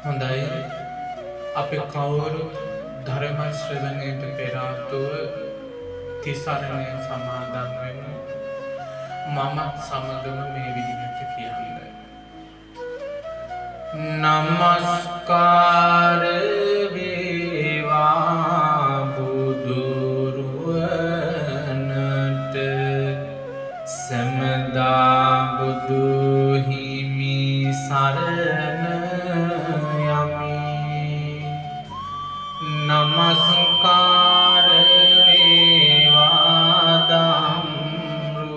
හොඳයි අපි කවුරුත් ධර්ම ශ්‍රවණයට පෙර ආතුව තිසරණය සමාදන් වෙමු. මමත් සමගම මේ විදිහට කියන්න. නමස්කාර වේවා බුදුරුවනට සමදා බුදු හිමි සරණ නමස්කාර වේවා දම්රුවනට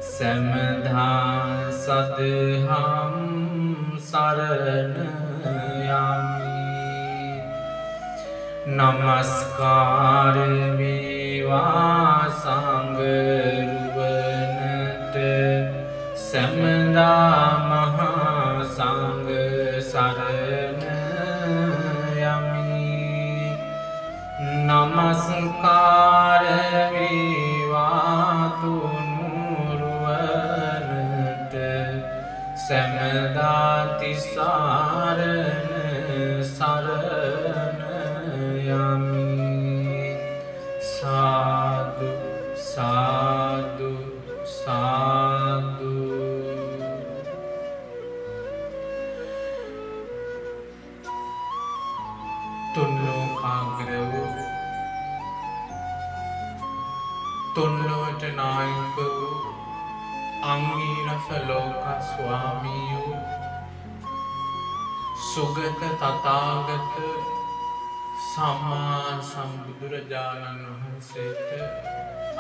සැමදා සදහම් සරණ යමි. නමස්කාර වේවා සංඝරුවනට සැමදා මහා සංඝ සරණ නමස්කාර වේවා තුනුරුවනට සැමදා තිසරණ සරණ යමි. සාදු සාදු සාදු. තුන්ලෝකාග්‍ර වූ තුන්ලොවට නායක වූ අංගීරස ලෝක ස්වාමී වූ සුගත තථාගත සම්මා සම්බුදුරජාණන් වහන්සේට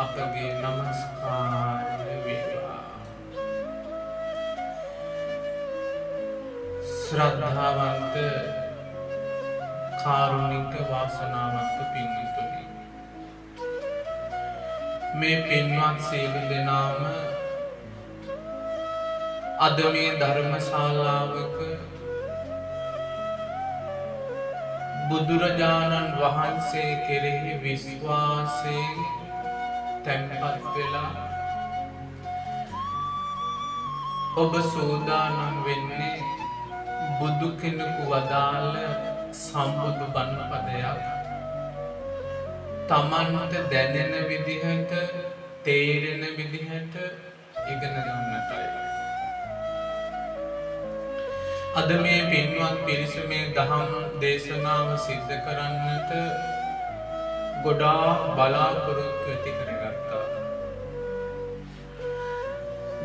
අපගේ නමස්කාරය වේවා. ශ්‍රද්ධාවන්ත කාරුණික වාසනාවන්ත පින්වතුනි, මේ පින්වත් සියලු දෙනාම අද මේ ධර්මශාලාවක බුදුරජාණන් වහන්සේ කෙරෙහි විශ්වාසයෙන් තැන්පත් වෙලා ඔබ සූදානම් වෙන්නේ බුදු කෙනෙකු වදාළ සම්බුදු බණ පදයක් තමන්ට දැනෙන විදිහට තේරෙන විදිහට ඉගෙන ගන්නටයි. අද මේ පින්වත් පිරිස මේ දහම් දේශනාව සිද්ධ කරන්නට ගොඩාක් බලාපොරොත්තු ඇති කරගත්තා.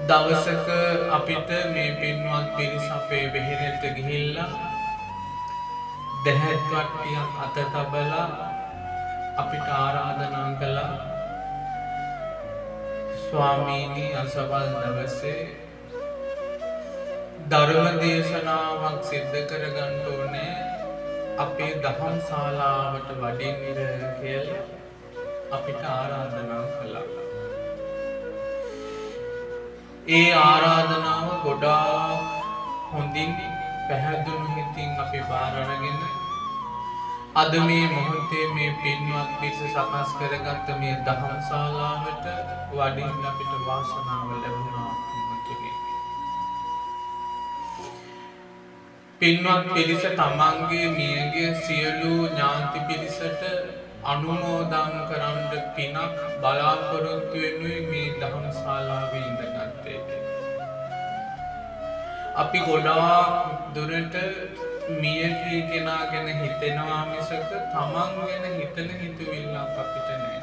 දවසක අපිට මේ පින්වත් පිරිස අපේ බෙහෙරට ගිහිල්ලා දැහැත් වට්ටියක් අත තබලා අපිට ආරාධනා කළා, ස්වාමීනි අසවල් දවසේ ධර්ම දේශනාවක් සිද්ධ කරගන්න ඕනේ අපේ දහම් ශාලාවට වඩින්න කියලා අපිට ආරාධනා කළා. ඒ ආරාධනාව ගොඩාක් හොඳින් පැහැදුණු හිතින් අපි බාර අරගෙන අද මේ මොහොතේ මේ පින්වත් පිරිස සකස් කරගත්ත මේ දහම් ශාලාවට වඩින්න අපිට වාසනාව ලැබුණා. පින්වත් පිරිස තමන්ගේ මියගේ සියලු ඥාති පිරිසට අනුමෝදන් කරන්න පිනක් බලාපොරොත්තු වෙනුයි මේ දහම් ශාලාවේ ඉඳගත්තේ. අපි ගොඩාක් දුරට මියගිය කෙනා ගැන හිතෙනවා මිසක තමන් ගැන හිතන හිතවිල්ලක් අපිට නැහැ.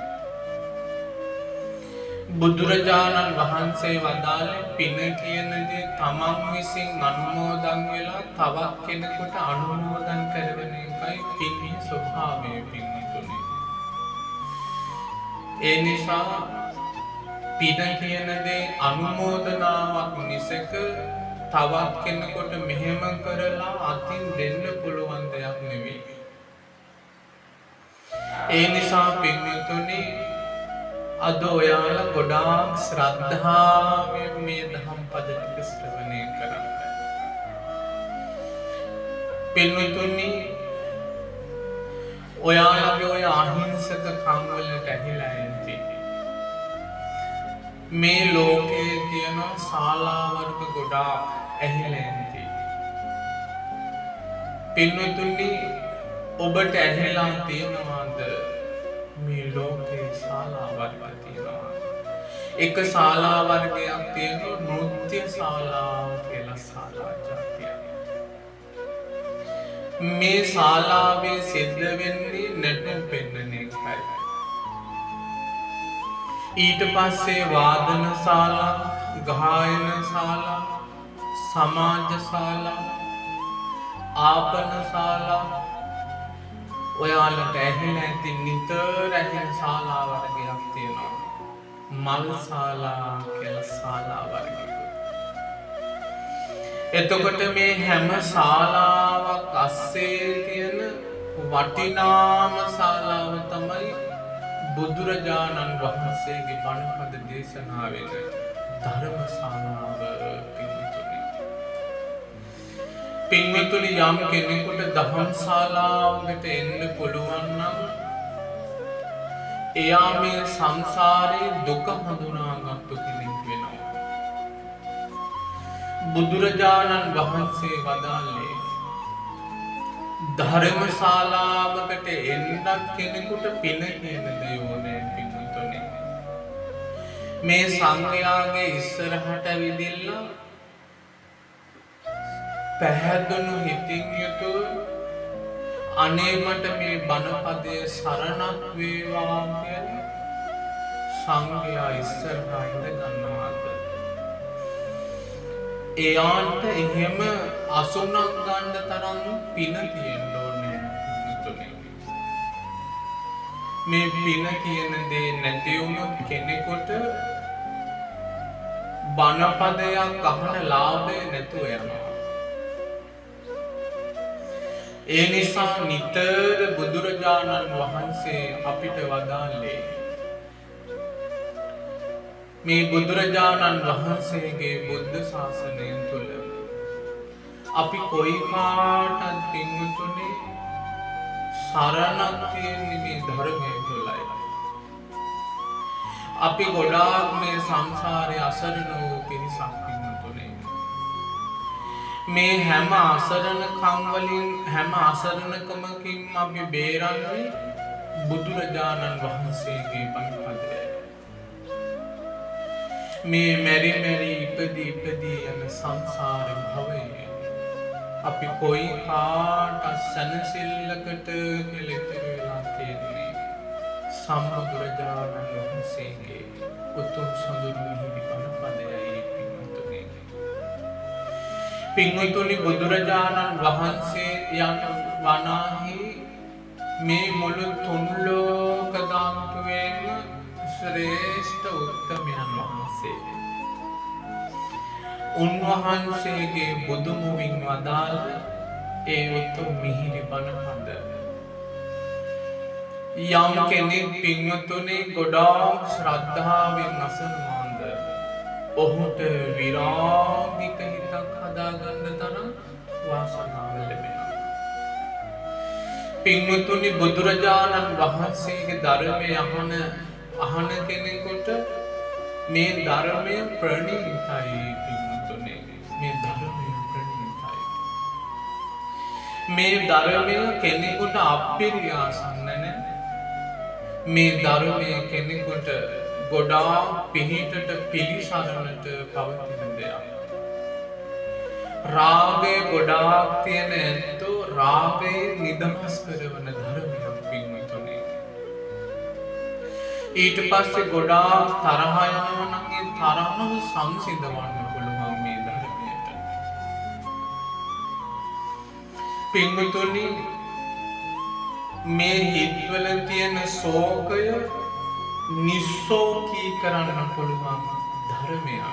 බුදුරජාණන් වහන්සේ වදාළේ පින කියන දේ තමන් විසින් අනුමෝදන් වෙලා තවත් කෙනෙකුට අනුමෝදන් කරන එකයි පින්ගේ ස්වභාවය පින්තුනේ. ඒ නිසා පින කියන දේ අනුමෝදනාවක් මිසක තවත් කෙනෙකුට මෙහෙම කරලා අතින් දෙන්න පුළුවන් දෙයක් නෙවෙයි. ඒ නිසා පින්තුනේ අද ඔයාලා ගොඩාක් ශ්‍රද්ධාවෙන් මේ දහම් පද ටික ශ්‍රවණය කරන්න. පින්තුනි ඔයාලගේ ඔය අහිංසක කම් වලට ඇහිලා ඇති. මේ ලෝකයේ තියෙන ශාලා වර්ග ගොඩාක් ඇහිලා ඇති. පින්වතුනි ඔබට ඇහිලා තියෙනවාද මේ ලෝකේ ශාලා වර්ග තියෙනවා. එක ශාලා වර්ගයක් තියෙනවා නෘත්‍ය ශාලාව කියලා ශාලා ජාතියක්. මේ ශාලාවේ සිද්ධ වෙන්නේ නැටුම් පෙන්වන එකයි. ඊට පස්සේ වාදන ශාලා, ගායන ශාලා, සමාජ ශාලා, ආපන ශාලා, ඔයාලට ඇහෙන ඇති නිතර ඇහෙන ශාලා වර්ගයක් තියෙනවා. මල් ශාලා කියලා ශාලා වර්ගයක්. එතකොට මේ හැම ශාලාවක් අස්සේ තියෙන වටිනාම ශාලාව තමයි බුදුරජාණන් වහන්සේගේ බණපද දේශනාවෙන් ධර්ම ශාලාව. පින්වතුනි යම් කෙනෙකුට දහම් ශාලාවකට එන්න පුළුවන් නම් එයා මේ සංසාරේ දුක හඳුනාගත්තු කෙනෙක් වෙනවා. බුදුරජාණන් වහන්සේ වදාළේ ධර්ම ශාලාවකට එන්නත් කෙනෙකුට පින කියන දේ ඕනේ. පින්වතුනි මේ සංඝයාගේ ඉස්සරහට ඇවිදින්න පැහැදුණු හිතින් යුතුව අනේ මට මේ බණපදය සරණක් වේවා කියලා සංඝයා ඉස්සරහා ඉඳ ගන්නවාද? එයාන්ට එහෙම අසුනක් ගන්න තරම් පින තියෙන්න ඕනේ. මේ පින කියන දේ නැති වුණොත් කෙනෙකුට බණපදයක් අහන ලාභය නැතුව යනවා. ඒ නිසා නිතර බුදුරජාණන් වහන්සේ අපිට වදාළේ මේ බුදුරජාණන් වහන්සේගේ බුද්ධ ශාසනය තුළ අපි කොයි කාටත් පින්වතුනි සරණක් තියෙන්නේ මේ ධර්මය තුළයි. අපි ගොඩාක් මේ සංසාරයේ අසරණ වූ පිරිසක් පින්වතුනි. මේ හැම අසරණකම් වලින් හැම අසරණකමකින් අපි බේරන්නේ බුදුරජාණන් වහන්සේගේ බණපදයයි. මේ මෙරි මෙරි ඉපදී යන සංසාර භවයේ අපි කොයි කාට සැනසෙල්ලකට කෙලෙතර වෙලා තියෙන්නේ සම්බුදුරජාණන් වහන්සේගේ උතුම් සඳුරු මිහිරි බණපදයයි. පින්වතුනි බුදුරජාණන් වහන්සේ යන වනාහි මේ මුළු තුන් ලෝක ධාතුවේම ශ්‍රේෂ්ඨ උත්තමයන් වහන්සේ. උන්වහන්සේගේ බුදුමුවින් වදාළ ඒ උතුම් මිහිරි බණපද යම් කෙනෙක් පින්වතුනි ගොඩාක් ශ්‍රද්ධාවෙන් අසනවාද ඔහුට විරාගික හිතක් හදාගන්න තරම් වාසනාව ලැබෙනවා. පින්වතුනි බුදුරජාණන් වහන්සේගේ ධර්මය අහන කෙනෙකුට මේ ධර්මය ප්‍රණීතයි. පින්වතුනි මේ ධර්මය ප්‍රණීතයි. මේ ධර්මය කෙනෙකුට අප්‍රියාසන්න නැහැ. මේ ධර්මය කෙනෙකුට ගොඩාක් පිහිටට පිළිසරණට පවතින දෙයක්. රාගය ගොඩාක් තියෙන ඇත්තෝ රාගයෙන් නිදහස් කරවන ධර්මයක් පින්වතුනි. ඊට පස්සේ ගොඩාක් තරහ යනවා නම් ඒ තරහව සංසිඳවන්න පුළුවන් මේ ධර්මයට. පින්වතුනි මේ හිත්වල තියෙන ශෝකය නිස්සෝකී කරන්න පුළුවන් ධර්මයක්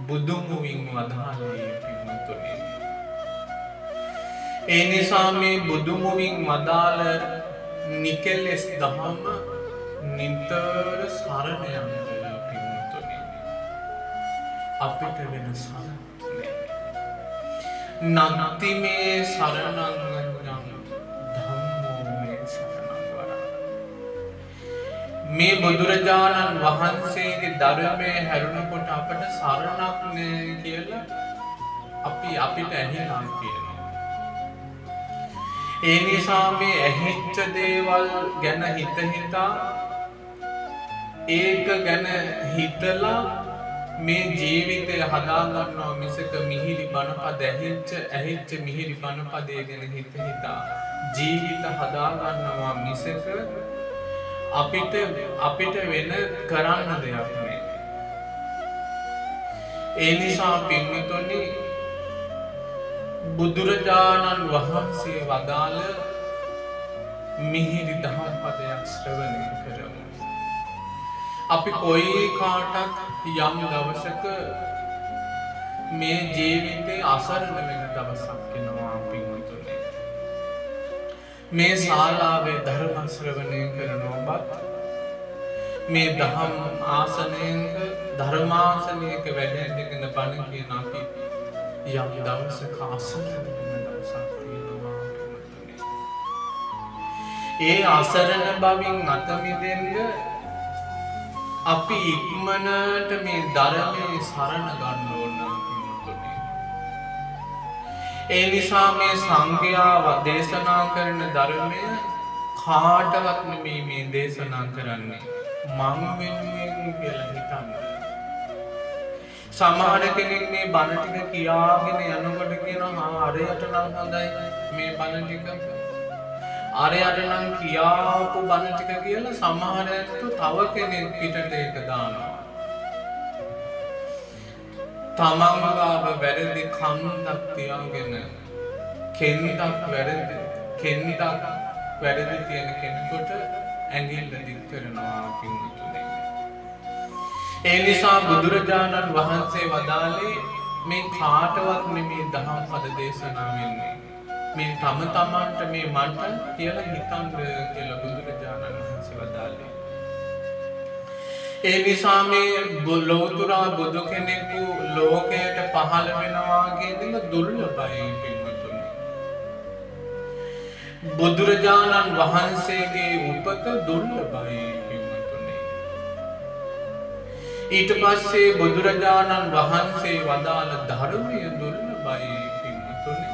බුදුමුවින් වදාළේ. පින්වතුනි ඒ නිසා මේ බුදුමුවින් වදාළ නිකලස් දහම නිතර සරණ යන්න. පින්වතුනි අපිට වෙන සරණ නත්ති මේ සරණං මේ බුදුරජාණන් වහන්සේගේ ධර්මය හැරුණකොට අපට සරණක් නෑ කියලා අපිට ඇහිලා තියෙනවා. ඒ නිසා මේ ඇහිච්ච දේවල් ගැන හිතා ඒක ගැන හිතලා මේ ජීවිතය හදාගන්නවා මිසක මිහිරි බණපද ඇහිච්ච මිහිරි බණපදය ගැන හිතා ජීවිත හදාගන්නවා මිසක අපිට වෙන කරන්න දෙයක් නෑ. ඒ නිසා පින්වතුනි බුදුරජාණන් වහන්සේ වදාළ මිහිරි දහම් පදයක් ශ්‍රවණය කරමු. අපි කොයි කාටත් යම් දවසක මේ ජීවිතේ අසරණ වෙන දවසක් එනවා පින්වතුනි. මේ ශාලාවේ ධර්ම ශ්‍රවණය කරන ඔබත් මේ දහම් ආසනයක ධර්මාසනයක වැඩ ඉඳගෙන බණ කියන අපි යම් දවසක අසරණ වෙන දවසක් තියෙනවා පින්වතුනි. ඒ අසරණ බවින් අත මිදෙන්න අපි ඉක්මනට මේ ධර්මයේ සරණ ගන්න ඕන පින්වතුනි. ඒ නිසා මේ සංඝයා දේශනා කරන ධර්මය කාටවත් නෙමෙයි මේ දේශනා කරන්නේ මම වෙනුවෙන් කියලා හිතන්න. සමහර කෙනෙක් මේ බණ ටික කියාගෙන යනකොට කියනවා අරයට නම් හොඳයි මේ බණ ටික. අරයට නම් කියාපු බණ ටික කියලා සමහර ඇත්තෝ තව කෙනෙක් පිටට ඒක දානවා. තමන් ගාව වැරදි කන්දක් තියාගෙන කෙන්දක් වැරදි තියෙන කෙනෙකුට ඇඟිල්ල දික් කරනවා පින්වතුනි. ඒ නිසා බුදුරජාණන් වහන්සේ වදාළේ මේ කාටවත් නෙමේ දහම් පද දේශනා වෙන්නේ. මේ තමන්ට මේ මට කියලා හිතන්න කියලා බුදුරජාණන් වහන්සේ වදාළේ. ඒ නිසා මේ ලෝතුරා බුදු කෙනෙකු ලෝකයට පහළ වෙනවා කියන එක දුර්ලභයි පින්වතුනි. බුදුරජාණන් වහන්සේගේ උපත දුර්ලභයි පින්වතුනි. ඊට පස්සේ බුදුරජාණන් වහන්සේ වදාළ ධර්මය දුර්ලභයි පින්වතුනි.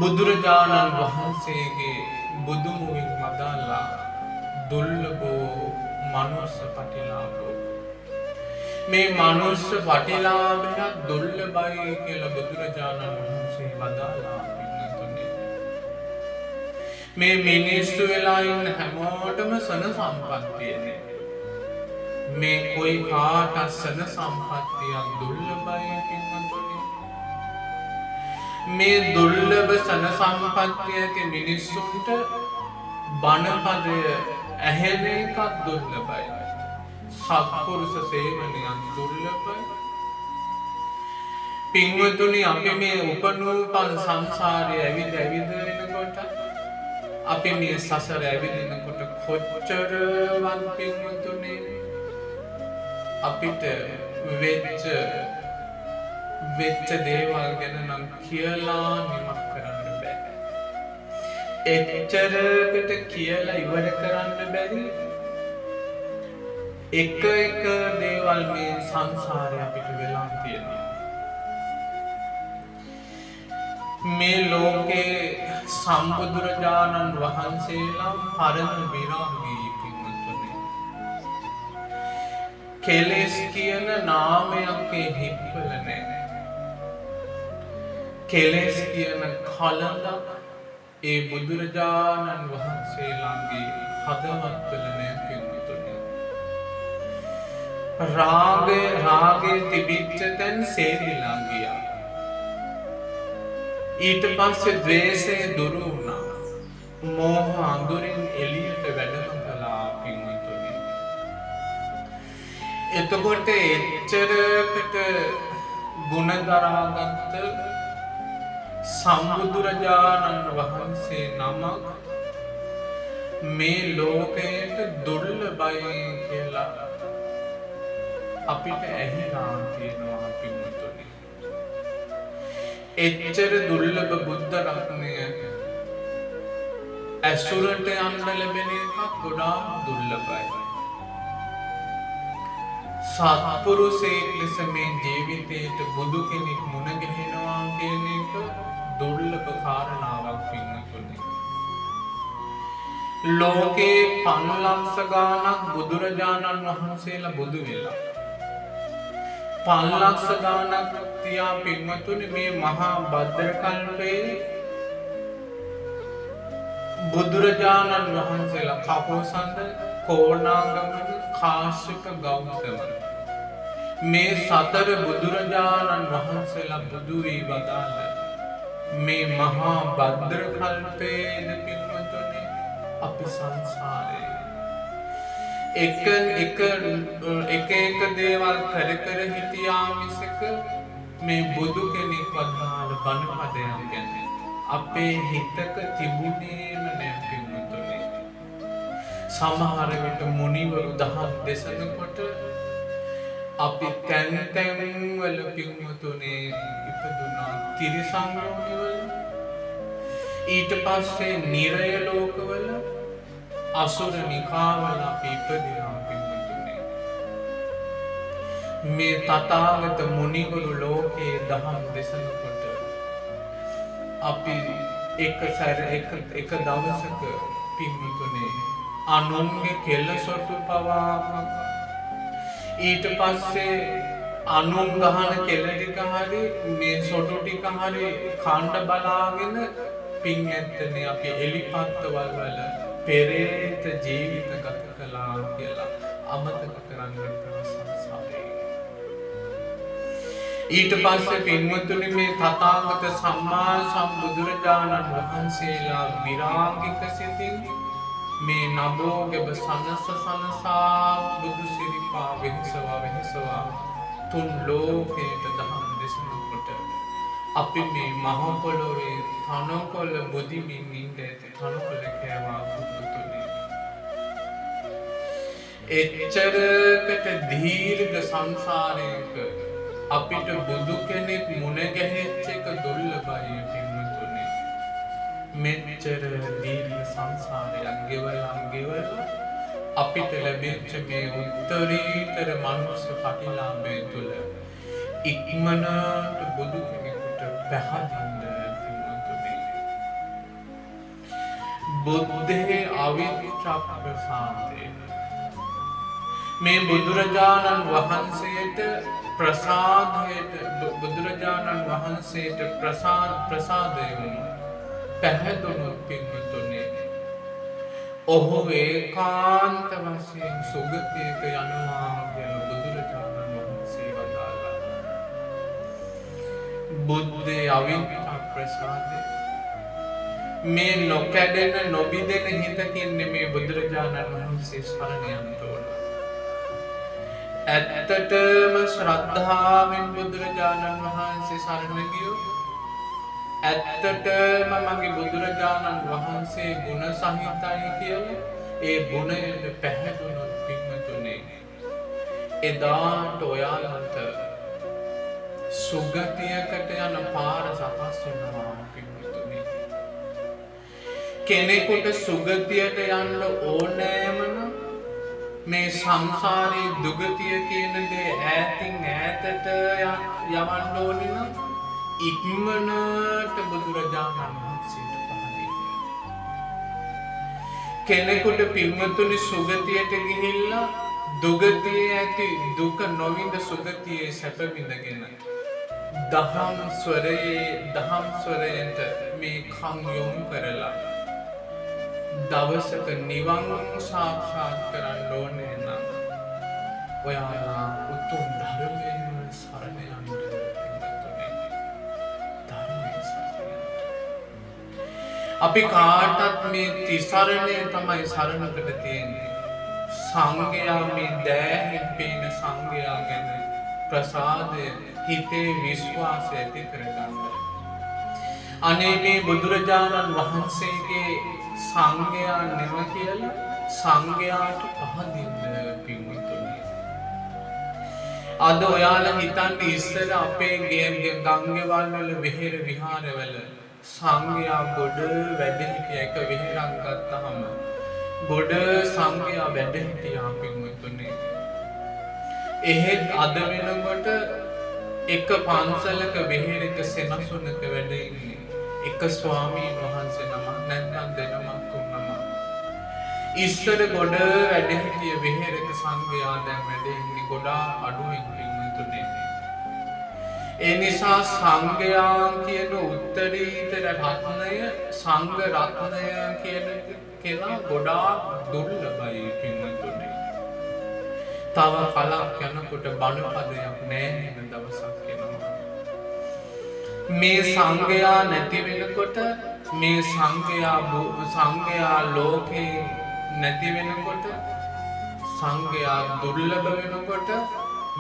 බුදුරජාණන් වහන්සේගේ බුදුමුවින් වදාළා දුර්ලභෝ මනුස්ස පටිලාභෝ. මේ මනුස්ස පටිලාභයක් දුර්ලභයි කියලා බුදුරජාණන් වහන්සේ වදාළා පින්වතුනි. මේ මිනිස්සු වෙලා ඉන්න හැමෝටම සන සම්පත්තියනේ. මේ කොයි කාටත් සන සම්පත්තියක් දුර්ලභයි පින්වතුනි. මේ දුර්ලභ සන සම්පත්තියක මිනිස්සුන්ට බණපදය ඇහෙන එකක් දුර්ලභයි. සත්පුරුෂ සේවනයක් දුර්ලභයි. පින්වතුනි අපි මේ උපනූපන් සංසාරයේ ඇවිද වෙනකොට අපි මේ සසර ඇවිදිනකොට කොච්චරවත් පින්වතුනි අපිට වෙච්ච දේවල් ගැන නම් කියලා නිමක් කරන්න බෑ. එච්චරකට කියලා ඉවර කරන්න බැරි එක දේවල් මේ සංසාරේ අපිට වෙලා තියෙනවා. මේ ලෝකේ සම්බුදුරජාණන් වහන්සේලා පරම විරාගී පින්වතුනි. කෙලෙස් කියන නාමයක් හිප්පල නැහැ. කෙලෙස් කියන කලඳක් ඒ බුදුරජාණන් වහන්සේලාගේ හදවත්වල නැහැ පින්වතුනි. රාගේ තිබිච්ච තැන් සේරිලා ගියා. ඊට පස්සේ ද්වේෂය දුරු වුණා. මෝහ අඳුරින් එළියට වැඩම කළා පින්වතුනි. එතකොට එච්චරකට ගුණ දරාගත්ත සම්බුදුරජාණන් වහන්සේ නමක් මේ ලෝකයට දුර්ලභයි කියලා අපිට ඇහිලා තියෙනවා පින්වතුනි. එච්චර දුර්ලභ බුද්ධ රත්නය ඇසුරට යන්න ලැබෙන එකක් ගොඩාක් දුර්ලභයි. සත්පුරුෂයෙක් ලෙස මේ ජීවිතයට බුදු කෙනෙක් මුණ ගැහෙනවා කියන එක දුර්ලභ කාරණාවක් පින්වතුනි. ලෝකේ 5 ලක්ෂ ගාණක් බුදුරජාණන් වහන්සේලා බුදු වෙලා 5 ලක්ෂ ගාණක් තියා පින්වතුනි මේ මහා භද්‍ර කල්පයේ බුදුරජාණන් වහන්සේලා කපුසඳ කෝණාගමන කාශ්‍යප ගෞතම මේ 4 බුදුරජාණන් වහන්සේලා බුදු වී වදාළ මේ මහා භද්‍ර කල්පයේද පින්වතුනි අපි සංසාරේ එක දේවල් කර කර හිටියා මිසක මේ බුදු කෙනෙක් වදාළ බණ පදයන් ගැන අපේ හිතක තිබුණේම නැහැ පින්වතුනි. සමහර විට මුනිවරු දහම් දේශනකොට අපි තැන් වල පින්වතුනි ඉපදුනා තිරිසන් ලෝකවල ඊට පස්සේ නිරය ලෝකවල අසුර නිකාවල අපි ඉපදිනා පින්වතුනි. මේ තථාගත මුනිවරු ලෝකයේ දහම් දේශනකොට අපි එක දවසක පින්වතුනි අනුන්ගේ කෙල සොටු පවා ඊට පස්සේ අනුන් ගහන කෙල ටික හරි මේ සොටු ටික හරි කණ්ඩ බලාගෙන පින් ඇත්තනේ අපි එලිපත්වල වල පෙරේත ජීවිත ගත කළා කියලා අමතක කරන්න සංසාරේ. ඊට පස්සේ පින්වතුනි මේ තථාගත සම්මා සම්බුදුරජාණන් වහන්සේලා විරාගික සිතින් මේ නබෝගෙබ සනසා බුදු සිරිපා වෙහෙසවා තුන් ලෝකයට දහම් දේශනකොට අපි මේ මහ පොළොවේ තනකොළ බුදිමින් ඉඳ ඇති තනකොළ කෑවා පුතුනි. එච්චරකට දීර්ඝ සංසාරයක අපිට බුදු කෙනෙක් මුණ ගැහෙච්ච එක දුර්ලභයි පින්වතුනි. මෙච්චර දීර්ඝ සංසාරයක් ගෙවලා අපිට ලැබෙච්ච මේ උත්තරීතර මනුස්ස ප්‍රතිලාභය තුළ ඉක්මනට බුදු කෙනෙකුට පැහැදින්න පින්වතුනි. බුද්ධේ අවිච්ඡප්පසාදේ මේ බුදුරජාණන් වහන්සේට බුදුරජාණන් වහන්සේට ප්‍රසාදය වුණු පැහැදුණු පින්වතුනි ඔහු ඒකාන්ත වශයෙන් සුගතියක යනවා කියලා බුදුරජාණන් වහන්සේ වදාළා. බුද්ධේ අවිච්ඡා ප්‍රසාදේ මේ නොකැඩෙන නොබිදෙන හිතකින් මේ බුදුරජාණන් වහන්සේ සරණ යන්න ඕන. ඇත්තටම ශ්‍රද්ධාවෙන් බුදුරජාණන් වහන්සේ සරණ ගියොත් ඇත්තටම මගේ බුදුරජාණන් වහන්සේ ගුණ සහිතයි කියලා ඒ ගුණයට පැහැදුනොත් පින්වතුනි එදාට ඔයාලට සුගතියකට යන පාර සකස් වෙනවා පින්වතුනි. කෙනෙකුට සුගතියට යන්න ඕනෑම නම් මේ සංසාරේ දුගතිය කියන දේ ඈතින් ඈතට යවන්න ඕනේ නම් ඉක්මනට බුදුරජාණන් වහන්සේට පහදින්න. කෙනෙකුට පින්වතුනි සුගතියට ගිහිල්ලා දුගතියේ ඇති දුක නොවිඳ සුගතියේ සැප විඳගෙන දහම් ස්වරයට මේ කන් යොමු කරලා දවසක නිවන් සාක්ෂාත් කරන්න ඕනේ නම් ඔයාලා උතුම් ධර්මයෙන් සරණ යන්න. අපි කාටත් මේ තිසරණය තමයි සරණකට තියෙන්නේ. සංඝයා මේ දෑහෙන් පේන සංඝයා ගැන ප්‍රසාදය හිතේ විශ්වාසය ඇති කරගන්න. අනේ මේ බුදුරජාණන් වහන්සේගේ සංඝයා නෙව කියලා සංඝයාට පහදින්න පින්වතුනි. අද ඔයාලා හිතන්නේ ඉස්සර අපේ ගංගෙවල් වල විහෙර විහාරවල සංඝයා ගොඩ වැඩ හිටිය එක විහෙරක් ගත්තහම ගොඩ සංඝයා වැඩ හිටියා පින්වතුනි. එහෙත් අද වෙනකොට එක පන්සලක වෙහෙරක සෙනසුනක වැඩ ඉන්නේ එක ස්වාමීන් වහන්සේ නමක් නැත්නම් දෙනමක් තුන්නමක්. ඉස්සර ගොඩ වැඩ හිටිය වෙහෙරක සංඝයා දැන් වැඩ ඉන්නේ ගොඩාක් අඩුවෙන් පින්වතුනි. ඒ නිසා සංඝයා කියන උත්තරීතර රත්නය සංඝ රත්නය කියන කෙනා ගොඩාක් දුර්ලභයි පින්වතුනි. තව කලක් යනකොට බණපදයක් නැහැ වෙන දවසක් එනවා. මේ සංඝයා නැති වෙනකොට මේ සංඝයා ලෝකේ නැති වෙනකොට සංඝයා දුර්ලභ වෙනකොට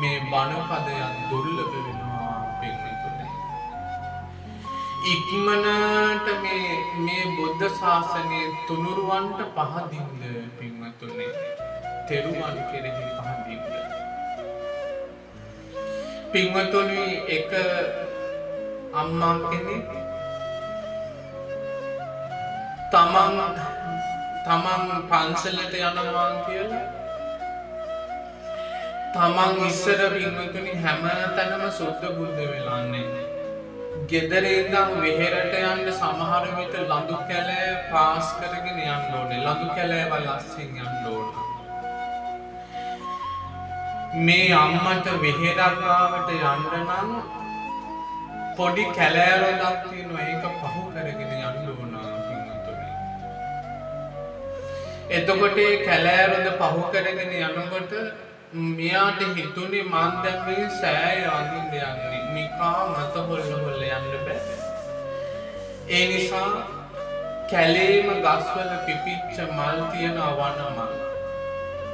මේ බණපදයක් දුර්ලභ වෙනවා පින්වතුනි. ඉක්මනට මේ බුද්ධ ශාසනයේ තුනුරුවන්ට පහදින්න පින්වතුනි. තෙරුවන් කෙරෙහි පහදින්න. පින්වතුනි එක අම්මා කෙනෙක් තමන් පන්සලට යනවා කියලා තමන් ඉස්සර පින්වතුනි හැම තැනම සුද්ධ බුද්ධ වෙලාන්නේ. ගෙදර ඉඳන් වෙහෙරට යන්න සමහර විට ලඳු කැලෑ පාස් කරගෙන යන්න ඕනේ. ලඳු කැලෑවල් අස්සෙන් යන්න ඕනේ. මේ අම්මට වෙහෙරක් ගාවට යන්න නම් පොඩි කැලෑරොඩක් තියෙනවා. ඒක පහු කරගෙන යන්න ඕන පින්වතුනි. එතකොට ඒ කැලෑරොඩ පහු කරගෙන යනකොට මෙයාට හිතුනේ මන් දැන් මේ සෑය අඳින්න යන්නේ. නිකා මත හොල්ල යන්න බෑ. ඒ නිසා කැලේම ගස්වල පිපිච්ච මල් තියෙන වනමල්.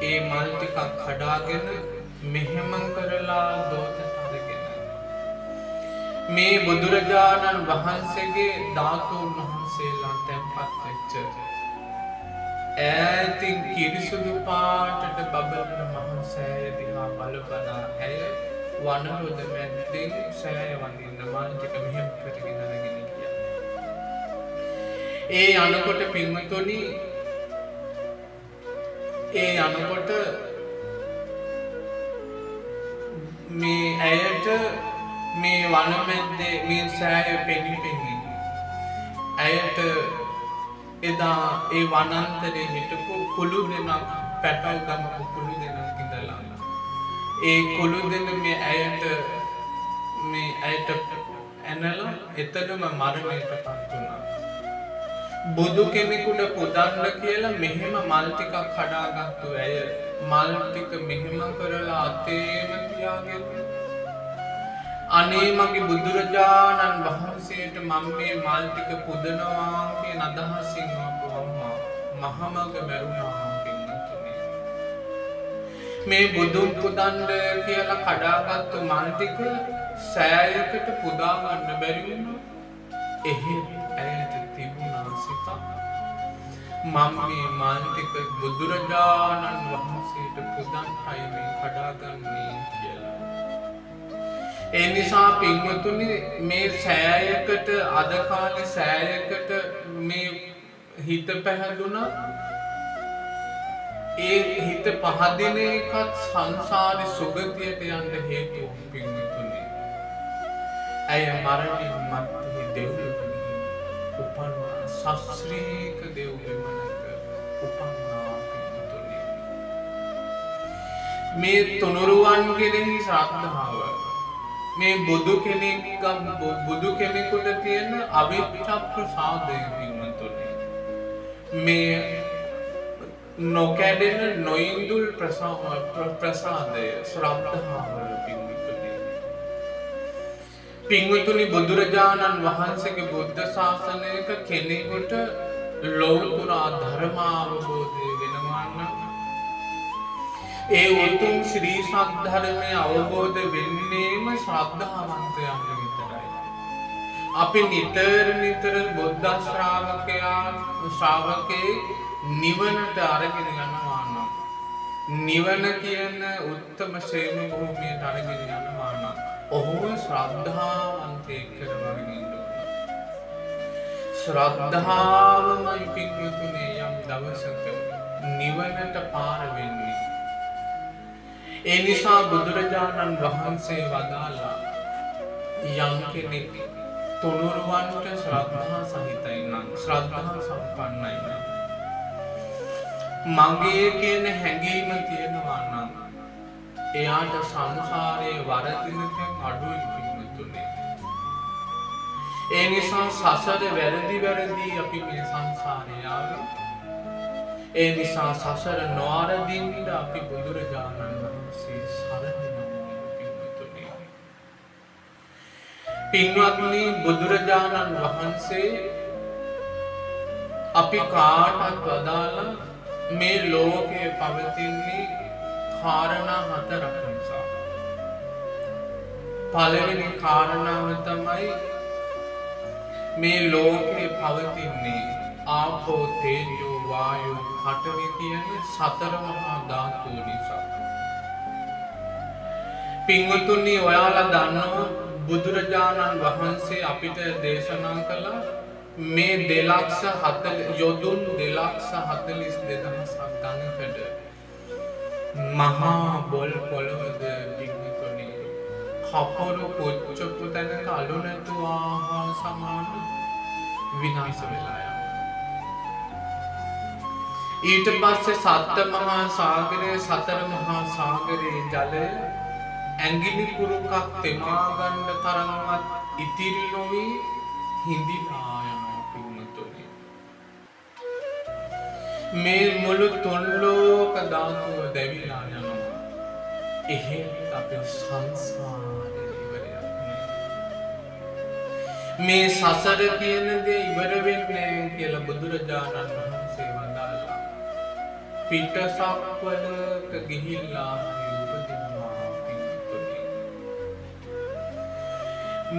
ඒ මල් ටිකක් කඩාගෙන මෙහෙම කරලා දෝතට අරගෙන මේ බුදුරජාණන් වහන්සේගේ ධාතුන් වහන්සේලා තැන්පත් වෙච්ච ඈතින් කිරිසුදු පාටට බබලන මහ සෑය දිහා බලබලා ඇය වනරොද මැද්දෙන් සෑය වඳින්න මල් ටික මෙහෙම කරගෙන අරගෙන ගියා. ඒ යනකොට පින්වතුනි මේ ඇයට මේ වනමැද්දේ මේ සෑය පෙනි ඇයට එදා ඒ වනන්තරේ හිටපු කුළු දෙනක් පැටව ගමපු කුළු දෙනක් ඉඳලා ඒ කුළු දෙන මේ ඇයට ඇනලා එතනම මරණයටපත් වුණා. බුදු කෙනෙකුට පුදන්න කියලා මෙහෙම මල් ටිකක් කඩාගත්තු ඇය මල් ටික මෙහෙම කරලා අතේම තියාගෙන අනේ මගේ බුදුරජාණන් වහන්සේට මම මේ මල් ටික පුදනවා කියන අදහසින් ආපු අම්මා මහමග මැරුණා පින්වතුනි. මේ බුදුන් පුදන්න කියලා කඩාගත්තු මල් ටික සෑයකට පුදා ගන්න බැරි වුණා. එහෙත් ඇයට තිබුණා සිතක් මම මේ මල් ටික බුදුරජාණන් වහන්සේට පුදන්නයි මේ කඩාගන්නේ කියලා. ඒ නිසා පින්වතුනි මේ සෑයකට අද කාලේ සෑයකට මේ හිත පැහැදුනා. ඒ හිත පහදින එකත් සංසාරේ සුගතියට යන්න හේතුව පින්වතුනි. ඇය මරණින් මත්තේ දෙව්ලොවට උපන්නා ශාස්ත්‍රීක දෙව්ලොවක උපන්නා පින්වතුනි. මේ තුනුරුවන් කෙරෙහි ශ්‍රද්ධාව මේ බුදු කෙනෙකුට තියෙන අවිච්ඡප්‍රසාදය පින්වතුනි. මේ නොකැඩෙන නොඉඳුල් ප්‍රසාදය ශ්‍රද්ධාව පින්වතුනි. පින්වතුනි බුදුරජාණන් වහන්සේගේ බුද්ධ ශාසනයක කෙනෙකුට ලෞතුරා ධර්මාවබෝධය වෙනවා නම් ඒ උතුම් ශ්‍රී සද්ධර්මය අවබෝධ වෙන්නේම ශ්‍රද්ධාවන්තයන්ට විතරයි. අපි නිතර බුද්ධ ශ්‍රාවකේ නිවනට අරගෙන යනවා නම් නිවන කියන උත්තම ශ්‍රේම භූමියට අරගෙන යනවා නම් ඔහුව ශ්‍රද්ධාවන්තයෙක් කරවගෙන ඉන්න ඕන. ශ්‍රද්ධාවමයි පින්වතුනි යම් දවසක නිවනට පාර වෙන්නේ. ඒ නිසා බුදුරජාණන් වහන්සේ වදාළා යම් කෙනෙක් තුනුරුවන්ට ශ්‍රද්ධා සහිතයි නම් ශ්‍රද්ධා සම්පන්නයි නම් මගේ කියන හැඟීම තියෙනවා නම් එයාට සංසාරයේ වරදින තැන් අඩුයි පින්වතුනි. ඒ නිසා සසර වැරදි අපි මේ සංසාරේ ආවේ. ඒ නිසා සසර නොවරදින්න අපි බුදුරජාණන් වහන්සේ සරණ යමු පින්වතුනි. පින්වත්නි, බුදුරජාණන් වහන්සේ අපි කාටත් වදාලා මේ ලෝකයේ පවතින්නේ කාරණා හතරක් නිසා. පළවෙනි කාරණාව තමයි මේ ලෝකයේ පවතින්නේ ආපෝ තේජෝ වායෝ පඨවි කියන සතර මහා ධාතු නිසා. පින්වතුනි, ඔයාලා දන්නවා බුදුරජාණන් වහන්සේ අපිට දේශනා කළා මේ 2,40,000 යොදුන් 2,42,000ක් ගණනකට මහා බොල් පොළොවද පින්වතුනි කපුරු පුච්චපු තැනක අලු නැතුව ආහාර සමාන විනාශ වෙලා යනවා. ඊට පස්සේ සත්ත මහා සාගරයේ සතර මහා සාගරයේ ජලය ඇඟිලි කුරුකක් තෙමා ගන්න තරම්වත් ඉතිරි නොවි හිඳිලා යනවා පින්වතුනි. මේ මුළු තුන් ලෝක ධාතුව දැවිලා යනවා. එහෙත් අපේ සංසාරේ ඉවරයක් නෑ. මේ සසර කියන දේ ඉවර වෙන්නේ කියලා බුදුරජාණන් වහන්සේ වදාළා. පිටසක්වලක ගිහිල්ලා උපදිනවා පින්වතුනි.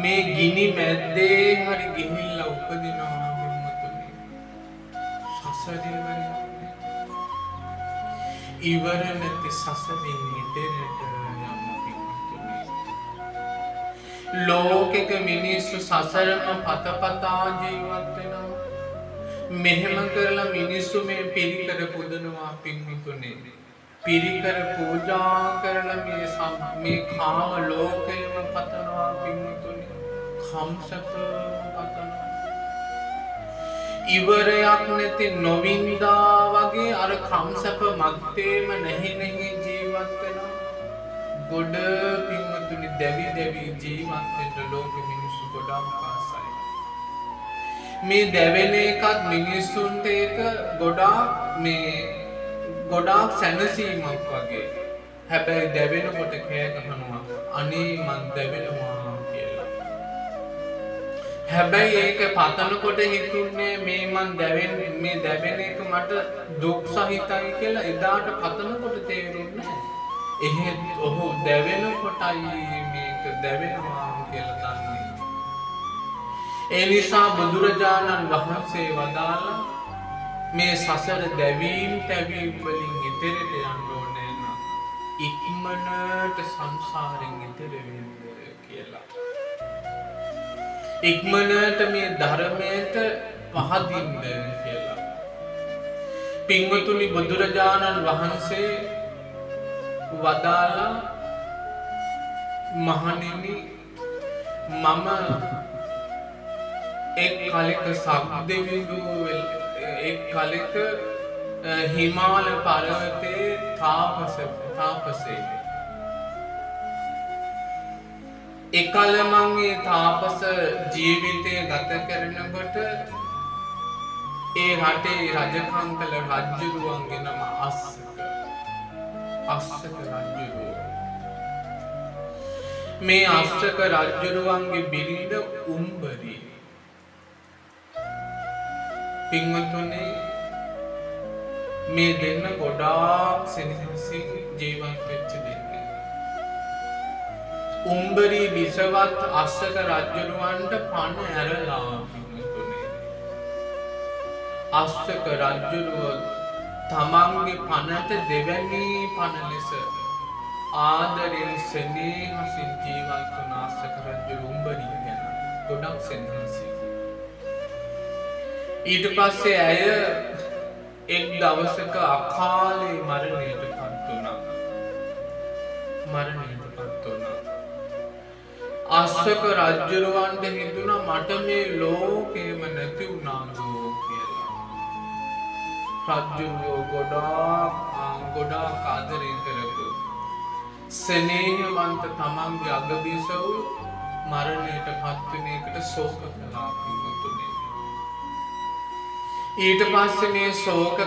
මේ ගිනි මැද්දේ හරි ගිහිල්ලා උපදිනවා පින්වතුනි. සසරේ ඉවර නැති සසරින් මිදෙන්නට යන්න පින්වතුනි. ලෝකෙක මිනිස්සු සසරම පතපතා ජීවත් වෙනවා. මෙහෙම කරලා මිනිස්සු මේ පිරිකර පුදනවා පින්වතුනි. පිරිකර පූජා කරලා මේ කාම ලෝකයම පතනවා පින්වතුනි. කම්සපම පතනවා. ඉවරයක් නැති නොවින්දා වගේ අර කම්සප මත්තේම නැහි ජීවත් වෙනවා. ගොඩ පින්වතුනි දැවි ජීවත් වෙන්න ලෝකෙ මිනිස්සු ගොඩක් ආසයි. මේ දැවෙන එකත් මිනිස්සුන්ට ඒක ගොඩාක් සැනසීමක් වගේ. හැබැයි දැවෙනකොට කෑ ගහනවා අනේ මං දැවෙනවා කියලා. හැබැයි ඒක පතනකොට හිතුන්නේ මේ දැවෙන එක මට දුක් සහිතයි කියලා එදාට පතනකොට තේරුන්නේ නැහැ. එහෙත් ඔහු දැවෙනකොටයි මේක දැවෙනවා කියලා දන්නේ. ඒ නිසා බුදුරජාණන් වහන්සේ වදාළා මේ සසර දැවීම් තැවීම් වලින් ඈතරට යන්න ඕනේ නම් ඉක්මනට සංසාරයෙන් ඈතර වෙන්න කියලා. ඉක්මනට මේ ධර්මයට පහදින්න කියලා. පින්වතුනි, බුදුරජාණන් වහන්සේ වදාළා මහණෙනි මම එක් කලෙක සක්දෙවිඳු එක් කලෙක හිමාල පර්වතයේ තාපසයෙක්. එකල මං මේ තාපස ජීවිතය ගත කරනකොට ඒ රටේ රජකම් කළ රජ්ජුරුවන්ගේ නම අස්සක රජ්ජුරුව. මේ අස්සක රජ්ජුරුවන්ගේ බිරිඳ උම්බරි. පින්වතුනි, මේ දෙන්න ගොඩාක් සෙනෙහසින් ජීවත් වෙච්ච දෙන්නේ. උම්බරි විසවත් අස්සක රජ්ජුරුවන්ට පණ ඇරලා පින්වතුනි. අස්සක රජ්ජුරුව තමන්ගේ පණට දෙවැනි පණ ලෙස ආදරෙන් සෙනෙහසින් ජීවත් වුණ අස්සක රජ්ජුරුව උම්බරි ගැන ගොඩක් සෙනෙහසින්. ඊට පස්සේ ඇය එක් දවසක අකාලේ මරණයට පත් වුණා. මරණයට පත් වුණා. අස්සක රජුරවන්ට හිතුණා මට මේ ලෝකෙම නැති වුණාදෝ කියලා. රජුරෝ ගොඩාක් ආදරයෙන් කරපු ස්නේහවන්ත තමන්ගේ අගබිසව මරණයට පත් වෙන එකට ශෝක කළා පින්වතුනි. ඊට පස්සේ මේ ශෝක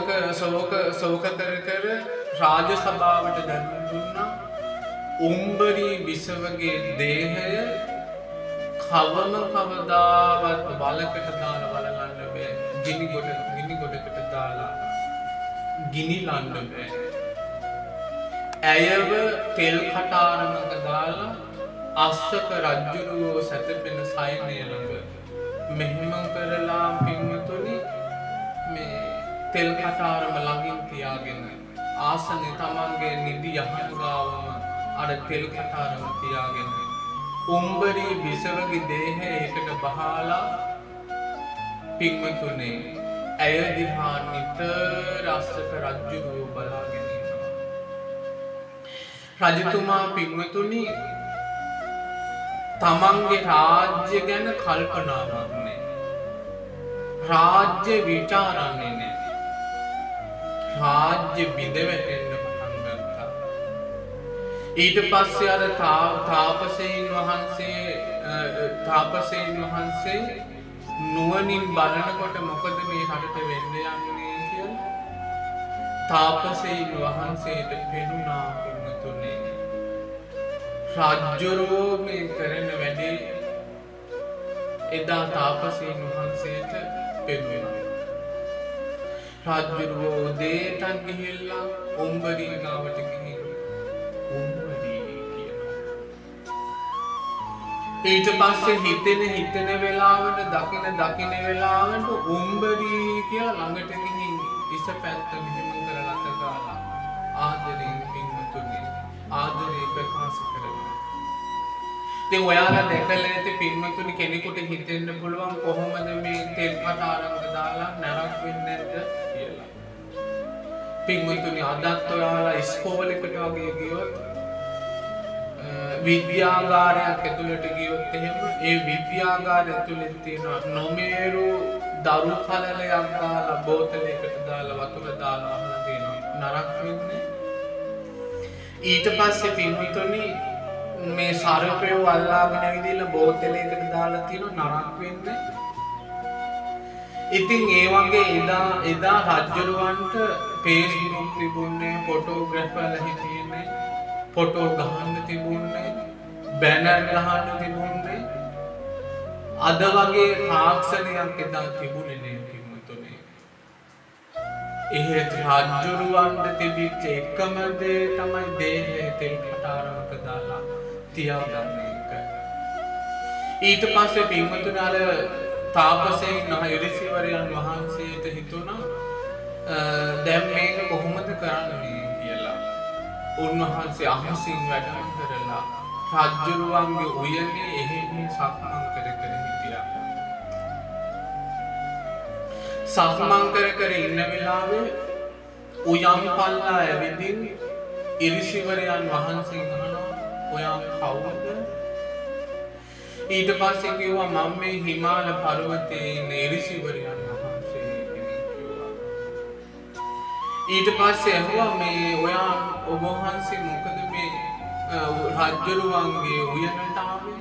කර රාජ සභාවට දැනුම් දුන්නා. උම්බරී බිසවගේ දේහය කවදාවත් වලකට දාලා වලලන්න බෑ. ගිනි ගොඩකට දාලා ගිනිලන්න බෑ. ඇයව තෙල් කටාරමක දාලා අස්සක රජුරුවෝ සැතපෙන සයනය ළඟ මෙහෙම කරලා පින්වතුනි මේ තෙල් කටාරම ළඟින් තියාගෙන ආසනේ තමන්ගේ නිදි යහන් ගාවම අර තෙල් කටාරම තියාගෙන උම්බරී බිසවගේ දේහය එකට බහලා පින්වතුනි ඇය දිහා නිතර අස්සක රජුරුවෝ බලාගෙන ඉන්නවා. රජතුමා පින්වතුනි තමන්ගේ රාජ්‍ය ගැන කල්පනා කරන්නේ. රාජ්‍ය විචාරන්නේ නැහැ. රාජ්‍ය බිඳ වැටෙන්න පටන් ගත්තා. ඊට පස්සේ අර තාපසයන් වහන්සේ නුවණින් බලනකොට මොකද මේ රටට වෙන්න යන්නේ කියලා තාපසයන් වහන්සේට පෙනුණා පින්වතුනි. රජ්ජුරුවෝ මේ කරන වැඩේ එදා තාපසයන් වහන්සේට පෙනුණා. රජ්ජුරුවෝ උදේටත් ගිහිල්ලා උම්බරී ගාවට ගිහින් උම්බරී කියනවා. ඊට පස්සේ හිතෙන වෙලාවට දකින වෙලාවට උම්බරී කියලා ළඟට ගිහින් ඉස පැත්ත මෙහෙම කරලා අත ගාලා ආදරයෙන් පින්වතුනි ආදරේ ප්‍රකාශ කරනවා. ඉතින් ඔයාලා දැකලා නැති පින්වතුනි කෙනෙකුට හිතෙන්න පුළුවන් කොහොමද මේ තෙල් කටාරම්ක දාලා නරක වෙන්නේ නැද්ද කියලා. පින්වතුනි අදත් ඔයාලා ඉස්කෝලේකට වගේ ගියොත් විද්‍යාගාරයක් ඇතුළට ගියොත් එහෙම ඒ විද්‍යාගාරය ඇතුළේ තියෙන නොමේරු දරු කලලයක් දාලා බෝතලයකට දාලා වතුර දාලා අහලා තියෙනවා නරක වෙන්නේ. ඊට පස්සේ පින්වතුනි මේ සර්පයෝ අල්ලාගෙන ඇවිදලා බෝතලයකට දාලා තියෙන නරක වෙන්නේ. ඉතින් ඒ වගේ එදා රජුරවන්ට Facebook තිබුණේ, ෆොටෝග්‍රැෆර්ලා හිටියේ, ෆොටෝ ගහන්න තිබුණේ, බැනර් ගහන්න තිබුණේ. අද වගේ තාක්ෂණයක් එදා තිබුණේ නෑ පින්වතුනි. එහෙත් රජුරවන්ට තිබිච්ච එකම දේ තමයි දේහය තෙල් කටාරමක දාලා තියාගන්න එක. ඊට පස්සේ පින්වතුනි අර තාපසයන් ඍෂිවරයන් වහන්සේට හිතුණා දැන් මේක කොහොමද කරන්නේ කියලා. උන්වහන්සේ අහසින් වැඩම කරලා රජුරුවන්ගේ උයනේ එහෙම සක්මන් කර හිටියා. සක්මන් කර ඉන්න වෙලාවේ උයන් පල්ලා ඇවිදින් ඍෂිවරයන් වහන්සේ අහනවා ඔයා කවුද? ඊට පස්සේ කිව්වා මම මේ හිමාල පර්වතයේ ඉන්න ඍෂිවරයන් වහන්සේ කෙනෙක් කිව්වා. ඊට පස්සේ ඇහුවා මේ ඔයා ඔබ වහන්සේ මොකද මේ රජුරුවන්ගේ උයනට ආවේ?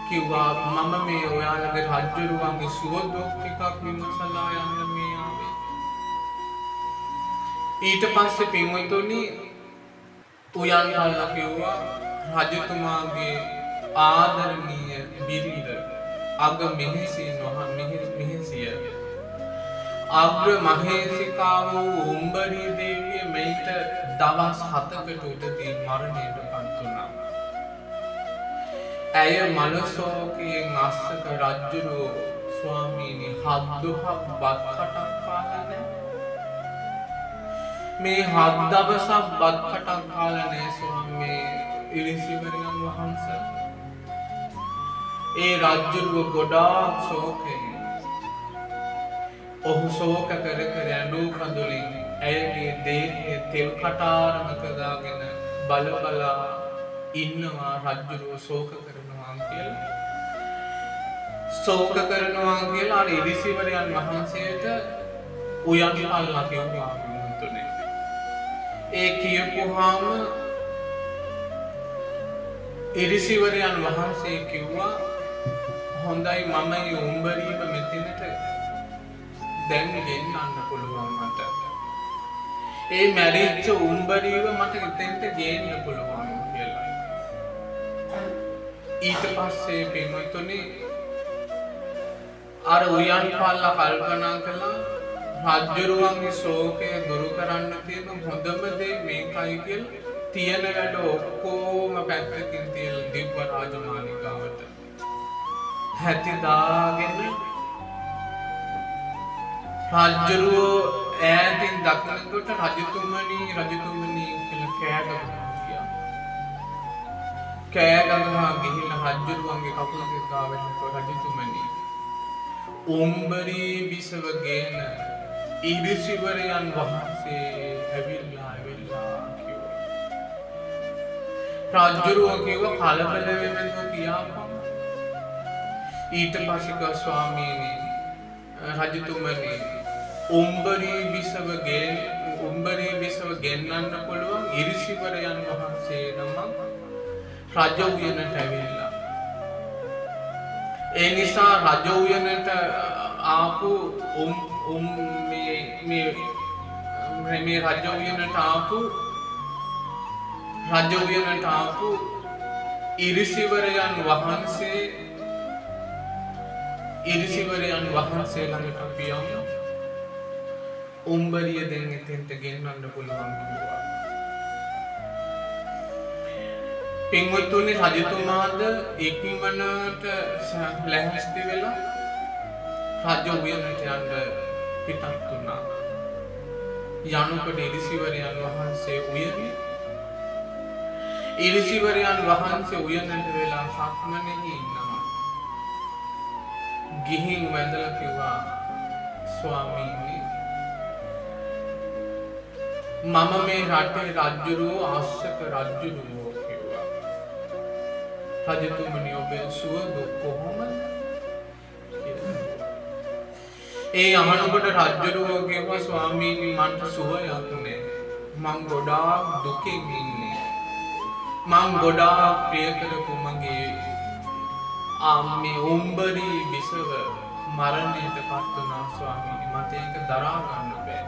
කිව්වා මම මේ ඔයාලගේ රජුරුවන්ගේ සුවදුක් ටිකක් විමසලා යන්න මේ ආවේ. ඊට පස්සේ පින්වතුනි උයන් කල්ලා කිව්වා රජතුමාගේ ආදරණීය බිරිඳ අග මෙහෙසිය අග්‍ර මහේසිකාව වූ උම්බරී දේවිය මෙයිට දවස් 7කට උඩදී මරණයට පත් වුණා. ඇය මනසෝකයෙන් අස්සක රජුරෝ ස්වාමීනි හද්දුහක් බත් කටක් කාලා නැහැ. මේ 7 දවසක් බත් කටක් කාලා නැහැ ස්වාමී ඍෂිවරයන් වහන්සේ. ඒ රජුරුව ගොඩාක් ශෝකයෙන් ඔහු ශෝක කර ඇඬු කඳුලින් ඇයගේ දේහය තෙල් කටාරමක දාගෙන බල බලා ඉන්නවා රජුරෝ ශෝක කරනවා කියලා. ශෝක කරනවා කියලා අර ඉරිසිවරයන් වහන්සේට උයන් පල්ලා කිව්වා මුතුනේ. ඒ කියපුවාම ඉරිසිවරයන් වහන්සේ කිව්වා හොඳයි මම මේ උඹරීව මෙතනට දැන් ගෙන්නන්න පුළුවන් මට. ඒ මැරිච්ච උඹරීව මට එතෙන්ට ගේන්න පුළුවන් කියලා. ඊට පස්සේ පින්වතුනි අර උයන් පල්ලා කල්පනා කළා රජුරුවන්ගේ ශෝකය දුරු කරන්න තියෙන හොඳම දේ මේකයි කියලා තියෙන වැඩ ඔක්කොම පැත්තකින් තියලා දිව්‍ය රාජමාලිගාවට හැටි දාගෙන රජුරුවෝ ඈතින් දකිනකොට රජතුමනි කියලා කෑ ගහනවා. කෑ ගහනවා ගිහිල්ලා රජුරුවන්ගේ කකුල දිහා වෙනකොට රජතුමනි උම්බරී බිසවගෙන ඉරිසිවරයන් වහන්සේ ඇවිල්ලා කිව්වා. රජුරුවෝ කිව්වා කලබල වෙන්න තියාපන්. ඊට පස්සේ ගා ස්වාමීනි රජතුමනි උම්බරී බිසව ගෙන්නන්න පුළුවන් ඉරිසිවරයන් වහන්සේ නමක් රජ උයනට ඇවිල්ලා. ඒ නිසා රජ උයනට ආපු මේ රජ උයනට ආපු ඉරිසිවරයන් වහන්සේ ළඟට පියවන්න උම්බරිය දැන් එතෙන්ට ගෙන්නන්න පුළුවන් කිව්වා. පින්වත්තුනි රජතුමාද ඉක්මනට ලැහැස්ති වෙලා රජ උයනට යන්න පිටත් වුණා. යනකොට ඉරිසිවරයන් වහන්සේ උයනට වෙලා සක්මනේ ඉන්නවා. ගිහින් වැඳලා කිව්වා ස්වාමීනි මම මේ රටේ රජුරෝ ආශ්‍රක රජුරෝ කිව්වා. රජතුමනි ඔබේ සුව කොහොමද? ඒ අහනකොට රජුරෝ කිව්වා ස්වාමීනි මන්ට සුවයක් නෑ. මං ගොඩාක් දුකින් ඉන්නේ. මං ගොඩාක් ප්‍රිය කරපු මගේ අම්මේ උම්බරී බිසව මරණයට පත් වුණා ස්වාමීනි. මට ඒක දරා ගන්න බෑ.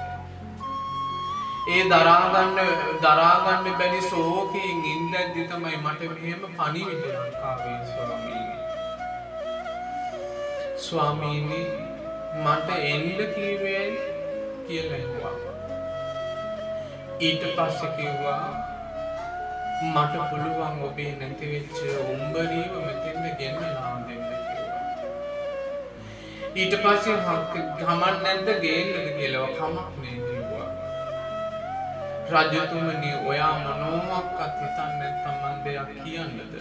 ඒ දරා ගන්න බැරි ශෝකයෙන් ඉඳද්දි තමයි මට මෙහෙම පණිවිඩයක් ආවේ ස්වාමීනි. ස්වාමීනි මට එන්න කිව්වේ කියලා ඇහුවා. ඊට පස්සේ කිව්වා මට පුළුවන් ඔබේ නැති වෙච්ච උම්බරීව මෙතෙන්ද ගෙන්නලා දෙන්න කිව්වා. ඊට පස්සේ ගමන් නැද්ද ගේන්නද කියලා කමක් නෑ කිව්වා. රජතුමනි ඔයා මොනවාක්වත් හිතන්නේ නැත්නම් මං දෙයක් කියන්නද?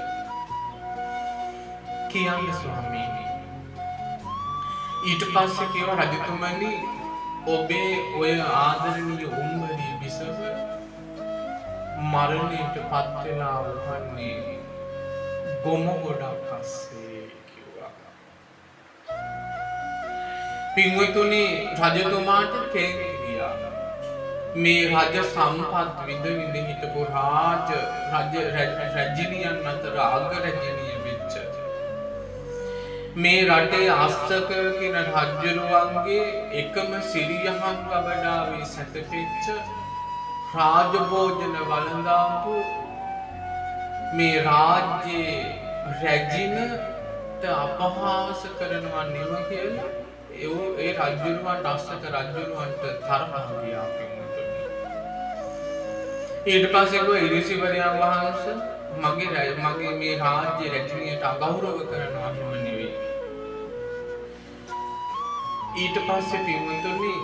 කියන්න ස්වාමීනි. ඊට පස්සේ කිව්වා රජතුමනි ඔබේ ඔය ආදරණීය උම්බරී බිසව මරණයට පත් වෙලා වහන්නේ ගොම ගොඩක් අස්සේ කිව්වා. පින්වතුනි රජතුමාට කේන්ති ගියා. මේ රජ සම්පත් විඳ හිටපු රජිනියන් අතර අගරජිනිය වෙච්ච මේ රටේ අස්සක කියන රජුරුවන්ගේ එකම සිරියහන් ගබඩාවේ සැතපෙච්ච රාජභෝජන වළඳාපු මේ රාජ්‍යයේ රැජිනට අපහාස කරනවා නෙව කියලා ඒ රජුරුවන්ට අස්සක රජුරුවන්ට තරහ ගියා පින්වතුනි. ඊට පස්සේ ගෝ ඉරිසිවරයන් වහන්සේ මගේ මේ රාජ්‍ය රැජිනියට අගෞරව කරනවා හිම නෙවෙයි. ඊට පස්සේ පින්වතුනි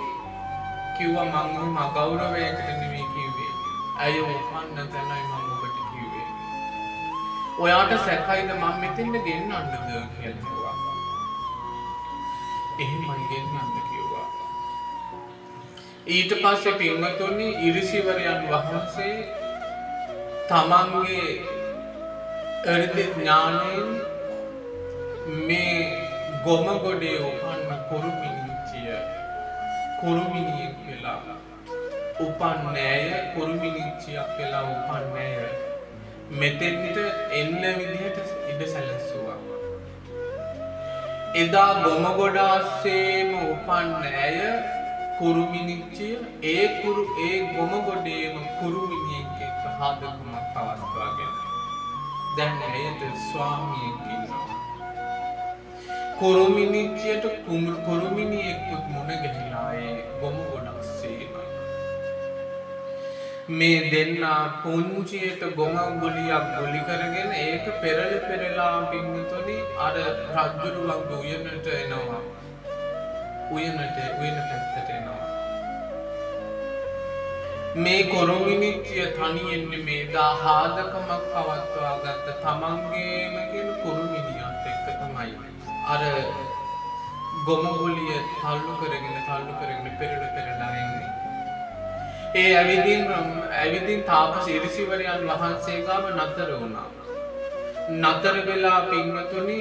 කිව්වා මම එහෙම අගෞරවයකට නෙවෙයි කිව්වේ. අය උපන්න තැනයි මම ඔබට කිව්වේ. ඔයාට සැකයිද මම මෙතෙන්ද ගෙන්නන්නද කියලා කිව්වා. එහෙමයි ගෙන්නන්න කිව්වා. ඊට පස්සේ පින්වතුනි ඉරිසිවරයන් වහන්සේ තමන්ගේ එරිදි ඥානයෙන් මේ ගොම ගොඩේ උපන්න කුරුමිනියෙක් වෙලා උපන්නෑය කුරුමිනිච්චියක් වෙලා උපන්නෑය මෙතෙන්ට එන්න විදිහට ඉඩ සැලසුවා. එදා ගොම ගොඩාස්සේම උපන්නෑය කුරුමිනිච්චිය ඒ ගොම ගොඩේම කුරුමිනියෙක් එක්ක හාදකමක් පවත්වාගෙන දැන් එයට ස්වාමියෙක් ඉන්නවා. කුරුමිනිච්චියට කුරුමිනියෙකුත් මුණ ගැහිලා ඒ ගොම ගොඩස්සේම මේ දෙන්නා පුංචියට ගොම ගුලියක් ගුලි කරගෙන ඒක පෙරලා පින්නතොලි අර රජ්ජුරුවන්ගේ උයනට එනවා. උයන පැත්තට එනවා. මේ කුරුමිනිච්චිය තනියෙන් මේ දා හාදකමක් පවත්වා ගත්ත තමන්ගේම කියන කුරුමිනියත් එක්ක තමයි අර ගොම ගුලිය තල්ලු කරගෙන පෙරලා එන්නේ. ඒ ඇවිදින් තාපස ඉරිසිවරයන් වහන්සේ ගාව නතර වුණා. නතර වෙලා පින්වතුනි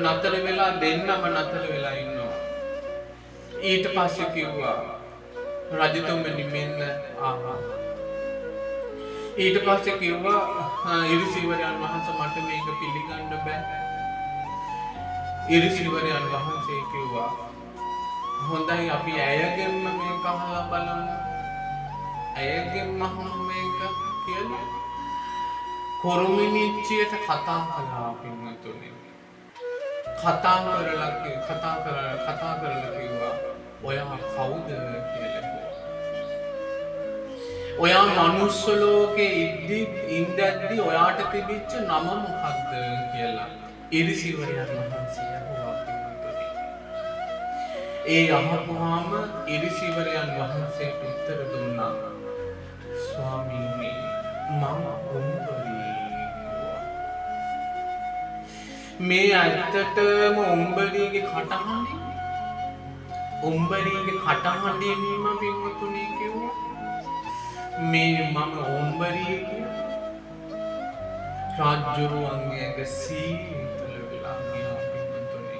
නතර වෙලා දෙන්නම නතර වෙලා ඉන්නවා. ඊට පස්සේ කිව්වා රජතුමනි මෙන්න ආවා. ඊට පස්සේ කිව්වා ඉරිසිවරයන් වහන්සේ මට මේක පිළිගන්න බෑ. ඉරිසිවරයන් වහන්සේ කිව්වා හොඳයි අපි ඇයගෙන්ම මේක අහලා බලමු. ඇයගෙන්ම මේක කියලා කුරුමිනිච්චියට කතා කළා පින්වතුනි. කතා කරලා කිව්වා ඔයා කවුද කියලා. ඔයා මනුස්ස ලෝකේ ඉඳද්දි ඔයාට තිබිච්ච නම මොකක්ද කියලා ඉරිසිවරයන් වහන්සේ අහුවා පින්වතුනි. ඒ අහපුවාම ඉරිසිවරයන් වහන්සේට උත්තර දුන්නා ස්වාමීනි මම උඹරී. මේ ඇත්තටම උඹරීගේ කටහඬින්ම පින්වතුනි කිව්වා මේ මම උඹරී කියලා රජ්ජුරුවන්ගේ සීතල වෙලා ගියා පින්වතුනි.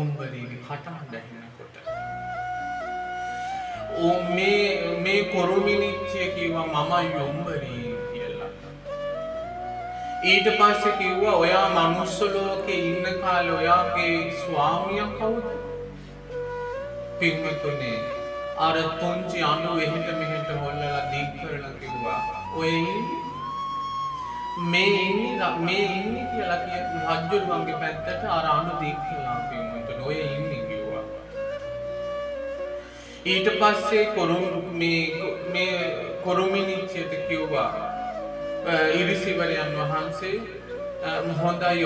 උඹරීගේ කටහඬ ඇහෙනකොට මේ කුරුමිනිච්චිය කිව්වා මමයි උඹරී කියලා. ඊට පස්සේ කිව්වා ඔයා මනුස්ස ලෝකේ ඉන්න කාලේ ඔයාගේ ස්වාමියා කවුද? පින්වතුනි අර පුංචි අණු එහෙට මෙහෙට හොල්ලලා දික් කරලා කිව්වා ඔය මේ ඉන්නේ කියලා කිය රජ්ජුරුවන්ගේ පැත්තට අර අණු දික් කළා පින්වතුනි ඔය ඉන්නේ කිව්වා. ඊට පස්සේ මේ කුරුමිනිච්චියට කිව්වා ඉරිසිවරයන් වහන්සේ හොඳයි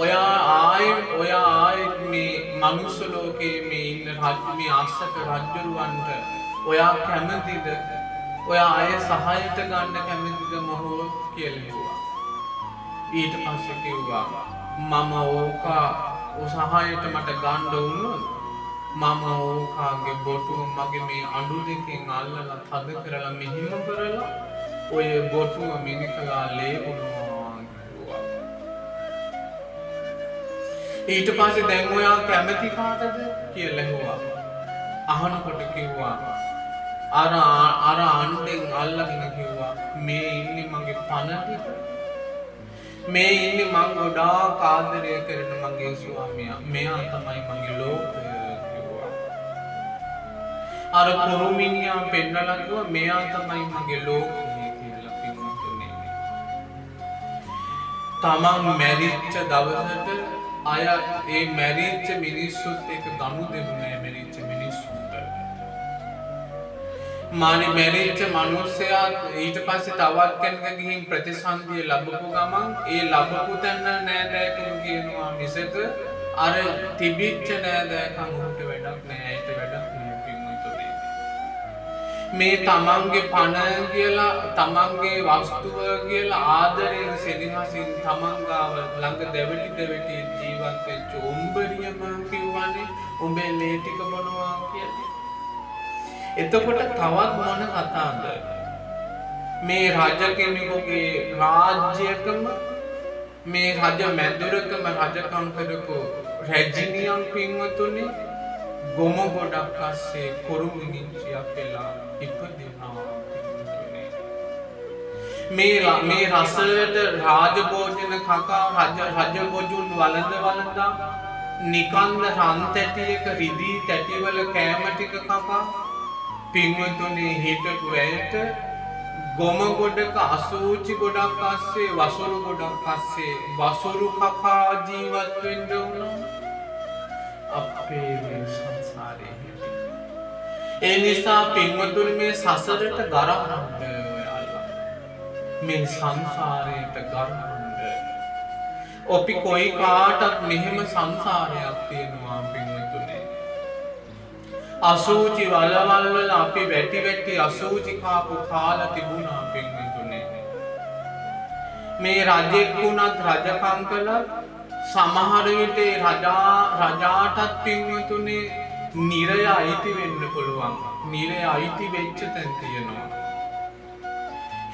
ඔයා ආයෙත් මේ මනුස්ස ලෝකේ මේ ඉන්න මේ අස්සක රජ්ජුරුවන්ට ඔයා කැමතිද? ඔයා ආයෙ සහායට ගන්න කැමතිද මොහොව කියලා කිව්වා. ඊට පස්සේ කිව්වා මම සහායට මට ගන්න වුණොත් මම ඕකාගේ බොටුව මගේ මේ අඬු දෙකෙන් අල්ලලා තද කරලා මෙහිම කරලා ඔය බොටුව මිනිකලා ලේබුණා කිව්වා. ඊට පස්සේ දැන් ඔයා කැමති කාටද කියලා ඇහුවා. අහනකොට කිව්වා අර අඬෙන් අල්ලගෙන කිව්වා මේ ඉන්නේ මගේ පණට. මේ ඉන්නේ මං ගොඩාක් ආදරය කරන මගේ ස්වාමියා. මෙයා තමයි මගේ ලෝකය කිව්වා. අර කුරුමිනියා පෙන්නලා කිව්වා මෙයා තමයි මගේ ලෝකය කියලා පින්වතුනි. තමන් මැරිච්ච දවසට අය ඒ මැරිච්ච මිනිස්සුත් එක්ක ගනුදෙනු නෑ මැරිච්ච මිනිස්සුන්ට. මැරිච්ච මනුස්සයා ඊට පස්සේ තවත් කෙනෙක් ගිහින් ප්‍රතිසන්දිය ලැබපු ගමන් ඒ ලැබපු තැන නෑදෑකම කියනවා මිසක අර තිබිච්ච නෑදෑකම් උන්ට වැඩක් නෑ. ඒට වැඩක් නෑ පින්වතුනි. මේ තමන්ගේ පණ කියලා තමන්ගේ වස්තුව කියලා ආදරයෙන් සෙනෙහසින් තමන් ගාව ළඟ දෙවිටි ජීවත් වෙච්ච උඹරියම කිව්වනේ උඹේ ලේ ටික බොනවා කියලා. එතකොට තවත් මොන කතාවද? මේ රජ කෙනෙකුගේ රාජ්‍යයකම මේ රජ මැදුරකම රජකම් කරපු රැජිනියන් පින්වතුනි ගොම ගොඩක් අස්සේ කුරුමිනිච්චියක් වෙලා ඉපදිනවා පින්වතුනි. මේ රසයට රාජභෝජන කකා රජ බොජුන් වළඳා නිකන්ද රන් තැටියක රිදී තැටිවල කෑම ටික කකා පින්වතුනි හිටපු ඇයට ගොම ගොඩක අසූචි ගොඩක් අස්සේ වසුරු ගොඩක් අස්සේ වසුරු කකා ජීවත් වෙන්න වුණා. අපේ මේ සංසාරේ ඒ නිසා පින්වතුනි මේ සසරට ගරහන්න ඔයාලා මේ සංසාරයට ගරහන්න අපි කොයි කාටත් මෙහෙම සංසාරයක් තියෙනවා පින්වතුනි. අසූචි වලවල් වල අපි වැටි අසූචි කාපු කාලා තිබුණා පින්වතුනි. මේ රජෙක් වුණත් රජකම් කළත් සමහර විට රජාටත් පින්වතුනි නිරය අයිති වෙන්න පුළුවන්. නිරය අයිති වෙච්ච තැන් තියෙනවා.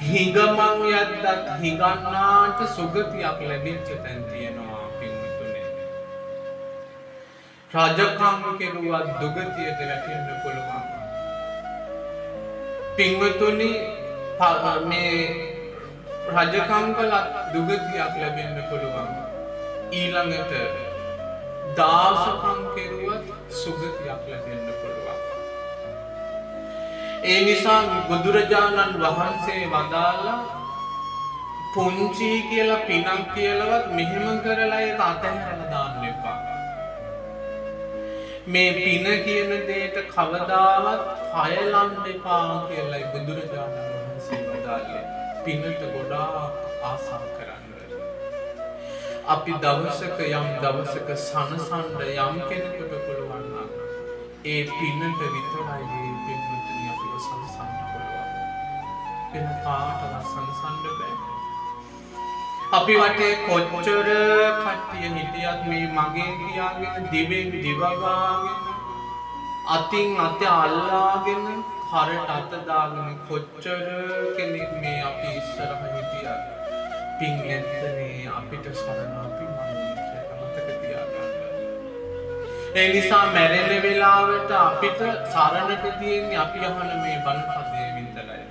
හිඟමන් යද්දත් හිඟන්නාට සුගතියක් ලැබිච්ච තැන් තියෙනවා පින්වතුනි. රජකම් කෙරුවත් දුගතියට වැටෙන්න පුළුවන්. පින්වතුනි මේ රජකම් කළත් දුගතියක් ලැබෙන්න පුළුවන්. ඊළඟට දාසකම් කෙරුවත් සුගතියක් ලැබෙන්න පුළුවන්. ඒ නිසා බුදුරජාණන් වහන්සේ වදාළා පුංචි කියලා පිනක් කියලාවත් මෙහෙම කරලා ඒක අතහැරලා දාන්න එපා. මේ පින කියන දෙයට කවදාවත් පයලන්න එපා කියලායි බුදුරජාණන් වහන්සේ වදාළේ. පිනට ගොඩාක් ආසා කරන්න. අපි දවසක යම් දවසක සනසන්න යම් කෙනෙකුට පුළුවන් නම් ඒ පිනට විතරයි මේ පින්වතුනි අපිව සනසන්න පුළුවන්. වෙන කාටවත් සනසන්න බෑ. අපි වටේ කොච්චර කට්ටිය හිටියත් මේ මගේ කියාගෙන දිවෙන් දිවගාගෙන අතින් අත අල්ලාගෙන කරට අත දාගෙන කොච්චර කෙනෙක් මේ අපි ඉස්සරහ හිටියත් පින් නැත්තනේ අපිට සරණ අපි මතක තියාගන්න. ඒ නිසා මැරෙන වෙලාවට අපිට සරණට තියෙන්නේ අපි අහන මේ බණ පදයේ විතරයි.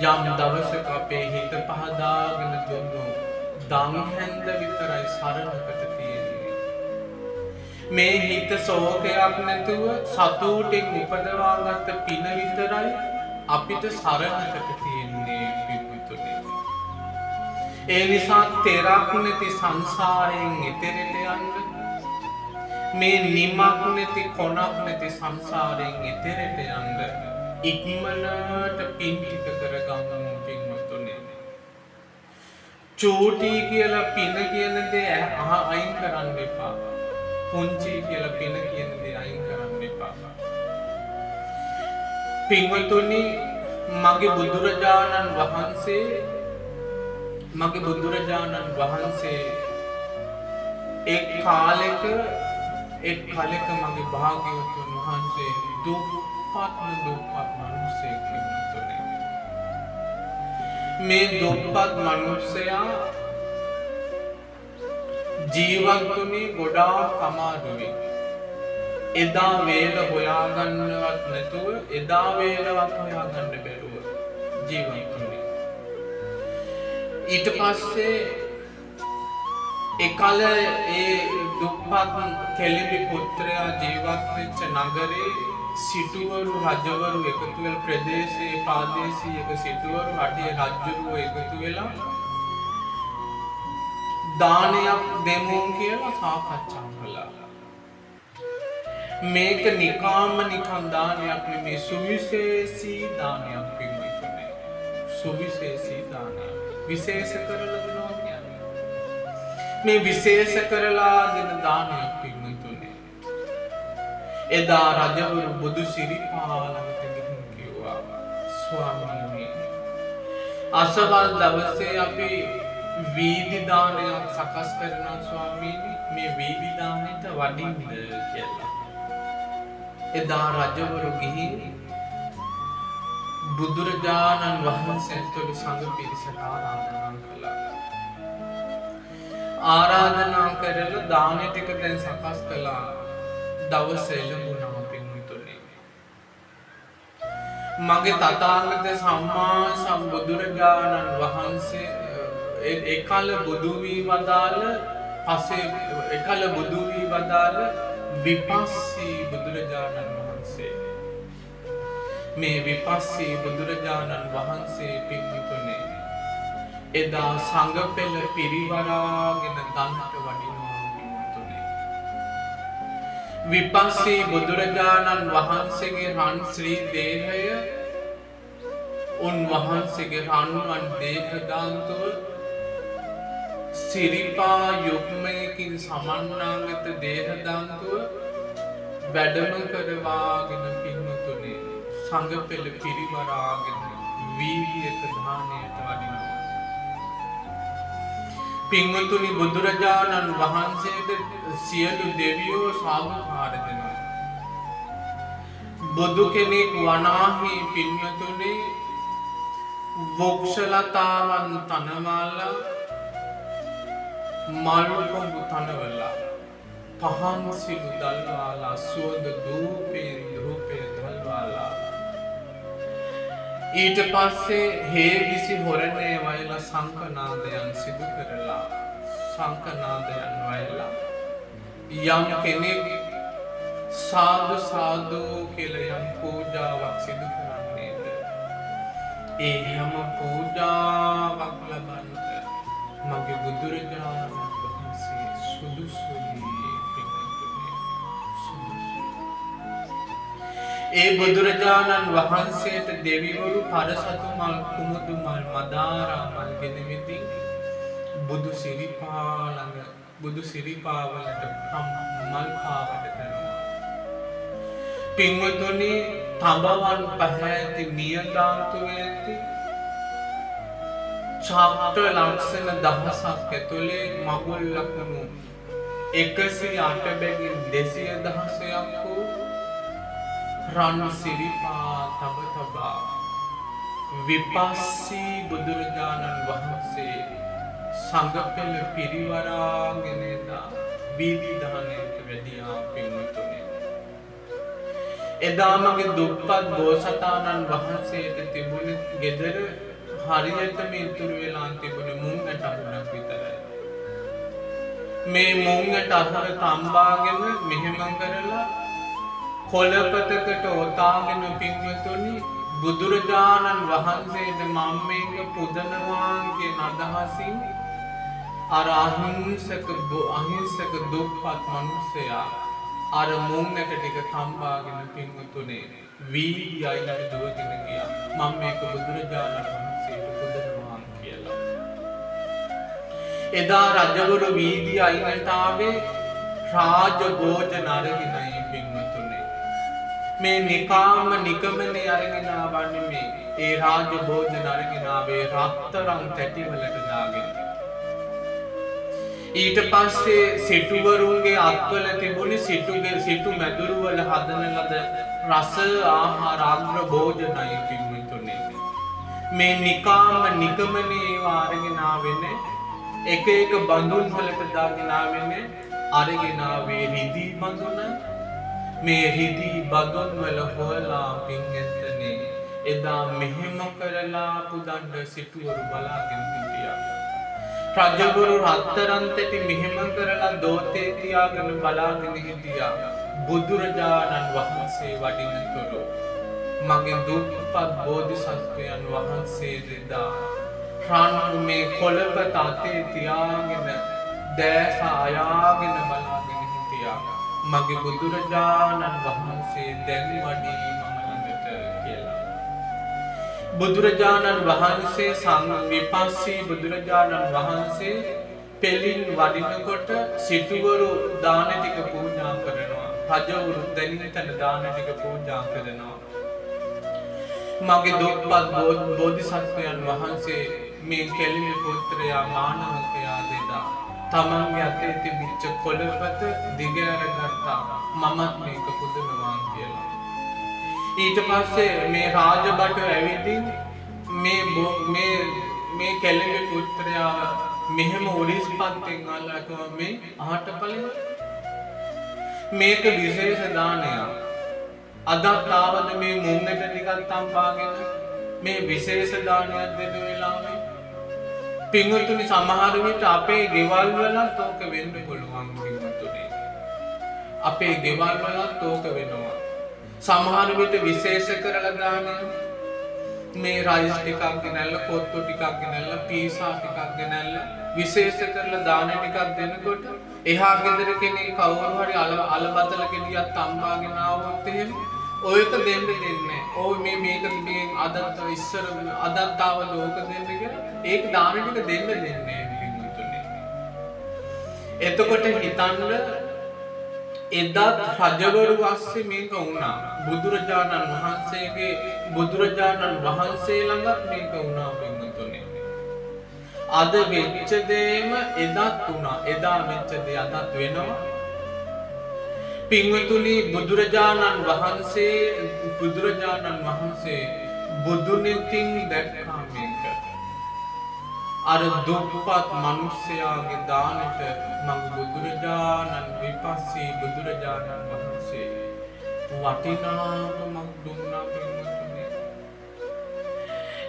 යම් දවසක අපේ හිත පහදාගෙන දුන්නු දන් හැන්ද විතරයි සරණකට තියෙන්නේ. මේ හිත ශෝකයක් නැතුව සතුටින් උපදවාගත්ත පින විතරයි අපිට සරණකට තියෙන්නේ පිටුතුනේ. ඒ නිසා තෙරක් නැති සංසාරයෙන් එතරට යන්න මේ නිමක් නැති කොනක් නැති සංසාරයෙන් එතරට යන්න ඉක්මනට පින් ටික කරගමු පින්වතුනි. චූටි කියලා පින කියන දේ අයින් කරන්න එපා. පුංචි කියලා පින කියන දේ අයින් කරන්න එපා. පින්වතුනි මගේ බුදුරජාණන් වහන්සේ එක් කාලෙක මගේ භාග්‍යවතුන් වහන්සේ දුප්පත් මනුස්සයෙක් පින්වතුනි. මේ දුප්පත් මනුස්සයා ජීවත් වුණේ ගොඩාක් අමාරුවෙන්. එදා වේල හොයාගන්නවත් නැතුව එදා වේලවත් හොයාගන්න බැරුව ජීවත් වුණේ. ඊට පස්සේ එකල ඒ දුප්පත් කෙලිබි පුත්‍රයා ජීවත් වෙච්ච නගරේ සිටුවරු රජවරු එකතු වෙලා ප්‍රදේශයේ ප්‍රාදේශීය සිටුවරු රටේ රජුරුවෝ එකතු වෙලා දානයක් දෙමු කියලා සාකච්ඡා කළා. මේක නිකන් දානයක් නෙමෙයි සුවිශේෂී දානයක් පින්වතුනි. සුවිශේෂී දානයක්. විශේෂ කරලා දෙනවා කියන්නේ. මේ විශේෂ කරලා දෙන දානයක් පින්වතුනි. එදා රජවරු බුදු සිරිපාලකට ගිහින් කිව්වා ස්වාමීනි අසවල් දවසේ අපි වීදි දානයක් සකස් කරනවා ස්වාමීනි මේ වීදි දානෙට වඩින්න කියලා. එදා රජවරු ගිහින් බුදුරජාණන් වහන්සේ තුළ සංඝ පිරිසට ආරාධනා කළා. ආරාධනා කරලා දාන ටික දැන් සකස් කළා. දවස එළඹුණා පින්වතුනි. මගේ තථාගත සම්මා සම්බුදුරජාණන් වහන්සේ එකල බුදු වී වදාළ පසේ එකල බුදු වී වදාළ විපස්සී බුදුරජාණන් වහන්සේ. මේ විපස්සී බුදුරජාණන් වහන්සේ පින්වතුනි එදා සංඝ පෙළ පිරිවරාගෙන දන්නට වඩිනවා පින්වතුනි. විපස්සී බුදුරජාණන් වහන්සේගේ රන් ශ්‍රී දේහය උන්වහන්සේගේ රන්වන් දේහ දාන්තුව සිරිපා යුග්මයකින් සමන්නාගත දේහ දාන්තුව වැඩම කරවාගෙන පින්වතුනි සංඝ පෙළ පිරිවරාගෙන වීර්යක දානයට වඩිනවා. පින්වතුනි බුදුරජාණන් වහන්සේට සියලු දෙවියෝ සාදුකාර දෙනවා. බුදු කෙනෙක් වනාහි පින්වතුනි වෘක්ෂලතාවන් තනවාලා මල් කොඹු තනවලා පහන් සිළු දල්වාලා සුවඳ ධූපයෙන් ධූපය දල්වාලා ඊට පස්සේ හේවිසි හොරණේ වයලා සංකනාදයන් සිදු කරලා සංකනාදයන් වයලා යම් කෙනෙක් සාදු සාදු කියලා යම් පූජාවක් සිදු කරන්නේද ඒ යම පූජාවක් ලබන්නට මගේ බුදුරජාණන් වහන්සේ සුදුසුයි පින්වතුනි සුදුසුයි. ඒ බුදුරජාණන් වහන්සේට දෙවිවරු පරසතු මල් කුමුදු මල් මදාරා මල් ගෙනවිති බුදු සිරිපා ළඟ බුදු සිරිපාවලට මල් පාවට කරනවා. පින්වතුනි තඹවන් පැහැති නියදාන්තුවේ ඇති චාප්ට ලක්ෂණ දහසක් ඇතුලේ මගුල් ලකුණු 108 බැගින් 216ක් වූ රන් සිරිපා තබ තබා විපස්සී බුදුරජාණන් වහන්සේ සංඝ පෙළ පිරිවරාගෙන වීදි දානයට වැඩියා පින්වතුනි. එදා මගේ දුප්පත් බෝසතාණන් වහන්සේට තිබුණ ගෙදර හරියටම ඉතුරු වෙලා තිබුණ මුං ඇටහුණක් විතරයි. මේ මුං ඇටහුර තම්බාගෙන මෙහෙම කරලා කොළපතකට ඔතාගෙන පින්වතුනි බුදුරජාණන් වහන්සේට මම මේක පුදනවා කියන අදහසින් අර අහිංසක දුප්පත් මිනිසයා අර මුං ඇට ටික තම්බාගෙන පින්වතුනි වීදි අයිනට දුවගෙන ගියා. මම මේක බුදුරජාණන් වහන්සේට පුදනවා කියලා. එදා රජවරු වීදි අයිනට ආවේ රාජ භෝජන අරගෙනයි පින්වතුනි. මේ නිකාම නිකමනේ අරගෙන ආවන්නේ මේ. ඒ රාජ භෝජන අරගෙන ආවේ රත්තරන් තැටිවලට දාගෙන. ඊට පස්සේ සිටුවරුන්ගේ අත්වල තිබුණේ සිටු මැදුරු වල හදන ලද රස ආහාර අග්‍ර භෝජනයි පින්වතුනි. මේ නිකාම නිකමනේ ඒවා අරගෙන ආවෙන්නේ එක එක බඳුන් වලට දාගෙන ආවෙන්නේ අරගෙන ආවේ රිදී බඳුන. මේ රිදී බඳුන් වල හොයලා පින්වතුනි එදා මෙහෙම කරලා පුදන්න සිටුවරු බලාගෙන හිටියා. රජවරු රත්තරන් තැටි මෙහෙම කරලා දෝතේ තියාගෙන බලාගෙන හිටියා. බුදුරජාණන් වහන්සේ වඩිනතුරු මගේ දුප්පත් බෝධිසත්වයන් වහන්සේ දෙදා රන් මේ කොළපත අතේ තියාගෙන දැස අයාගෙන බලාගෙන හිටියා. මගේ බුදුරජාණන් වහන්සේ දැන් වඩී මම ළඟට කියලා. බුදුරජාණන් වහන්සේ විපස්සී බුදුරජාණන් වහන්සේ පෙළින් වඩිනකොට සිටුවරු දාන ටික පූජා කරනවා. රජවරු දැනින තැන දාන ටික පූජා කරනවා. මගේ දුප්පත් බෝධිසත්වයන් වහන්සේ මේ කෙලිමි පුත්‍රයා මානවකයා දෙදා තමන්ගේ අතේ තිබිච්ච කොළපත දිග අරගත්තා. මමත් මේක පුදනවා කියලා. ඊට පස්සේ මේ රාජබට ඇවිදින් මේ කෙළඹ පුත්‍රයා මෙහෙම ඔරිස් පත්තෙන් අල්ලකව මේ අහට පලින් මේක විශේෂ දානයක්. අදත් ආවද මේ මුංගට ටිකක් තම්පාගෙන මේ විශේෂ දානයක් දෙන වෙලාවේ පින්වතුනි සමහර විට අපේ ගෙවල් වලත් ඕක වෙන්න පුළුවන් පින්වතුනි. අපේ ගෙවල් වලත් ඕක වෙනවා. සමහර විට විශේෂ කරලා දානයක් මේ රයිස් ටිකක් ගෙනල්ලා කොත්තු ටිකක් ගෙනල්ලා පීසා ටිකක් ගෙනල්ලා විශේෂ කරලා දාන ටිකක් දෙනකොට එහා ගෙදර කෙනෙක් කවුරු හරි අලබතල ගෙඩියක් තම්බාගෙන ආවොත් එහෙම ඔයක දෙන්න දෙන්නේ. ඔය මේක මේ අදත් ඉස්සර අදත් ආව ලෝක දෙන්න කියලා ඒක දාන ටික දෙන්න දෙන්නේ පිටුතුනේ. එතකොට හිතන්න එදත් රජවරු වස්සේ මේක වුණා. බුදුරජාණන් වහන්සේ ළඟත් මේක වුණා පිටුතුනේ. අද වෙච්ච දේම එදත් වුණා. එදා වෙච්ච දේ අදත් වෙනවා. පින්වතුනි බුදුරජාණන් වහන්සේ බුදුනෙතින් දැක්කා මේක. අර දුප්පත් මිනිසයාගේ දානෙට මඟ බුදුරජාණන් විපස්සී බුදුරජාණන් වහන්සේ වටිනාකමක් දුන්නා පින්වතුනි.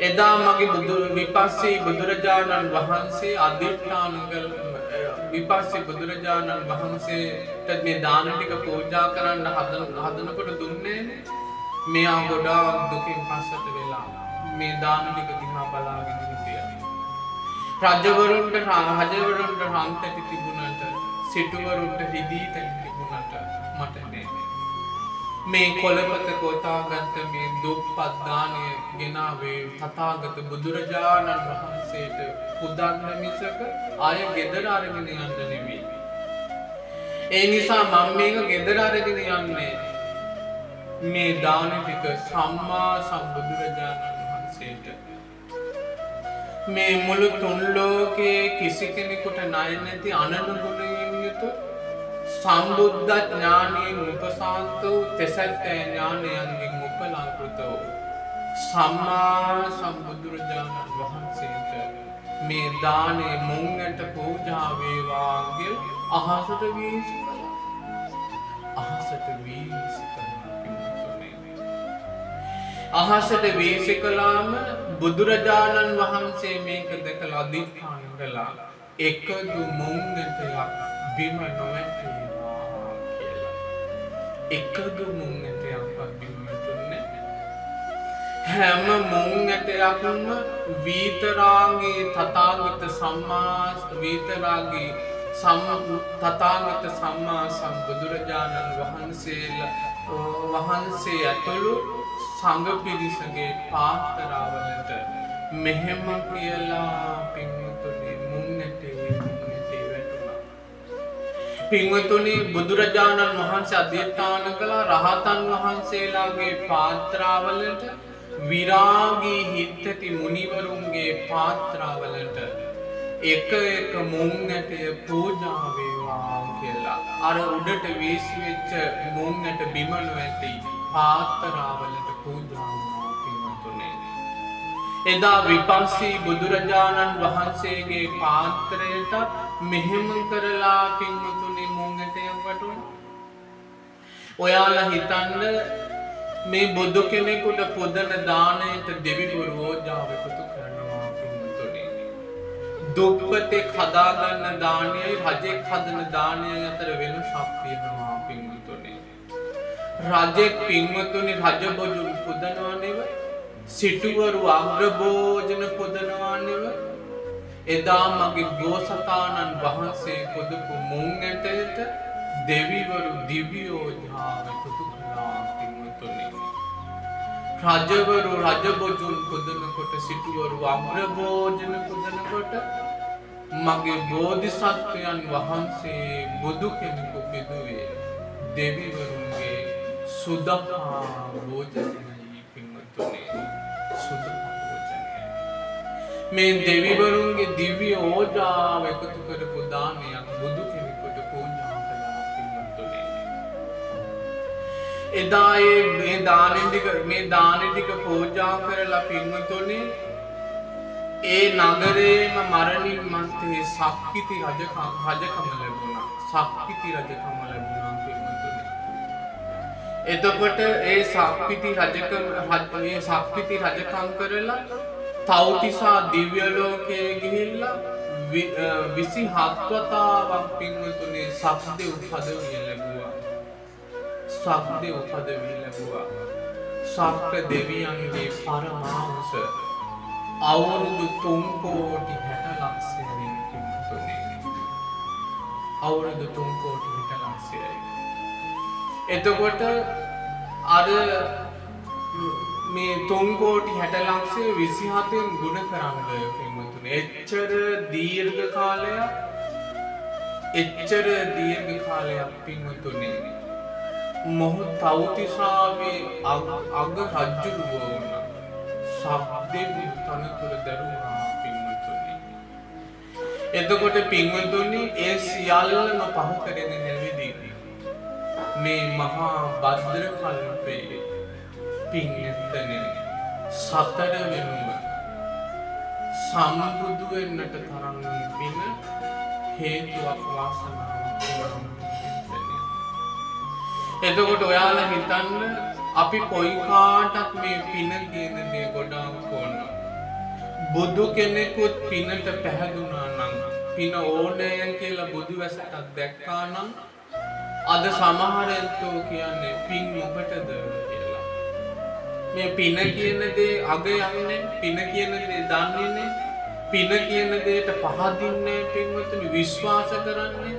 එදා මගේ විපස්සී බුදුරජාණන් වහන්සේ අධිෂ්ඨාන විපස්සී බුදුරජාණන් වහන්සේට මේ දාන ටික පූජා කරන්න හදනකොට දුන්නේ මෙයා ගොඩාක් දුකින් පස්සට වෙලා මේ දාන ටික දිහා බලාගෙන හිටියා. රජවරුන්ට රන්තටි තිබුණට සිටුවරුන්ට රිදී තැන් තිබුණට මට නේ. මේ කොළපත කොතාගත්ත මේ දුප්පත් දානය ගෙනාවේ තථාගත බුදුරජාණන් වහන්සේට පුදන්න මිසක ආය ගෙදර අරගෙන යන්න නෙමෙයි. ඒ නිසා මම මේක ගෙදර අරගෙන යන්නේ මේ දාන ටික සම්මා සම්බුදුරජාණන් වහන්සේට. මේ මුළු තුන් ලෝකයේ කිසි කෙනෙකුට ණය නැති අනන ගුණයෙන් යුතු සම්බුද්ධ ඥානයෙන් උපසාන්ත වූ තෙසැත්තෑ ඥානයන්ගෙන් උපලංකృత වූ සම්මා සම්බුදුරජාණන් වහන්සේට මේ දානේ මුංගට පූජා වේවා කියලා අහසට වීසි කළා. අහසට වීසි කළාම බුදුරජාණන් වහන්සේ මේක දැකලා අධිෂ්ඨාන කළා. එකදු මුංගටයක් බිම නොවැටේවා කියලා. එකදු මුංගටයක්වත් බිම වැටුන්නේ හැම මුංගටයක්ම විතරාගේ තථාගත සම්මා සම්බුදුරජාණන් වහන්සේ ඇතුළු සංඝ පිරිසගේ පාත්‍රවලට මෙහෙම කියලා පින්වතුනි මුංගටේ වැටුණා. පින්වතුනි බුදුරජාණන් වහන්සේ අධිෂ්ඨාන කළ රහතන් වහන්සේලාගේ පාත්‍රවලට විරාගී හිත්තති මුනිවරුන්ගේ පාත්‍රවලට එක මුංගටය පූජා වේවා කියලා අර උඩට වීසිවෙච්ච මුංගට බිම නොඇති පාත්‍රවලට පූජා වුණා පින්වතුනි. එදා විපස්සී බුදුරජාණන් වහන්සේගේ පාත්‍රයට මෙහෙම කරලා පින්වතුනි මුංගටයක් වටුණා. ඔයාලා හිතන්න මේ බුදු කෙනෙකුට පුදන දානයට දෙවිවරු ඕජාව එකතු කරනවා පින්වතුනි. දුප්පතෙක් හදාගන්න දානයයි රජෙක් හදන දානයයි අතර වෙනසක් තියෙනවා පින්වතුනි. රජෙක් පින්වතුනි රජබොජුන් පුදනවා නෙවෙයි. සිටුවරු අග්‍රභෝජන පුදනවා නෙවෙයි. එදා මගේ බෝසතාණන් වහන්සේ පුදපු මුංගටයට දෙවිවරු දිව්‍යෝජාව එකතු කළා පින්වතුනි. රජවරු රජබොජුන් පුදනකොට සිටුවරු අග්‍රභෝජන පුදනකොට මගේ බෝධිසත්වයන් වහන්සේ බුදු කෙනෙකු පිදුවේ දෙවිවරුන්ගේ සුදහා භෝජනයි පින්වතුනි. සුදහා භෝජනය මේ දෙවිවරුන්ගේ දිව්‍ය ඕජාව එකතු කරපු දානයක් බුදු කෙනෙකුට පූජා කළා පින්වතුනි. එදා මේ දාන ටික පූජා කරලා පින්වතුනි ඒ නගරේම මරණින් මත්තේ සක්විති රජකම ලැබුණා. සක්විති රජකම ලැබුණා පින්වතුනි. එතකොට ඒ සක්විති රජකම් කරලා තව්තිසා දිව්‍ය ලෝකයේ ගිහිල්ලා 27 වතාවක් පින්වතුනි සක්දෙව් පදවිය ලැබුවා. සක්දෙව් පදවිය ලැබුවා. සක්‍ර දෙවියන්ගේ පරමාංශ අවුරුදු 3 කෝටි 60 ලක්ෂයකින් පින්වතුනි. අවුරුදු 3 කෝටි 60 ලක්ෂයයි. එතකොට අර මේ 3 කෝටි 60 ලක්ෂය 27න් ගුණ කරන්න පින්වතුනි. එච්චර දීර්ඝ කාලයක් පින්වතුනි. මොහු තව්තිසාවේ අග රජුව වුණා. සබ්දෙව් තනතුර දරුවා පින්වතුනි. එතකොට පින්වතුනි ඒ සියල්ලම පහ කරගෙන නැවිදී මේ මහා භද්‍ර කල්පයේ පින්වතුනි සතර වෙනුම සම්බුදු වෙන්නට තරම් පින හේතුවක් වාසනාවක් වුණා. එතකොට ඔයාලා හිතන්න අපි කොයි කාටත් මේ පින කියන දේ ගොඩාක් ඕන. බුදු කෙනෙකුත් පිනට පැහැදුනා නම් පින ඕනෑ කියලා බුදු වැසටක් දැක්කා නම් අද සමහර ඇත්තෝ කියන්නේ පින් මොකටද කියලා. මේ පින කියන දේ අග යන්නේ, පින කියන දේ දන්නේ නැහැ. පින කියන දේට පහදින්නේ පින්වතුනි විශ්වාස කරන්නේ.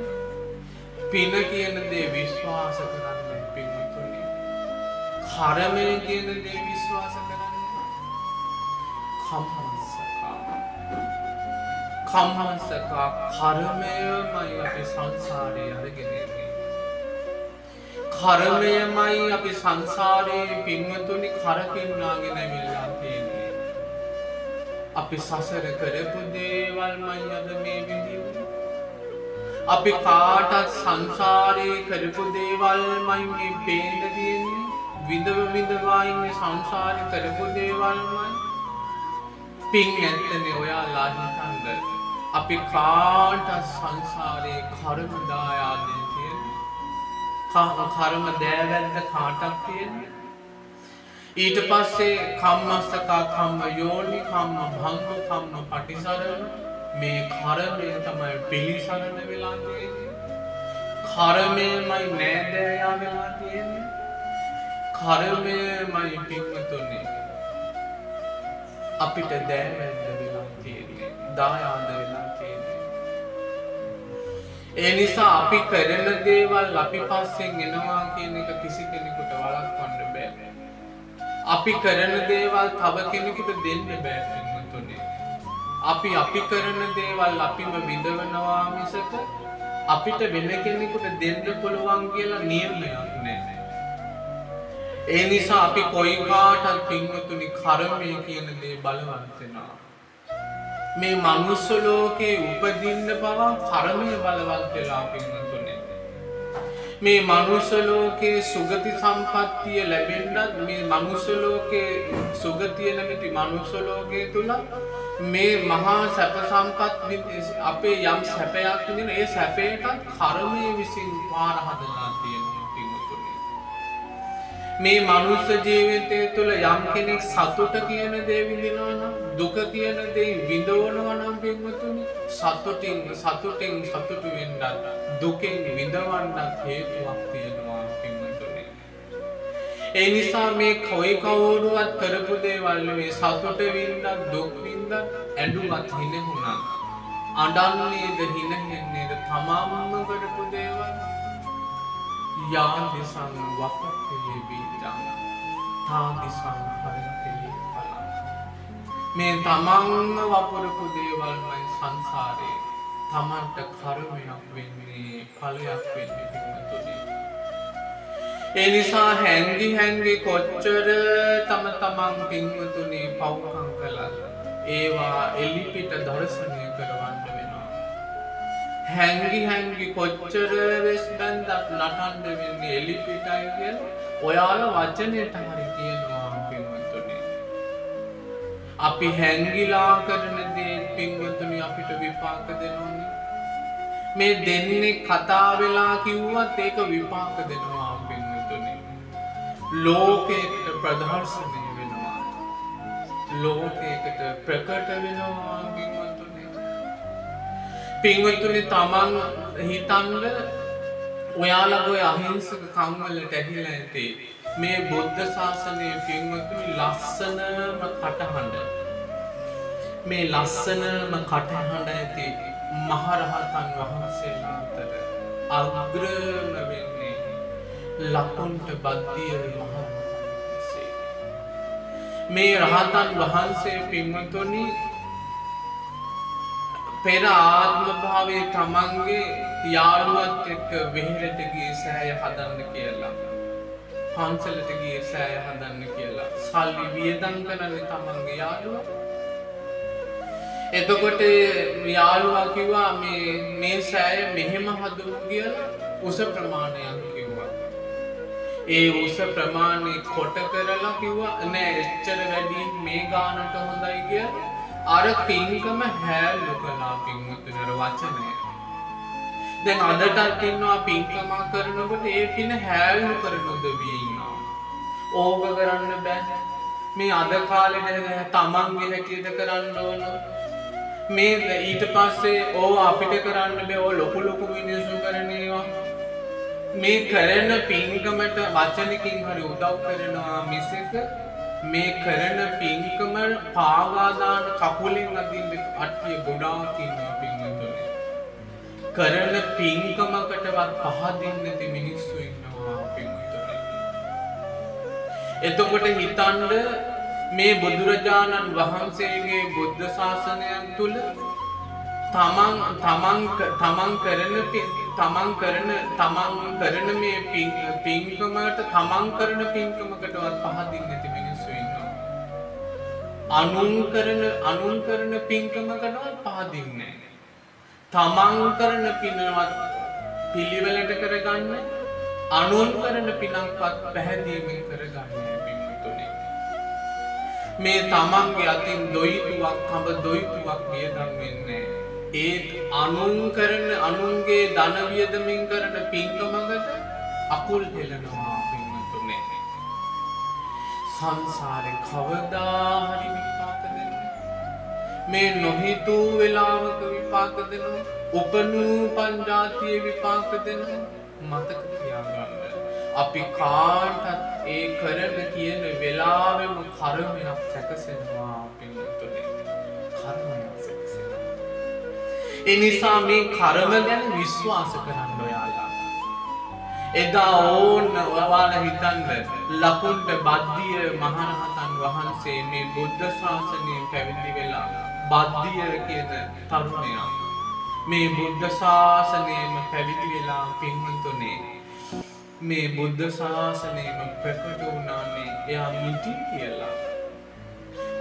පින කියන දේ විශ්වාස කරන්නේ පින්වතුනි. කර්මය කියන දේ විශ්වාස කරන්නේ. කම්මස්සකා කර්මයමයි අපි සංසාරේ අරගෙන ඉන්නේ. කර්මයමයි අපි සංසාරේ පින්වතුනි කරකින්නාගෙන ඇවිල්ලා තියෙන්නේ. අපි සසර කරපු දේවල්මයි අද මේ විඳින්නේ. අපි කාටත් සංසාරේ කරපු දේවල්මයි මේ පේන්න තියෙන්නේ. විඳවා ඉන්නේ සංසාරේ කරපු දේවල්මයි. පින් නැත්තනේ ඔයාලා හිතන්න. අපි කාටත් සංසාරේ කර්ම දායාදේ තියෙන්නේ. කර්ම දෑවැද්ද කාටක් තියෙන්නේ. ඊට පස්සේ කම්මස්සකා කම්ම යෝනි කම්ම භංග කම්ම පටිසරණ මේ කර්මය තමයි පිළිසරණ වෙලා තියෙන්නේ. කර්මයමයි නෑදෑයා වෙලා තියෙන්නේ. කර්මයමයි පින්වතුනි අපිට දෑවැද්ද වෙලා තියෙන්නේ. දායාද වෙලා තියෙන්නේ. ඒ නිසා අපි කරන දේවල් අපි පස්සෙන් එනවා කියන එක කිසි කෙනෙකුට වළක්වන්න බෑ. අපි කරන දේවල් තව කෙනෙකුට දෙන්න බෑ පින්වතුනි. අපි කරන දේවල් අපිම විඳවනවා මිසක අපිට වෙන කෙනෙකුට දෙන්න පුළුවන් කියලා නියමයක් නැහැ. ඒ නිසා අපි කොයි කාටත් පින්වතුනි කර්මය කියන දේ බලවත් වෙනවා. මේ මනුස්ස ලෝකේ උපදින්න බව කර්මය බලවත් වෙලා පින්වතුනි. මේ මනුස්ස ලෝකේ සුගති සම්පත්තිය ලැබෙන්නත් මේ මනුස්ස ලෝකේ සුගතිය නැමැති මනුස්ස ලෝකයේ තුල මේ මහා සැප සම්පත් අපේ යම් සැපයක් විඳින ඒ සැපයට කර්මය විසින් පාර හදලා තියෙනවා පින්වතුනි. මේ මනුස්ස ජීවිතය තුළ යම් කෙනෙක් සතුට කියන දේ විඳිනවා නම් දුක කියන දේ විඳවනවා නම් පින්වතුනි සතුටින් සතුටු වෙන්නත් දුකෙන් විඳවන්නත් හේතුවක් තියෙනවා පින්වතුනි. ඒ නිසා මේ කොයි කවුරුවත් කරපු දේවල් මේ සතුට වින්දත් දුක් වින්දත් ඇඬුවත් හිනෙහුණත් අඬන්නේද හිනෙන්නේද තමාමම කරපු දේවල් යා දිසං වපත්තේ බීජං තා දිසං හරතේ පලං. මේ තමන්ම වපුරපු දේවල්මයි සංසාරේ තමන්ට කර්මයක් වෙන්නේ ඵලයක් වෙන්නේ පින්වතුනි. ඒ නිසා හැංගි කොච්චර තමන් පින්වතුනි පව්කම් කළා ඒවා එලිපිට දර්ශනය කරවන්න වෙනවා. හැංගි කොච්චර වෙස් බැන්දක් නටන්න වෙන්නේ එලිපිටයි කියලා ඔයාලා වචනයට හරි කියනවා පින්වතුනි. අපි හැංගිලා කරන දේ පින්වතුනි අපිට විපාක දෙනවනේ. මේ දෙන්නේ කතා වෙලා කිව්වත් ඒක විපාක දෙනවා පින්වතුනි. ලෝකයට ප්‍රදර්ශනය වෙනවා. ලෝකයකට ප්‍රකට වෙනවා පින්වතුනි. පින්වතුනි තමන් හිතන්න ඔයාලගේ අහිංසක කම්වලට ඇහිලා ඇති මේ බුද්ධ ශාසනයේ පින්වතුනි ලස්සනම කටහඬ. මේ ලස්සනම කටහඬ ඇති මහරහතන් වහන්සේලා අතර අග්‍රම වෙන්නේ ලකුණ්ඨ බද්දිය මහරහතන් වහන්සේ. මේ රහතන් වහන්සේ පින්වතුනි පෙර ආත්ම භාවයේ තමන්ගේ යාළුවත් එක්ක වෙහෙරට ගියේ සෑය හදන්න කියලා. පන්සලට ගියේ සෑය හදන්න කියලා. සල්ලි වියදම් කරන්නේ තමන්ගේ යාළුවා. එතකොට යාළුවා කිව්වා මේ සෑය මෙහෙම හදමු කියලා උස ප්‍රමාණයක් කිව්වා. ඒ උස ප්‍රමාණය කොට කරලා කිව්වා නෑ එච්චර වැඩි මේ ගානට හොඳයි කියලා. අර පින්කම හැල්ලු කළා පින්වතුනි වචනය. දැන් අදටත් ඉන්නවා පින්කම කරනකොට ඒ පින හැල්ලු කරන උදවිය ඉන්නවා. ඕක කරන්න බෑ. මේ අද කාලේ තමන්ගේ හැටියට කරන්න ඕන. මේ ඊට පස්සේ ඕව අපිට කරන්න බෑ. ඕ ලොකු මිනිස්සු කරන ඒවා. මේ කරන පින්කමට වචනකින් හරි උදව් කරනවා මිසක මේ කරන පින්කම පාවාදාන කකුලෙන් අදින්න අට්ටිය ගොඩාක් ඉන්නවා පින්වතුනි. කරන පින්කමකටවත් පහදින්නේ නැති මිනිස්සු ඉන්නවා පින්වතුනි. එතකොට හිතන්න මේ බුදුරජාණන් වහන්සේගේ බුද්ධ ශාසනයන් තුල තමන් කරන මේ පින්කමට තමන් කරන පින්කමකටවත් පහදින්නේ නැති මිනිස්සු ඉන්නවා. අනුන් කරන පින්කමකටවත් පහදින්නේ නැහැ. තමන් කරන පිනවත් පිළිවෙලට කරගන්න, අනුන් කරන පිනක්වත් පැහැදීමෙන් කරගන්නේ පින්වතුනි. මේ තමන්ගේ අතින් දොයිතුවක් වියදම් වෙන්නේ. ඒත් අනුන්ගේ ධන වියදමින් කරන පින්කමකට අකුල් හෙලනවා පින්වතුනි. සංසාරේ කවදා හරි විපාක දෙනවා. මේ නොහිතූ වෙලාවක විපාක දෙනවා. උපනූපන් ජාතියේ විපාක දෙනවා. මතක තියාගන්න. අපි කාටත් ඒ කරන කියන වෙලාවෙම කර්මයක් සැකසෙනවා පින්වතුනි. කර්මයක් සැකසෙනවා. ඒ නිසා මේ කර්ම ගැන විශ්වාස කරන්න ඔයාලා. එදා ඔයාලා හිතන්න ලකුණ්ඨ බද්දිය මහරහතන් වහන්සේ මේ බුද්ධ ශාසනයෙන් පැවිදි වෙලා බද්දිය කියන තරුණයා මේ බුද්ධ ශාසනයෙම පැවිදි වෙලා පින්වතුනි මේ බුද්ධ ශාසනයම ප්‍රකට වුණානේ එයා මිටි කියලා.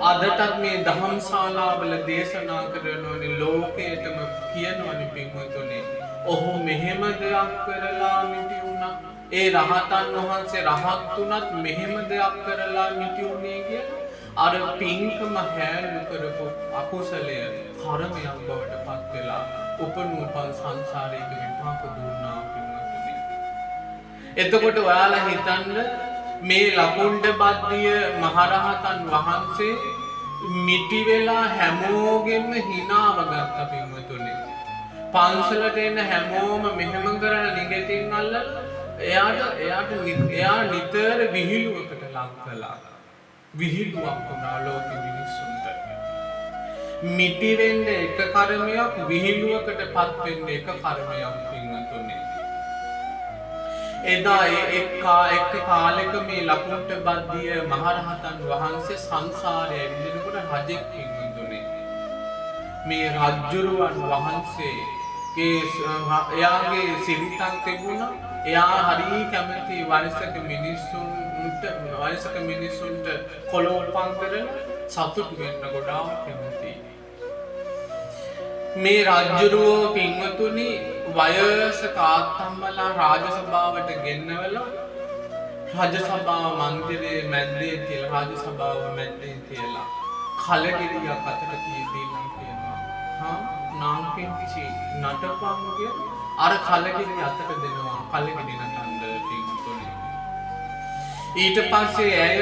අදටත් මේ දහම් ශාලාවල දේශනා කරනෝනේ ලෝකයටම කියනවනේ පින්වතුනි. ඔහු මෙහෙම දෙයක් කරලා මිටි වුණා. ඒ රහතන් වහන්සේ රහත් වුණත් මෙහෙම දෙයක් කරලා මිටි වුණේ කියලා. අර පින්කම හැල්ලු කරපු අකුසලය කර්මයක් බවට පත් වෙලා උපනුපන් සංසාරයක විපාක දුන්නා පින්වතුනි. එතකොට ඔයාලා හිතන්න මේ ලකුණ්ඨ බද්දිය මහරහතන් වහන්සේ මිටි වෙලා හැමෝගෙම හිනාව ගත්ත පින්වතුනි. පන්සලට එන හැමෝම මෙහෙම කරන නිගටින් අල්ලලා එයා නිතර විහිළුවකට ලක් කළා. විහිළුවක් වුණා ලෝකෙ මිනිස්සුන්ට. මිටි වෙන්න එක කර්මයක්, විහිළුවකට පත් වෙන්න එක කර්මයක් පින්වතුනි. එදා එක් කාලෙක මේ ලකුණ්ඨ බද්දිය මහරහතන් වහන්සේ සංසාරයේ ඇවිදිනකොට රජෙක් පින්වතුනි. මේ රජුරුවන් වහන්සේ එයාගේ සිරිතක් තිබුණා. එයා හරි කැමති වයසක මිනිස්සුන්ට කොළොප්පම් කරන සතුටු වෙන්න ගොඩාක් කැමති. මේ රජුරුවෝ පින්වතුනි වයසක ආත්තම්මලා රාජසභාවට ගෙන්නවලා රජ සභාව මන්දිරයේ මැද්දේ තියලා රාජ සභාව මැද්දේ තියලා කලගෙඩියක් අතට තියලා කියනවා නාම්පිච්චි නටපන් කිය අර කලගෙඩිය අතට දෙනවා කලගෙඩි නටන්න පිටුනේ ඊට පස්සේ ඇය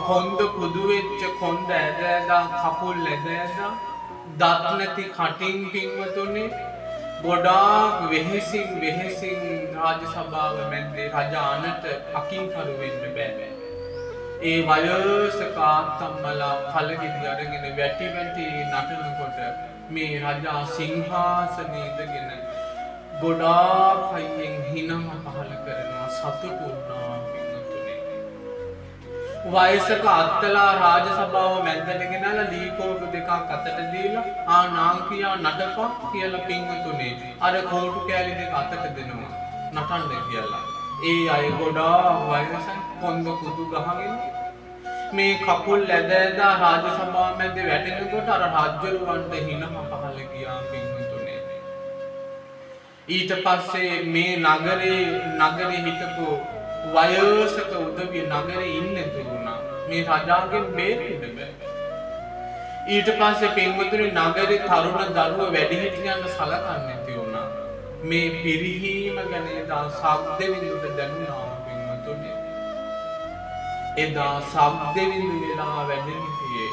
කොන්ද කුදු වෙච්ච කොන්ද ඇදලා කකුල් ඇදලා දත් නැති කටින් පින්වතුනේ ගොඩාක් වෙහෙසින් රාජ සභාව මැද්දේ රජාණන්ට අකිංකරු වෙන්න බෑ. ඒ වයසක ආත්තම්මලා කලගෙඩි අරගෙන වැටි නටනකොට මේ රජා සිංහාසනේ ඉඳගෙන ගොඩාක් හයියෙන් හිනම පහල කරනවා සතුටු වුණා පින්වතුනේ. වයසක අත්තලා රාජ සභාව මැද්දට ගෙනලා ලී කෝටු දෙකක් අතට දීලා නාංකියා නටපන් කියලා පින්වතුනේ අර කෝටු කෑලි දෙක අතට දෙනවා නටන්න කියලා. ඒ අය ගොඩාක් වයසෙන් කොන්ද කුදු ගහගෙන මේ කකුල් ඇදලා රාජ සභාව මැද්දේ වැටෙනකොට අර රාජ්‍යරුවන්ට හිනම පහල ගියා පින්වතුනේ. ඊට පස්සේ මේ නගරේ හිටපු වයසක උදවිය නගරේ ඉන්නේ දුණා. මේ රජාගෙන් බේරෙන්න බෑ. ඊට පස්සේ පින්වතුනි නගරේ තරුණ දරුවෝ වැඩිහිටියන් සලකන්නේ නැති වුණා. මේ පිරිහීම ගැන එදා සබ්දෙවිඳුට දැනුණා පින්වතුනි. එදා සබ්දෙවිඳු වෙලා වැඩ සිටියේ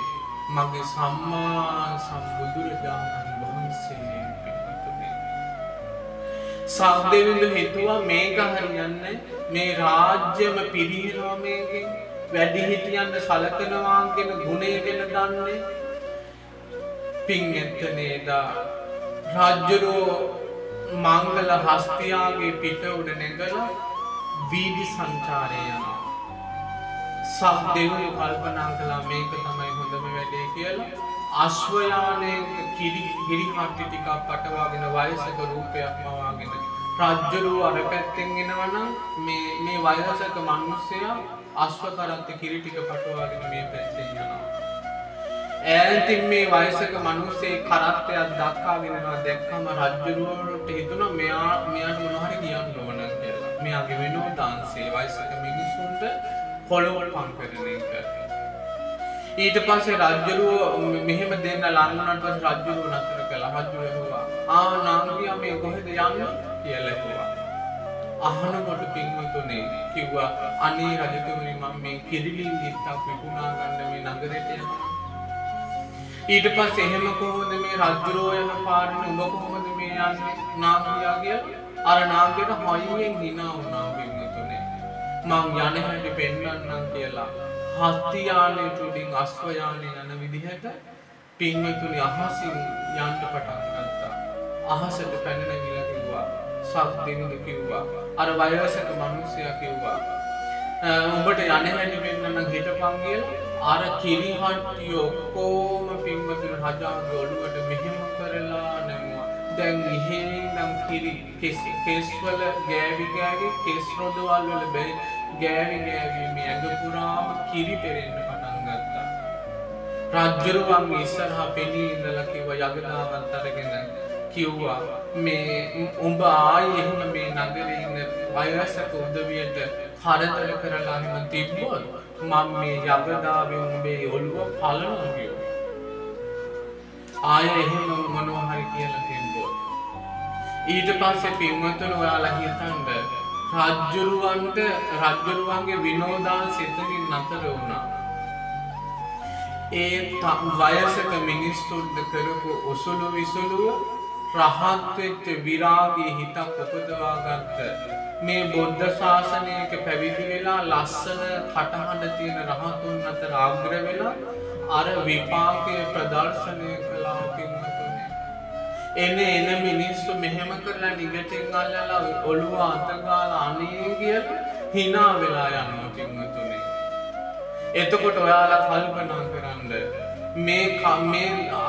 මගේ සම්මා සම්බුදුරජාණන් වහන්සේ පින්වතුනි. සබ්දෙවිඳු හිතුවා මේක හරියන්නේ මේ රාජ්‍යම පිරිහිනවා මේකෙන් වැඩිහිටියන්ට සලකනවා කියන ගුණය ගැන දන්නේ පින් එතනේදා රාජ්‍යරෝ මංගල හස්තියාගේ පිට උඩ නැගලා වීදි සංචාරය යනවා. සබ්දෙවිඳු කල්පනා කළා මේක තමයි හොඳම වැඩේ කියලා අශ්වයානයක කිරි කට්ටි ටිකක් පටවාගෙන වයසක රූපයක් මවාගෙන රාජ්‍යරුව අර පැත්තෙන් එනවනම් මේ වයසක මිනිස්සයා අශ්ව කරත්ත කිරි ටික පටවාගෙන මේ පැත්තෙන් යනවා. ඈතින් මේ වයසක මිනිස්සේ කරත්තයක් දක්වාගෙන යනවා දැක්කම රාජ්‍යරුවන්ට හිතුණා මෙයාට මොනවා හරි කියන්න ඕන කියලා. මෙයාගේ විනෝදාංශයේ වයසක මිනිස්සුන්ට කොළවල්පම් කරන එක. ඊට පස්සේ රාජ්‍යරුව මෙහෙම දෙන්න ලං වුණාට පස්සේ රාජ්‍යරුව නතර කළා. රාජ්‍යරුව නාන්දියා මේ කොහෙද යන්නේ කියලා කිව්වා. අහනකොට පින්වතුනේ කිව්වා අනේ රජතුමනි මම මේ කිරිලින් දිත්තක් විකුණා ගන්න මේ නගරයට යනවා. ඊට පස්සේ එහෙම කොහොමද මේ රජුරෝ යන පාරේ උඹ කොහොමද මේ යන්නේ නාගයා කියලා අර නාගයට හයියෙන් hina වුණා පින්වතුනේ. මං යන හැටි පෙන්වන්නම් කියලා හස්ති යානේ තුලින් අශ්ව යානේ යන විදිහට පින්වතුනි අහසින් යන්න පටන් ගත්තා. අහසට පැනන ගිලා කිව්වා සබ්දෙවිඳු කිව්වා අර වයසක මිනිස්සයා කිව්වා උඹට යන හැටි පෙන්වන්නම් හිටපන් කියලා අර කිරි හට්ටිය ඔක්කොම පින්වතුනි රජාගේ ඔළුවට මෙහෙම කරලා නැමුවා. දැන් ඉහෙනම් කිරි කෙස්වල ගෑවි කෙස් රොදවල් වල ගෑවි මේ ඇඟ පුරාම කිරි පෙරෙන්න පටන් ගත්තා. රාජ්‍යරුවන් ඉස්සරහා පෙනී ඉඳලා කිව්වා යගදාවත් අරගෙන කිව්වා මේ උඹ ආයේ එහෙම මේ නගරේ ඉන්න වයසක උදවියට කරදර කරලා එහෙම තිබ්බොත් මම මේ යගදාවේ උඹේ ඔළුව පලනවා කියෝ. ආයේ එහෙම මොනවා හරි කියලා තිබ්බොත් ඊට පස්සේ පින්වතුනි ඔයාලා හිතන්න රාජ්‍යරුවන්ගේ විනෝදාංශ එතනින් නතර වුණා. ඒ වයසක මිනිස්සුන්ට කරපු ඔසුළු විසුළුව රහත් වෙච්ච විරාගී හිතක් උපදවා ගත්ත මේ බුද්ධ ශාසනයක පැවිදි වෙලා ලස්සන කටහඬ තියෙන රහතුන් අතර ආග්‍ර වෙලා අර විපාකය ප්‍රදර්ශනය කළා පින්වතුනි. එන මිනිස්සු මෙහෙම කරලා නිගටෙන් අල්ලලා ඔළුව අත ගාලා අනේ කියලා hina වෙලා යනවා පින්වතුනි. එතකොට ඔයාලා කල්පනා කරන්න මේ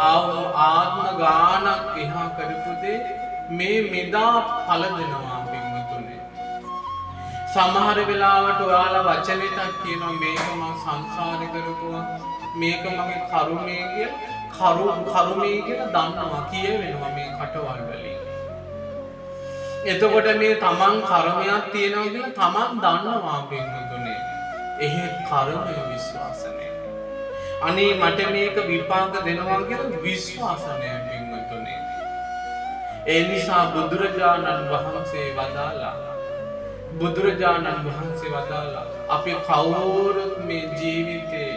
ආත්ම ගානක් එහා කරපු දේ මේ මෙදා පළ දෙනවා පින්වතුනි. සමහර වෙලාවට ඔයාලා වචනෙටත් කියනවා මේක මම සංසාරේ කරපුවා මේක මගේ කර්මය කියලා දන්නවා කියවෙනවා මේ කටවල් වලින්. එතකොට මේ තමන් කර්මයක් තියෙනවා කියලා තමන් දන්නවා පින්වතුනි. එහෙත් කර්මය විශ්වාස නැහැ. අනේ මට මේක විපාක දෙනවා කියලා විශ්වාස නැහැ පින්වතුනි. ඒ නිසා බුදුරජාණන් වහන්සේ වදාලා අපි කවුරුත් මේ ජීවිතේ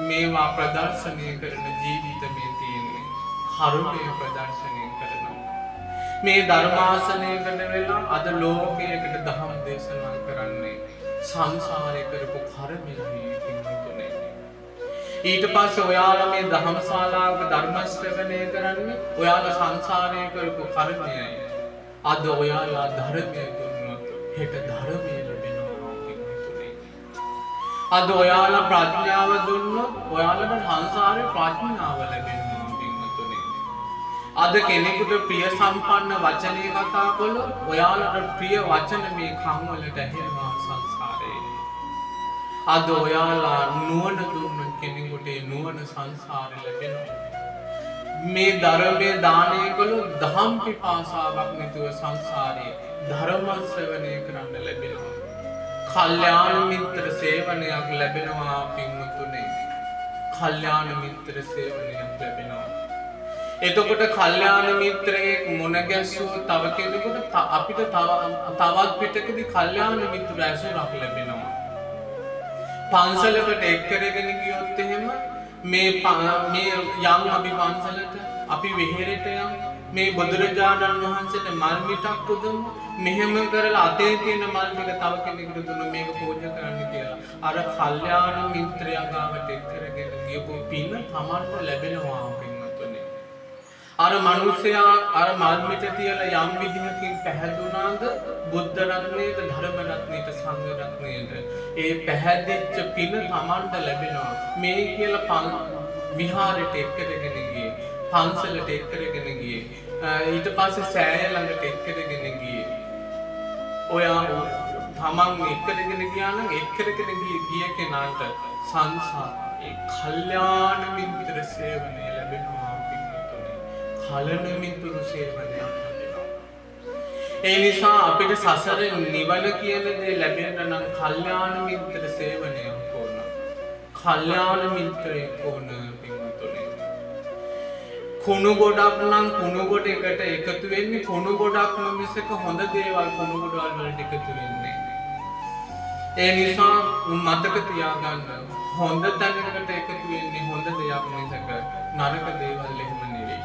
මේවා ප්‍රදර්ශනය කරන ජීවිත මේ තියෙන්නේ කර්මය ප්‍රදර්ශනය කරනවා. මේ ධර්මාසනයකට වෙලා අද ලෝකයකට දහම් දේශනා කරන්නේ සංසාරේ කරපු කර්මයයි පින්වතුනි. ඊට පස්සේ ඔයාලා මේ දහම් ශාලාවක ධර්ම ශ්‍රවණය කරන්නේ ඔයාලා සංසාරේ කරපු කර්මයයි. අද ඔයාලා ධර්මය දුන්නොත් හෙට ධර්මය ලැබෙනවා පින්වතුනි. අද ඔයාලා ප්‍රඥාව දුන්නොත් ඔයාලට සංසාරේ ප්‍රඥාව ලැබෙනවා පින්වතුනි. අද කෙනෙකුට ප්‍රිය සම්පන්න වචනේ කතා කළොත් ඔයාලට ප්‍රිය වචන මේ කන් වලට ඇහෙනවා සංසාරේ. අද ඔයාලා නුවණ දුන්න කෙනෙකුට නුවණ සංසාරේ ලැබෙනවා. මේ ධර්මයේ දානය කළොත් දහම් පිපාසාවක් නැතුව සංසාරේ ධර්ම ශ්‍රවණය කරන්න ලැබෙනවා. කල්යාණ මිත්‍ර සේවනයක් ලැබෙනවා පින්වතුනි. කල්යාණ මිත්‍ර සේවනයක් ලැබෙනවා. එතකොට කල්යාණ මිත්‍රයෙක් මුණ ගැසුවොත් තව කෙනෙකුට අපිට තවත් පිටකදී කල්යාණ මිත්‍ර ඇසුරක් ලැබෙනවා. පන්සලකට එක් කරගෙන ගියොත් එහෙම මේ යම් අපි පන්සලට අපි විහෙරට යම් මේ බුදුරජාණන් වහන්සේට මල් මිටක් පුදමු. මෙහෙම කරලා අතේ තියෙන මල් ටික තව කෙනෙකුට දුන්නොත් මේක පූජා කරන්න කියලා. අර කල්යාණ මිත්‍රයා ගාවට එක් කරගෙන ගියපු පින තමන්ට ලැබෙනවා පින්වතුනි. අර මිනිසයා අර මල් මිට තියලා යම් විදිහකින් පැහැදුනාද බුද්ධ රත්නයේද ධර්ම රත්නයේද සංඝ රත්නයේද ඒ පැහැදිච්ච පින තමන්ට ලැබෙනවා. මේ කියලා විහාරයට එක් කරගෙන ගියේ, පන්සලට එක් කරගෙන ගියේ, ඊට පස්සේ සෑය ළඟට එක් කරගෙන ගියේ. ඔයා තමන් එක් කරගෙන ගියා නම් එක් කරගෙන ගිය කෙනාට සංසාරේ කල්යාණ මිත්‍ර සේවනය ලැබෙනවා පින්වතුනි. කලන මිත්‍ර සේවනය ලැබෙනවා. ඒ නිසා අපිට සසර නිවන කියන දේ ලැබෙන්න නම් කල්යාණ මිත්‍ර සේවනයක් ඕන. කල්යාණ මිත්‍රයෙක් ඕන පින්වතුනි. කුණු ගොඩක් නම් කුණු ගොඩ එකට එකතු වෙන්නේ කුණු ගොඩක් මිසක හොඳ දේවල් කුණු ගොඩවල් වලට එකතු වෙන්නේ. ඒ නිසා මතක තියාගන්න හොඳ තැනකට එකතු වෙන්නේ හොඳ දෙයක් මිසක නරක දේවල් එහෙම නෙවෙයි.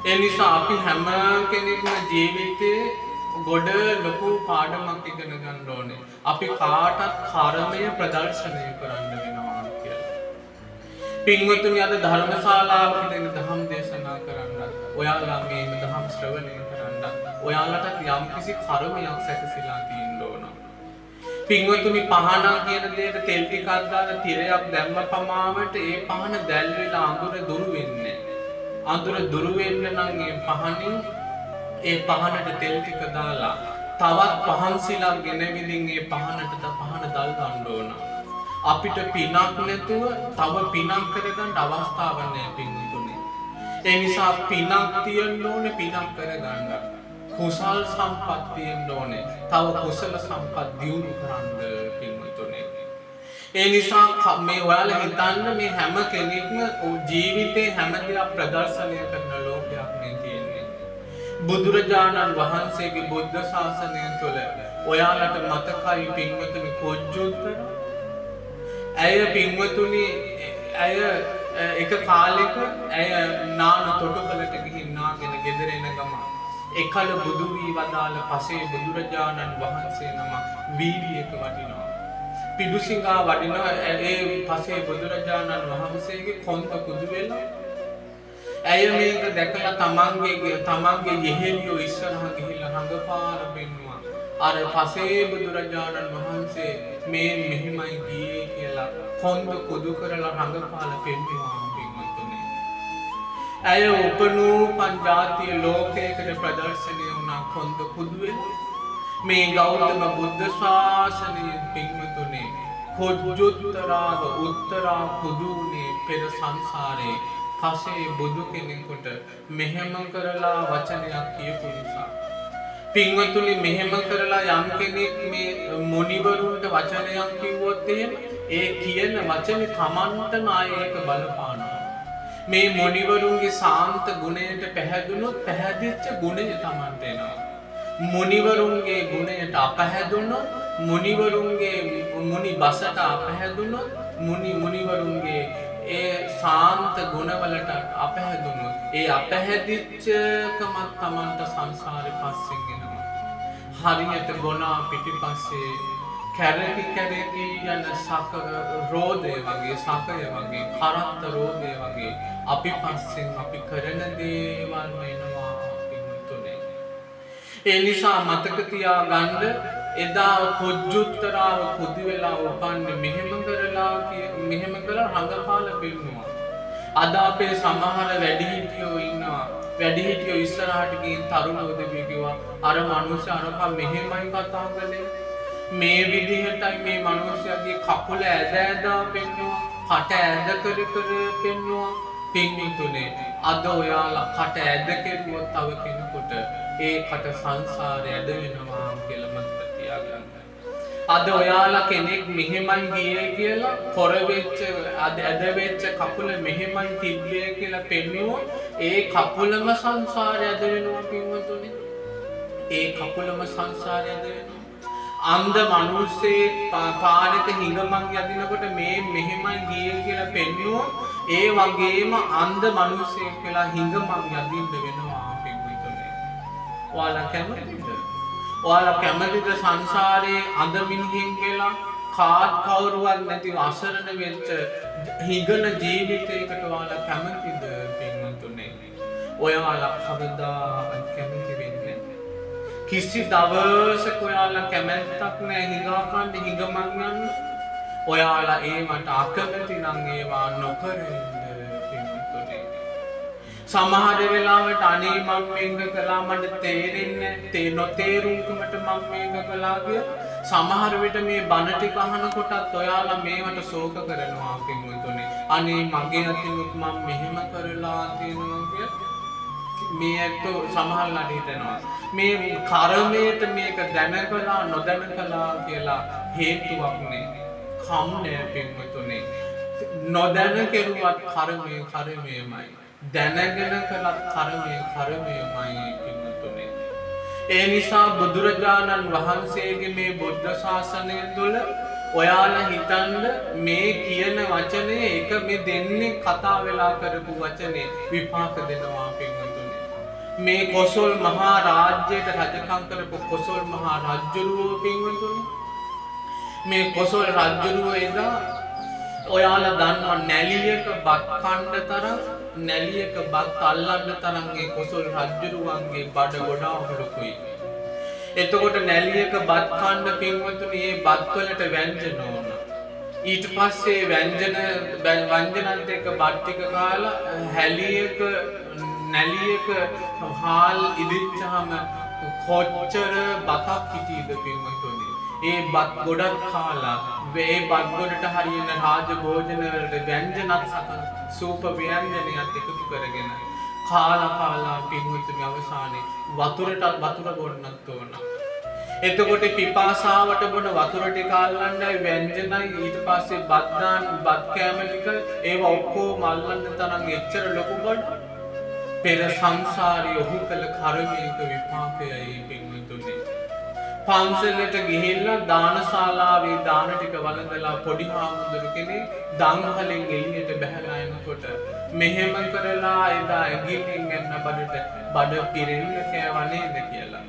ඒ නිසා අපි හැම කෙනෙක්ම ජීවිතේ ගොඩ ලොකු පාඩමක් ඉගෙන ගන්න ඕනේ. අපි කාටත් කර්මය ප්‍රදර්ශනය කරන්න වෙනවා කියලා. පින්වතුනි අද ධර්මශාලාවක ඉඳන් ධම්ම දේශනා කරන්න. ඔයාලා මේ ධම්ම ශ්‍රවණය කරන්න. ඔයාලට යම්කිසි කර්මයක් සැකසීලා තියෙන්න ඕන. පින්වතුනි පහන කියන දෙයට තෙල් ටිකක් දාලා තිරයක් දැම්ම පමාවට ඒ පහන දැල් වෙලා අඳුර දුරු වෙන්නේ. අඳුර දුරු වෙන්න නම් ඒ පහනින් ඒ පහනට තෙල් ටික දාලා තවත් පහන් සිලක් ගෙනවිදින් ඒ පහනට පහන දල් ගන්න ඕන. අපිට පිනක් නැතුව තව පිනක් කරගන්න අවස්ථාවක් නැහැ පින්වතුනි. ඒ නිසා පිනක් තියෙන්න ඕනේ පිනක් කරගන්න. කුසල් සම්පත් තියෙන්න ඕනේ. තව කුසල සම්පත් දියුණු කරන්න පින්වතුනි. ඒ නිසා මේ ඔයාලා හිතන්න මේ හැම කෙනෙක්ම ජීවිතේ හැම දෙයක් ප්‍රදර්ශනය කරන ලෝකයක් මේ තියෙන්නේ. බුදුරජාණන් වහන්සේගේ බුද්ධ ශාසනය තුළ ඔයාලට මතකයි පින්වතුනි කොජ්ජුත්තර. ඇය පින්වතුනි ඇය එක කාලෙක ඇය නාන තොටුපළට ගිහින් නාගෙන ගෙදර එන ගමන් එකල බුදු වී වදාළ පසේ බුදුරජාණන් වහන්සේ නම වීර්යයක වඩිනවා. පිඩුසිඟා වඩිනවා. ඒ පසේ බුදුරජාණන් වහන්සේගේ කොන්ද කුදු වෙලා ඇය මේක දැකලා තමන්ගේ යෙහෙළියෝ ඉස්සරහා ගිහිල්ලා හඟපාර පෙන්නුවා. අර පසේ බුදුරජාණන් වහන්සේ මේ මෙහිමයි ගියේ කියලා කොන්ද කුදු කරලා හඟපාලා පෙන්නුවා පින්වතුනි. ඇය උපනූපන් ජාතිය ලෝකයකට ප්‍රදර්ශනය වුණා කොන්ද කුදු වෙලා. මේ ගෞතම බුද්ධ ශාසනයේ පින්වතුනි කොජ්ජුත්තරාග උත්තරා කුදුනේ පෙර සංසාරේ පසේ බුදු කෙනෙකුට මෙහෙම කරලා වචනයක් කියපු නිසා පින්වතුනි මෙහෙම කරලා යම් කෙනෙක් මේ මුනිවරුන්ට වචනයක් කිව්වොත් එහෙම ඒ කියන වචනේ Tamanටම ආයේක බලපානවා. මේ මුනිවරුන්ගේ සාන්ත ගුණයට පැහැදුනොත් පැහැදිච්ච ගුණය Tamanට එනවා. මුනිවරුන්ගේ ගුණයට අපහැදුනොත් මුනිවරුන්ගේ මුනි බසට අපහැදුනොත් මුනිවරුන්ගේ ඒ සාන්ත ගුණවලට අපහැදුනොත් ඒ අපහැදිච්චකමත් Tamanට සංසාරේ පස්සෙන් එනවා. හරියට ගොනා පිටිපස්සේ කැරකි යන සක රෝදය වගේ සකය වගේ කරත්ත රෝදය වගේ අපි පස්සෙන් අපි කරන දේවල් වෙනවා පින්තුනේ. ඒ නිසා මතක තියාගන්න එදා කුජුත්තරාව කුදි වෙලා උපන්නේ මෙහෙම කරලා රඟපාලා පින්නුවා. අද අපේ සමහර වැඩිහිටියෝ ඉන්නවා. වැඩිහිටියෝ ඉස්සරහට ගිහින් තරුණ උදවිය කිව්වා අර මිනිස්සු අරපා මෙහෙමයි කතා කළේ. මේ විදිහටයි මේ මිනිස්සුගේ කකුල ඇද පෙන්නුවා. කට ඇද කර පෙන්නුවා. පින්තුනේ අද ඔයාලා කට ඇද කෙරුවොත් තව කෙනෙකුට ඒකට සංසාරය ඇද වෙනවා කියලා මතක තියාගන්න. අද ඔයාලා කෙනෙක් මෙහෙමයි ගියේ කියලා කොර වෙච්ච ඇද වෙච්ච කකුල මෙහෙමයි තිබ්බේ කියලා පෙන්නුවොත් ඒ කකුලම සංසාරය ඇද වෙනවා පින්වතුනි. ඒ කකුලම සංසාරය ඇද වෙනවා. අන්ධ මිනිස්සේ පාරක හිඟමන් යදිනකොට මේ මෙහෙමයි ගියේ කියලා පෙන්නුවොත් ඒ වගේම අන්ධ මිනිස්සෙක් කියලා හිඟමන් යදින්න වෙනවා පින්වතුනි. ඔයාලා කැමතිද? ඔයාලා කැමතිද සංසාරේ අඳ මිනිහෙක් කියලා කාත් කවුරුවත් නැතිව අසරණ වෙච්ච හිඟන ජීවිතයකට ඔයාලා කැමතිද පින්වතුනි? ඔයාලා කවදාවත් කැමති වෙන්නේ කිසි දවසක ඔයාලා කැමැත්තක් නැහැ හිඟාකන්න හිඟමන් යන්න. ඔයාලා ඒවට අකමැති නම් ඒවා නොකර ඉන්න පින්වතුනි. සමහර වෙලාවට අනේ මම මේක කළා මට තේරෙන්නේ නැහැ නොතේරුම්කමට මම මේක කළා කිය. සමහර විට මේ බණ ටික අහනකොටත් ඔයාලා මේවට ශෝක කරනවා පින්වතුනි. අනේ මගේ අතිනුත් මම මෙහෙම කරලා තියෙනවා කිය. මේ ඇත්තෝ සමහරලාට හිතනවා මේ කර්මයට මේක දැනකලා නොදැනකලා කියලා හේතුවක් නේ. කම් නෑ පින්වතුනි. නොදැන කෙරුවත් කර්මයමයි. දැනගෙන කළත් කර්මයමයි පින්වතුනි. ඒ නිසා බුදුරජාණන් වහන්සේගේ මේ බුද්ධ ශාසනය තුළ ඔයාලා හිතන්න මේ කියන වචනේ එක මේ දෙන්නේ කතා වෙලා කරපු වචනේ විපාක දෙනවා පින්වතුනි. මේ කොසල් මහා රාජ්‍යයට රජකම් කරපු කොසල් මහා රජුරුව පින්වතුනි. මේ කොසල් රජුරුව එදා ඔයාලා දන්නවා නැලියක බත් කන්න තරම් නැලියක බත් අල්ලන්න තරම් ඒ කොසල් රජුරුවන්ගේ බඩ ගොඩාක් ලොකුයි. එතකොට නැලියක බත් කන්න පින්වතුනි මේ බත් වලට ව්‍යංජන ඕන. ඊට පස්සේ ව්‍යංජනත් එක්ක බත් ටික කාලා හැලියක නැලියක හාල් ඉදිච්චාම කොච්චර බතක් හිටියද පින්වතුනි. ඒ බත් ගොඩක් කාලා ඒ බත් ගොඩට හරියන රාජ භෝජන වලට ව්‍යංජනත් සූප ව්‍යංජනයත් එකතු කරගෙන කාලා පින්වතුනි අවසානයේ වතුර බොන්නත් ඕන. එතකොට පිපාසාවට බොන වතුර ටික අල්ලන්නයි ව්‍යංජනයි ඊට පස්සේ බත් කෑම ටික ඒව ඔක්කොම අල්ලන්න තරම් එච්චර ලොකු බඩ පෙර සංසාරයේ ඔහු කළ කර්මයක විපාකයයි පින්වතුනි. පන්සලට ගිහිල්ලා දානශාලාවේ දාන ටික වළඳලා පොඩි හාමුදුරු කෙනෙක් දංගහලෙන් එළියට බහැලා එනකොට මෙහෙම කරලා එදා ඇඟිල්ලෙන් යන බඩ පිරෙන්න කෑවා නේද කියලා.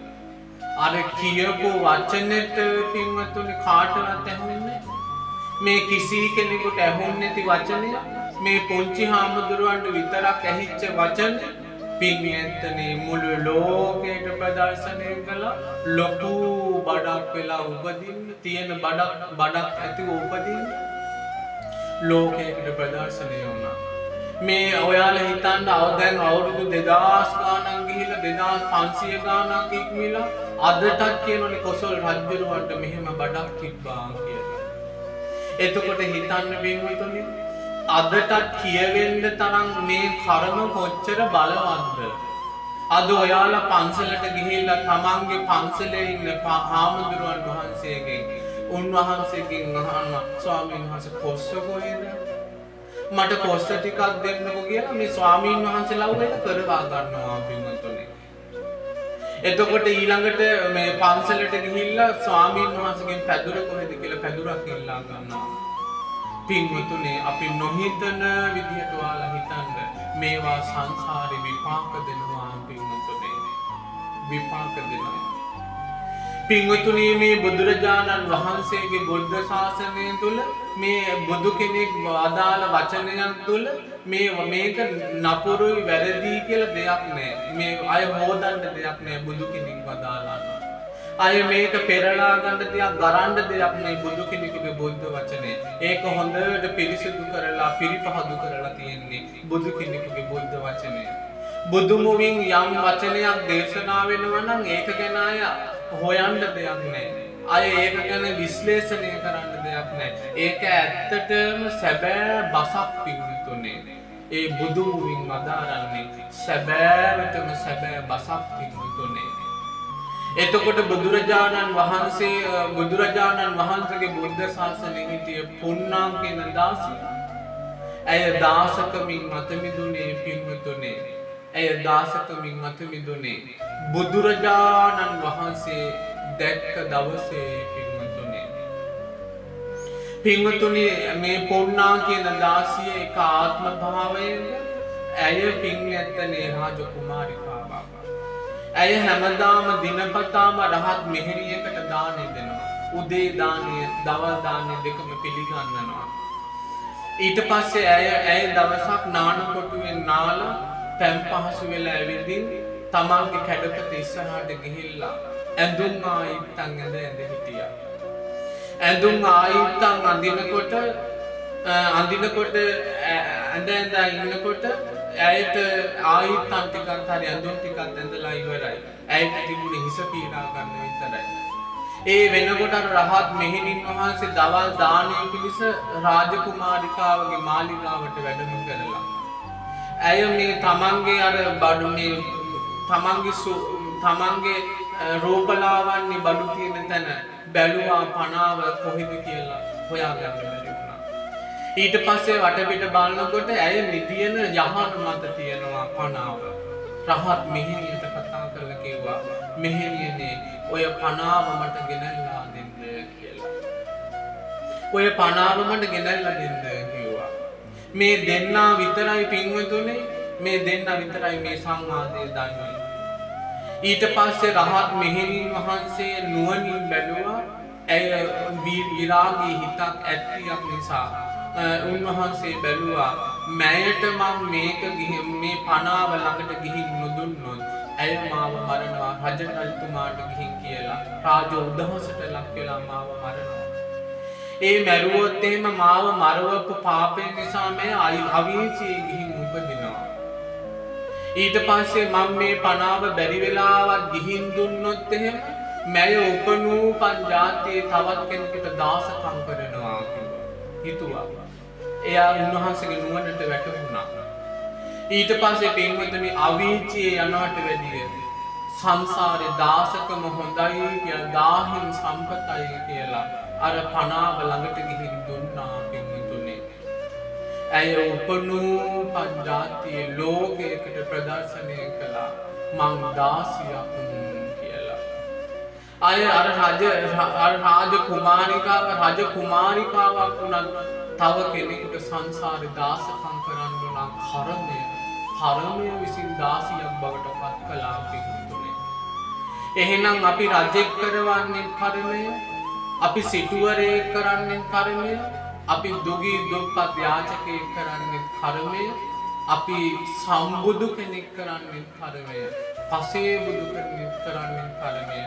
අර කියපු වචනෙට පින්වතුනි කාටවත් ඇහුන්නේ මේ කිසි කෙනෙකුට ඇහුන්නේ නැති වචනය. මේ පුංචි හාමුදුරුවන්ට විතරක් ඇහිච්ච වචන පින්වතුනි මුළු ලෝකයට ප්‍රදර්ශනය කළා. ලොකු බඩක් වෙලා උපදින්න තියෙන බඩක් ඇතිව උපදින්න ලෝකයකට ප්‍රදර්ශනය වුණා. මේ ඔයාලා හිතන්න දැන් අවුරුදු 2000 ගානක් ගිහිල්ලා 2500 ගානක් ඉක්මලා අදටත් කියනෝනේ කොසල් රජුරවන්ට මෙහෙම බඩක් තිබ්බා කියලා. එතකොට හිතන්න පින්වතුනි අදටත් කියවෙන්න තරම් මේ කර්ම කොච්චර බලවත්ද. අද ඔයාලා පන්සලට ගිහිල්ලා තමන්ගේ පන්සලේ ඉන්න හාමුදුරුවන් වහන්සේගෙන් උන්වහන්සේගෙන් අහනවා ස්වාමීන් වහන්සේ කොස්ස කොහෙද? මට කොස්ස ටිකක් දෙන්නකෝ කියලා මේ ස්වාමීන් වහන්සේලා උදේ කරවා ගන්නවා පින්වතුනි. එතකොට ඊළඟට මේ පන්සලට ගිහිල්ලා ස්වාමීන් වහන්සේගෙන් පැදුර කොහෙද කියලා පැදුරක් ඉල්ලා ගන්නවා. පින්වතුනි අපි නොහිතන විදිහට ඔයාලා හිතන්න මේවා සංසාරේ විපාක දෙනවා පින්වතුනි. විපාක දෙනවා. පින්වතුනි මේ බුදුරජාණන් වහන්සේගේ බුද්ධ ශාසනය තුල මේ බුදු කෙනෙක් අදාළ වචනයන් තුල මේක නපුරුයි වැරදි කියලා දෙයක් නැහැ. මේ අය හොදන්න දෙයක් නැහැ බුදු කෙනෙක් වදාළා. අය මේක පෙරලා ගන්න දෙයක් ගරන්න දෙයක් නෙවෙයි බුදු කෙනෙකුගේ බුද්ධ වචනේ. ඒක හොඳට පිරිසිදු කරලා පිරිපහදු කරලා තියෙන්නේ බුදු කෙනෙකුගේ බුද්ධ වචනේ. බුදු මුවින් යම් වචනයක් දේශනා වෙනවා නම් ඒක ගැන අය හොයන්න දෙයක් නැහැ. අය ඒක ගැන විශ්ලේෂණය කරන්න දෙයක් නැහැ. ඒක ඇත්තටම සැබෑ බසක් පින්තුනේ. ඒ බුදු මුවින් වදාරන්නේ සැබෑවටම සැබෑ බසක් පින්තුනේ. එතකොට බුදුරජාණන් වහන්සේගේ බුද්ධ ශාසනයේ හිටිය පුන්නාම් කියන දාසිය. ඇය දාසකමින් මත මිදුනේ පින්තුනේ. ඇය දාසකමින් මත මිදුනේ බුදුරජාණන් වහන්සේ දැක්ක දවසේ පින්වතුනි. පින්වතුනි මේ පොන්නා කියන දාසිය එක ආත්ම භාවයෙන් ඇය පින් ඇත්තනේ රාජ කුමාරිකාවක්. ඇය හැමදාම දිනපතාම රහත් මෙහෙණියකට දානෙ දෙනවා. උදේ දානය, දවල් දානය දෙකම පිළිගන්නවා. ඊට පස්සේ ඇය දවසක් නාන කොටුවෙන් නාලා පැම් පහසු වෙලා ඇවිදින් තමන්ගේ කැඩපත ඉස්සරහට ගිහිල්ලා ඇඳුම් ආයිත්තන් ඇඳ හිටියා. ඇඳුම් ආයිත්තන් අඳිනකොට ඇඳ ඉන්නකොට ඇයට ආයිත්තන් ටිකක් හරි ඇඳුම් ටිකක් ඇඳලා ඉවරයි. ඇයට තිබුණේ හිස පීඩා ගන්න විතරයි. ඒ වෙනකොට රහත් මෙහෙණින් වහන්සේ දවල් දානය පිණිස රාජකුමාරිකාවගේ මාලිගාවට වැඩම කරලා ඇය මේ තමන්ගේ බඩු මේ තමන්ගේ රූපලාවන්‍ය බඩු තියෙන තැන බැලුවා පනාව කොහෙද කියලා හොයාගන්න බැරි වුණා. ඊට පස්සේ වටපිට බලනකොට ඇය නිදියන යහන මත තියෙනවා පනාව. රහත් මෙහෙණියට කතා කරලා කිව්වා මෙහෙණියනේ ඔය පනාව මට ගෙනල්ලා දෙන්න කියලා. ඔය පනාව මට ගෙනල්ලා දෙන්න කිව්වා. මේ දෙන්නා විතරයි පින්වතුනේ මේ දෙන්නා විතරයි මේ සංවාදය දන්නේ. ඊට පස්සේ රහත් මෙහෙණින් වහන්සේ නුවණින් බැලුවා ඇය විරාගී හිතක් ඇත්තියක් නිසා උන්වහන්සේ බැලුවා මෑයට මම මේක ගිහින් මේ පනාව ළඟට ගිහින් නොදුන්නොත් ඇය මාව මරනවා රජතුමාට ගිහින් කියලා රාජ උදහසට ලක් වෙලා මාව මරනවා. ඒ මැරුවොත් එහෙම මාව මරවපු පාපයෙන් නිසා මම අවීචියේ ගිහින් උපදිනවා. ඊට පස්සේ මම මේ පනාව බැරි වෙලාවක් ගිහින් දුන්නොත් එහෙම මැය උපනූපන් ජාතියේ තවත් කෙනෙකුට දාසකම් කරනවා කියලා හිතුවා. එයා උන්වහන්සේගේ නුවණට වැටුණා. ඊට පස්සේ පින්වතුනි අවීචියේ යනවට වැඩිය සංසාරේ දාසකම හොඳයි කියලා දාහින් සම්පතයි කියලා අර පනාව ළඟට ගිහින් දුන්නා පින්වතුනි. ඇය උපනූපන් ජාතියේ ලෝකයකට ප්‍රදර්ශනය කළා මං දාසියක් කියලා. අය අර රාජ කුමාරිකාවක් වුණත් තව කෙනෙකුට සංසාරේ දාසකම් කරන්න නම් කර්මය විසින් දාසියක් බවට පත් කළා පින්වතුනි. එහෙනම් අපි රජෙක් කරවන්නේ කර්මය, අපි සිටුවරයෙක් කරන්නේ කර්මය, අපි දුගී දුප්පත් යාචකයෙක් කරන්නේ කර්මය, අපි සම්බුදු කෙනෙක් කරන්නේ කර්මය, පසේ බුදු කෙනෙක් කරන්නේ කර්මය,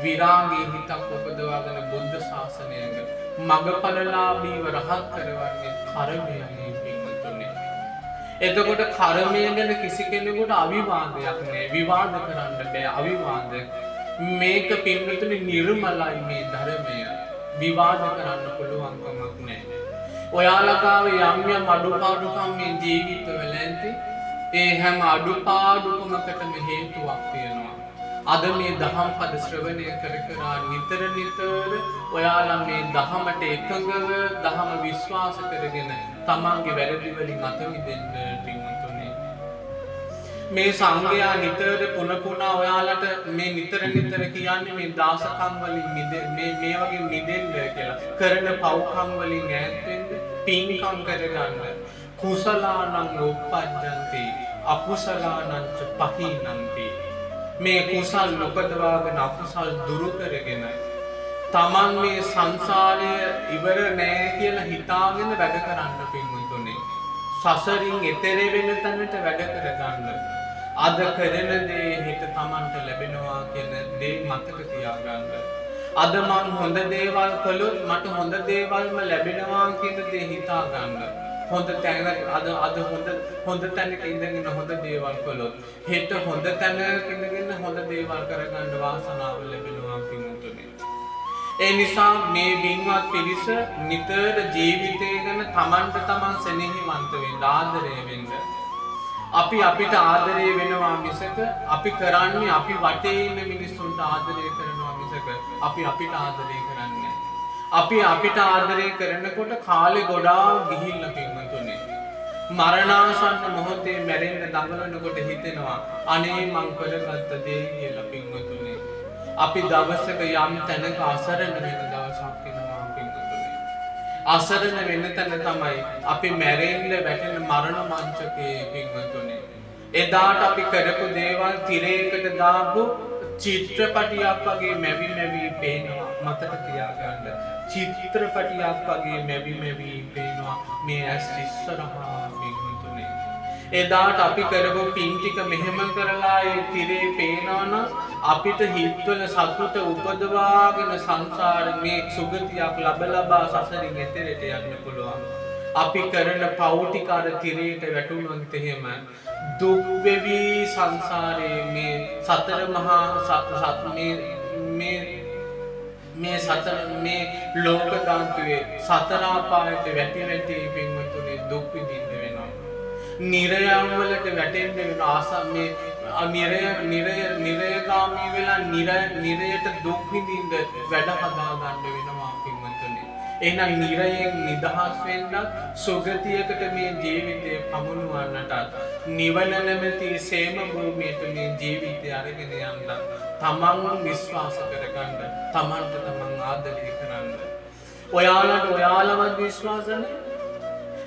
විරාගී හිතක් උපදවාගෙන බුද්ධ ශාසනයක මගපලලාභීව රහත් කරවන්නේ කර්මයයි පින්වතුනි. එතකොට කර්මය ගැන කිසි කෙනෙකුට අවිවාදයක් නෑ, විවාද කරන්න බෑ. අවිවාද මේක පින්වතුනි නිර්මලයි මේ ධර්මය. විවාද කරන්න පුළුවන් කමක් නෑ. ඔයාලා ගාව යම් අඩුපාඩුකම් මේ ජීවිතවල ඇති ඒ හැම අඩුපාඩුකමකටම හේතුවක් තියෙනවා. අද මේ දහම් පද ශ්‍රවණය කර කර නිතර ඔයාලා මේ දහමට එකඟව දහම විශ්වාස කරගෙන තමන්ගේ වැරදි වලින් අත මිදෙන්න පින්වතුනි. මේ සංඝයා නිතර පුන ඔයාලට මේ නිතර කියන්නේ මේ දාසකම් වලින් මේ වගේ මිදෙන්න කියලා. කරන පව්කම් වලින් ඈත් වෙන්න, පින්කම් කරගන්න. කුසලානං උප්පජ්ජන්ති අකුසලානං ච පහීනන්ති. මේ කුසල් නොපදවාගෙන අකුසල් දුරු කරගෙන තමන් මේ සංසාරය ඉවර නෑ කියලා හිතාගෙන වැඩ කරන්න පින්වතුනි. සසරින් එතෙර වෙන තැනට වැඩ කරගන්න. අද කරන දේ හෙට තමන්ට ලැබෙනවා කියන දේ මතක තියාගන්න. අද මං හොඳ දේවල් කළොත් මට හොඳ දේවල්ම ලැබෙනවා කියන දේ හිතාගන්න. හොඳ තැන අද හොඳ තැනක ඉඳගෙන හොඳ දේවල් කළොත් හෙට හොඳ තැනක ඉඳගෙන හොඳ දේවල් කරගන්න වාසනාව ලැබෙනවා පින්වතුනි. ඒ නිසා මේ වින්වත් පිරිස නිතර ජීවිතය ගැන තමන්ට තමන් සෙනෙහවන්ත වෙන්න, ආදරය වෙන්න. අපි අපිට ආදරය වෙනවා මිසක අපි කරන්නේ අපි වටේ ඉන්න මිනිස්සුන්ට ආදරය කරනවා මිසක අපි අපිට ආදරය කරන්නේ. අපි අපිට ආදරය කරනකොට කාලේ ගොඩාක් ගිහිල්ලා පින්වතුනි. මරණාසන්න මොහොතේ මැරෙන්න දඟලනකොට හිතෙනවා අනේ මං කරගත්ත දේ කියලා පින්වතුනි. අපි දවසක යම් තැනක අසරණ වෙන දවසක් එනවා පින්වතුනි. අසරණ වෙන තැන තමයි අපි මැරෙන්න වැටෙන මරණ මංචකයේ පින්වතුනි. එදාට අපි කරපු දේවල් තිරයකට දාපු චිත්‍රපටියක් වගේ මැවි පේනවා. මතක තියාගන්න. චිත්‍රපටියක් වගේ මැවි පේනවා මේ ඇස් ඉස්සරහා පින්වතුනි. එදාට අපි කරපු පින් ටික මෙහෙම කරලා ඒ තිරේ පේනවනම් අපිට හිතවල සතුට උපදවාගෙන සංසාරේ මේ සුගතියක් ලබා සසරින් එතරට යන්න පුළුවන්. අපි කරන පව් ටික අර තිරේට වැටුණොත් එහෙම දුක් වෙවි සංසාරේ මේ සතර මහා මේ සතර මේ ලෝක ධාතුවේ සතර ආපායට වැටි පින්වතුනි දුක් විඳින්න වෙනවා. නිරයන් වලට වැටෙන්න වෙනවා. නිරයගාමී වෙලා නිරයට දුක් විඳින්න වැඩ හදා ගන්න වෙනවා පින්වතුනි. එහෙනම් නිරයෙන් නිදහස් වෙන්න සුගතියකට මේ ජීවිතය පමුණුවන්නට නිවන නැමැති සේම භූමියට මේ ජීවිතය අරගෙන යන්න තමන් විශ්වාස කරගන්න, තමන්ට තමන් ආදරය කරන්න. ඔයාලට ඔයාලවත් විශ්වාස නැහැ.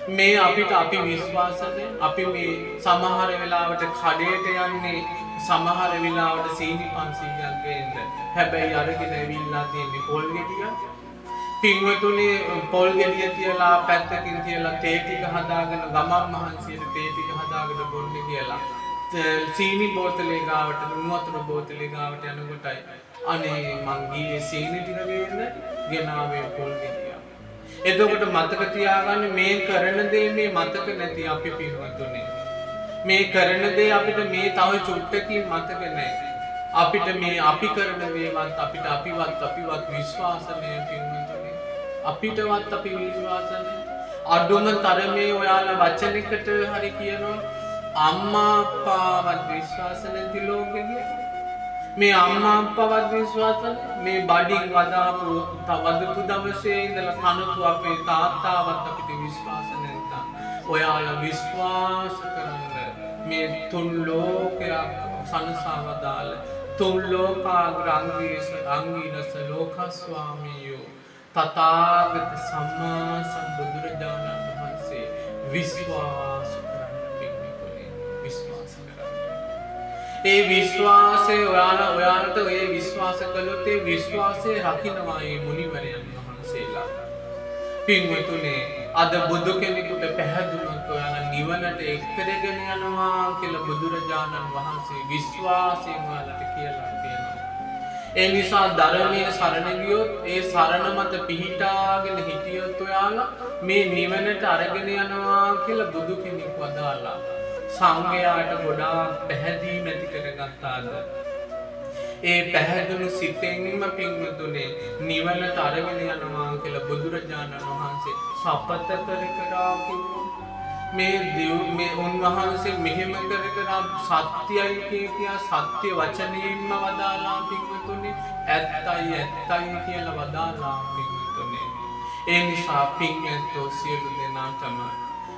මේ අපිට අපි විශ්වාස නැහැ. අපි මේ සමහර වෙලාවට කඩේට යන්නේ සමහර වෙලාවට සීනි 500ක් ගේන්න. හැබැයි අරගෙන ඇවිල්ලා තියෙන්නේ පොල් ගෙඩියක්. පින්වතුනි පොල් ගෙඩිය තියලා පැත්තකින් තියලා තේ ටික හදාගෙන ගමන් මහන්සියට තේ ටික හදාගෙන බොන්න කියලා. සීනි බෝතලේ ගාවට ලුණු වතුර බෝතලේ ගාවට යනකොටයි අනේ මං ගියේ සීනි ටික ගේන්න ගෙනාවේ පොල් ගෙඩිය. එතකොට මතක තියාගන්න මේ කරන දේ මේ මතක නැති අපි පින්වතුනි. මේ කරන දේ අපිට මේ තව චුට්ටකින් මතක නැහැ. අපිට මේ අපි කරන දේවත් අපිවත් විශ්වාස නැහැ පින්වතුනි. අපිටවත් අපි විශ්වාස නැහැ. අඩුම තරමේ ඔයාලා වචනයකට හරි කියනවා අම්මා අප්පාවත් විශ්වාස නැති ලෝකෙක මේ අම්මා අප්පාවත් විශ්වාස මේ බඩින් වදාපු වදපු දවසේ ඉඳලා කනතු අපේ තාත්තාවත් අපිට විශ්වාස නැත්නම් ඔයාලා විශ්වාස කරන්න මේ තුන් ලෝකයක් සංසාවදාල තුන් ලෝකාග්‍ර අංගීරස ලෝකස්වාමීයෝ තථාගත සම්මා සම්බුදුරජාණන් වහන්සේ විශ්වාස ඒ විශ්වාසය ඔයාලට ඒ විශ්වාස කළොත් ඒ විශ්වාසය රකින්නවා මේ මුනිවරයන් වහන්සේලා. පින්වතුනි අද බුදු කෙනෙකුට පැහැදුනොත් ඔයාලා නිවනට එක්කරගෙන යනවා කියලා බුදුරජාණන් වහන්සේ විශ්වාසයෙන් ඔයාලට කියලා කියනවා. ඒ නිසා ධර්මයේ සරණ ගියොත් ඒ සරණ මත පිහිටාගෙන හිටියොත් ඔයාලා මේ නිවනට අරගෙන යනවා කියලා බුදු කෙනෙක් වදාළා. සංඝයාට ගොඩාක් පැහැදීම ඇති කරගත්තාද? ඒ පැහැදුණු සිතෙන්ම පින්වතුනේ නිවනට අරගෙන යනවා කියලා බුදුරජාණන් වහන්සේ සපත කර කර කිව්වා. මේ උන්වහන්සේ මෙහෙම කර කර සත්‍යයි කියා සත්‍ය වචනයෙන්ම වදාලා පින්වතුනි ඇත්තයි කියලා වදාලා පින්වතුනි. ඒ නිසා පින්වත්ෝ සියලු දෙනාටම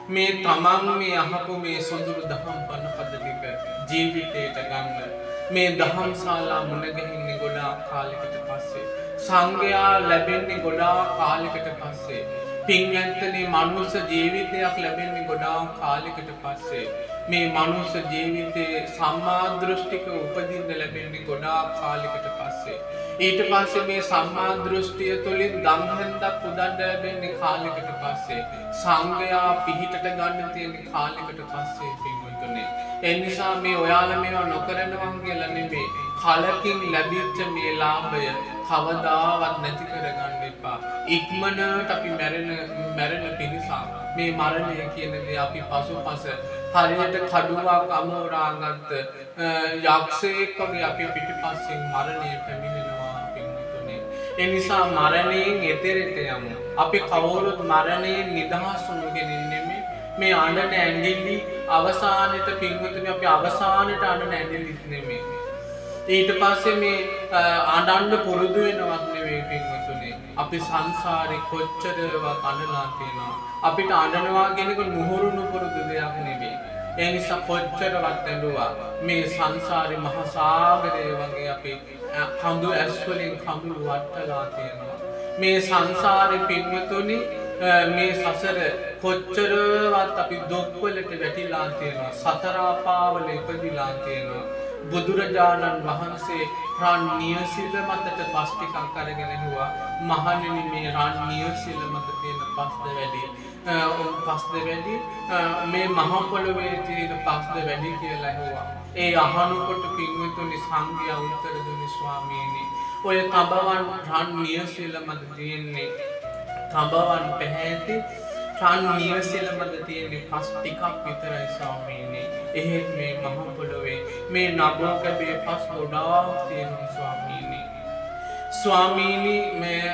මේ තමන් මේ අහපු මේ සොඳුරු දහම් බණ පද ටික ජීවිතයට ගන්න. මේ දහම් ශාලා මුණ ගැහින්නේ ගොඩාක් කාලයකට පස්සේ. සංඝයා ලැබෙන්නේ ගොඩාක් කාලයකට පස්සේ. පින්වත්නි මනුෂ්‍ය ජීවිතයක් ලැබෙන්නේ ගොඩාක් කාලයකට පස්සේ. මේ මනුෂ්‍ය ජීවිතේ සම්මා දෘෂ්ටික උපදින්න ලැබෙන්නේ ගොඩාක් කාලයකට පස්සේ. ඊට පස්සේ මේ සම්මා දෘෂ්ටිය තුළින් ගම්හන්දක් පුදන්න ලැබෙන්නේ කාලයකට පස්සේ. සංඝයා පිහිටට ගන්න තියෙන කාලයකට පස්සේ පින්වතුනි. ඒ නිසා මේ ඔයාලා මේවා නොකරනවා කියලා නෙමෙයි. කලකින් ලැබිච්ච මේ ලාභය කවදාවත් නැති කරගන්න එපා. ඉක්මනට අපි මැරෙන පිණිසා මේ මරණය කියන දේ අපි පසුපස හරියට කඩුවක් අමෝරාගත්ත යක්ෂයෙක් වගේ අපි පිටිපස්සෙන් මරණය පැමිණෙනවා පින්වතුනි. ඒ නිසා මරණයෙන් එතෙරට යමු. අපි කවුරුත් මරණයෙන් නිදහස් වුණු කෙනෙක් නෙමෙයි. මේ අඬන ඇඟිලි අවසානෙට පින්වතුනි අපි අවසානෙට අඬන ඇඟිලි නෙමෙයි. ඊට පස්සේ මේ අඬන්න පුරුදු වෙනවත් නෙවෙයි පින්වතුනි. අපි සංසාරේ කොච්චරවත් අඬලා තියෙනවා. අපිට අඬනවා කියන එක නුහුරුණු පුරුදු දෙයක් නෙවෙයි. ඒ නිසා කොච්චරවත් ඇඬුවා මේ සංසාරේ මහා සාගරය වගේ අපි කඳු ඇස් වලින් කඳුළු වටලා තියෙනවා. මේ සංසාරේ පින්වතුනි මේ සසර කොච්චරවත් අපි දුක්වලට වැටිලා තියෙනවා. සතර අපාවල ඉපදිලා තියෙනවා. බුදුරජාණන් වහන්සේ රන් නියසිල මතට පස් ටිකක් අරගෙන ඇහුවා මහණෙනි මේ රන් නියසිල මත තියෙන පස්ද වැඩි මේ මහ පොළොවේ තියෙන පස්ද වැඩි කියලා ඇහුවා. ඒ අහනකොට පින්වතුනි සංඝයා උත්තර දුන්නේ ස්වාමීනි ඔය කබවන් රන් නියසිල මත තියෙන්නේ කබවන් පැහැති රන් නියසිල මත තියෙන්නේ පස් ටිකක් විතරයි ස්වාමීනි. එහෙත් මේ මහ පොළොවේ මේ නබෝකබේ පස් ගොඩාක් තියෙනවා ස්වාමීනි.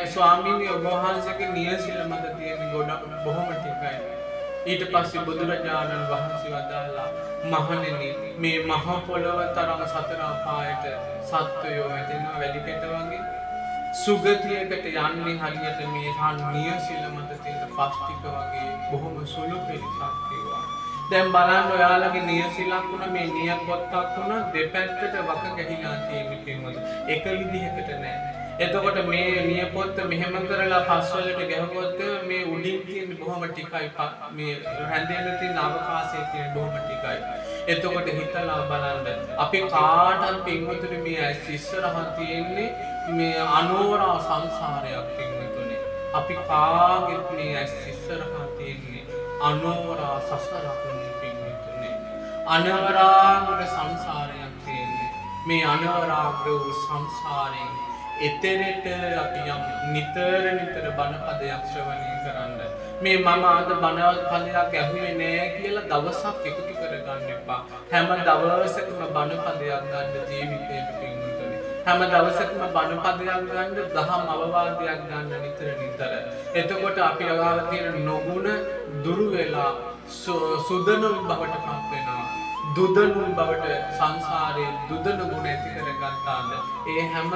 ස්වාමීනි ඔබ වහන්සේගේ නියසිල මත තියෙන ගොඩක් බොහොම ටිකයි. ඊට පස්සේ බුදුරජාණන් වහන්සේ වදාළා මහණෙනි මේ මහ පොළොව තරම් සතර අපායට සත්වයෝ වැටෙනවා වැලිකෙට වගේ. සුගතියකට යන්නේ හරියට මේ රන් නියසිල මත තියෙන පස් ටික වගේ බොහොම සුළු පිරිසක් වේවා. දැන් බලන්න ඔයාලගේ නියසිලක් වුණා මේ නිය පොත්තක් වුණා දෙපැත්තට වක ගැහිලා තියෙන පින්වල එක විදිහකට නෑ. එතකොට මේ නිය පොත්ත මෙහෙම කරලා පස්වලට ගැහුවොත් මේ උඩින් තියෙන බොහොම ටිකයි මේ රැඳෙන්න තියෙන අවකාශයේ තියෙන බොහොම ටිකයි. එතකොට හිතලා බලන්න අපි කාටත් පින්වතුනි මේ ඇස් ඉස්සරහා තියෙන්නේ මේ අනෝරා සංසාරයක් පින්වතුනි. අපි කාගෙත් මේ ඇස් ඉස්සරහා තියෙන්නේ අනෝරා සසරක් පින්වතුනි. අනවරාග්‍ර සංසාරයක් තියෙන්නේ. මේ අනවරාග්‍ර වූ සංසාරයෙන් එතරට අපි යම් නිතර බණපදයක් ශ්‍රවණය කරන්න. මේ මම අද බණපදයක් ඇහුවේ නෑ කියලා දවසක් එකතු කරගන්න එපා. හැම දවසකම බණපදයක් ගන්න ජීවිතේට පින්වතුනි. හැම දවසකම බණපදයක් ගන්න දහම් අවවාදයක් ගන්න නිතර. එතකොට අපි අගාව තියෙන නොගුණ දුරු වෙලා සුදනුල් බවට පත් වෙනවා. දුදනුල් බවට සංසාරයේ දුදන ගුණ ඇති කරගත්තාද ඒ හැම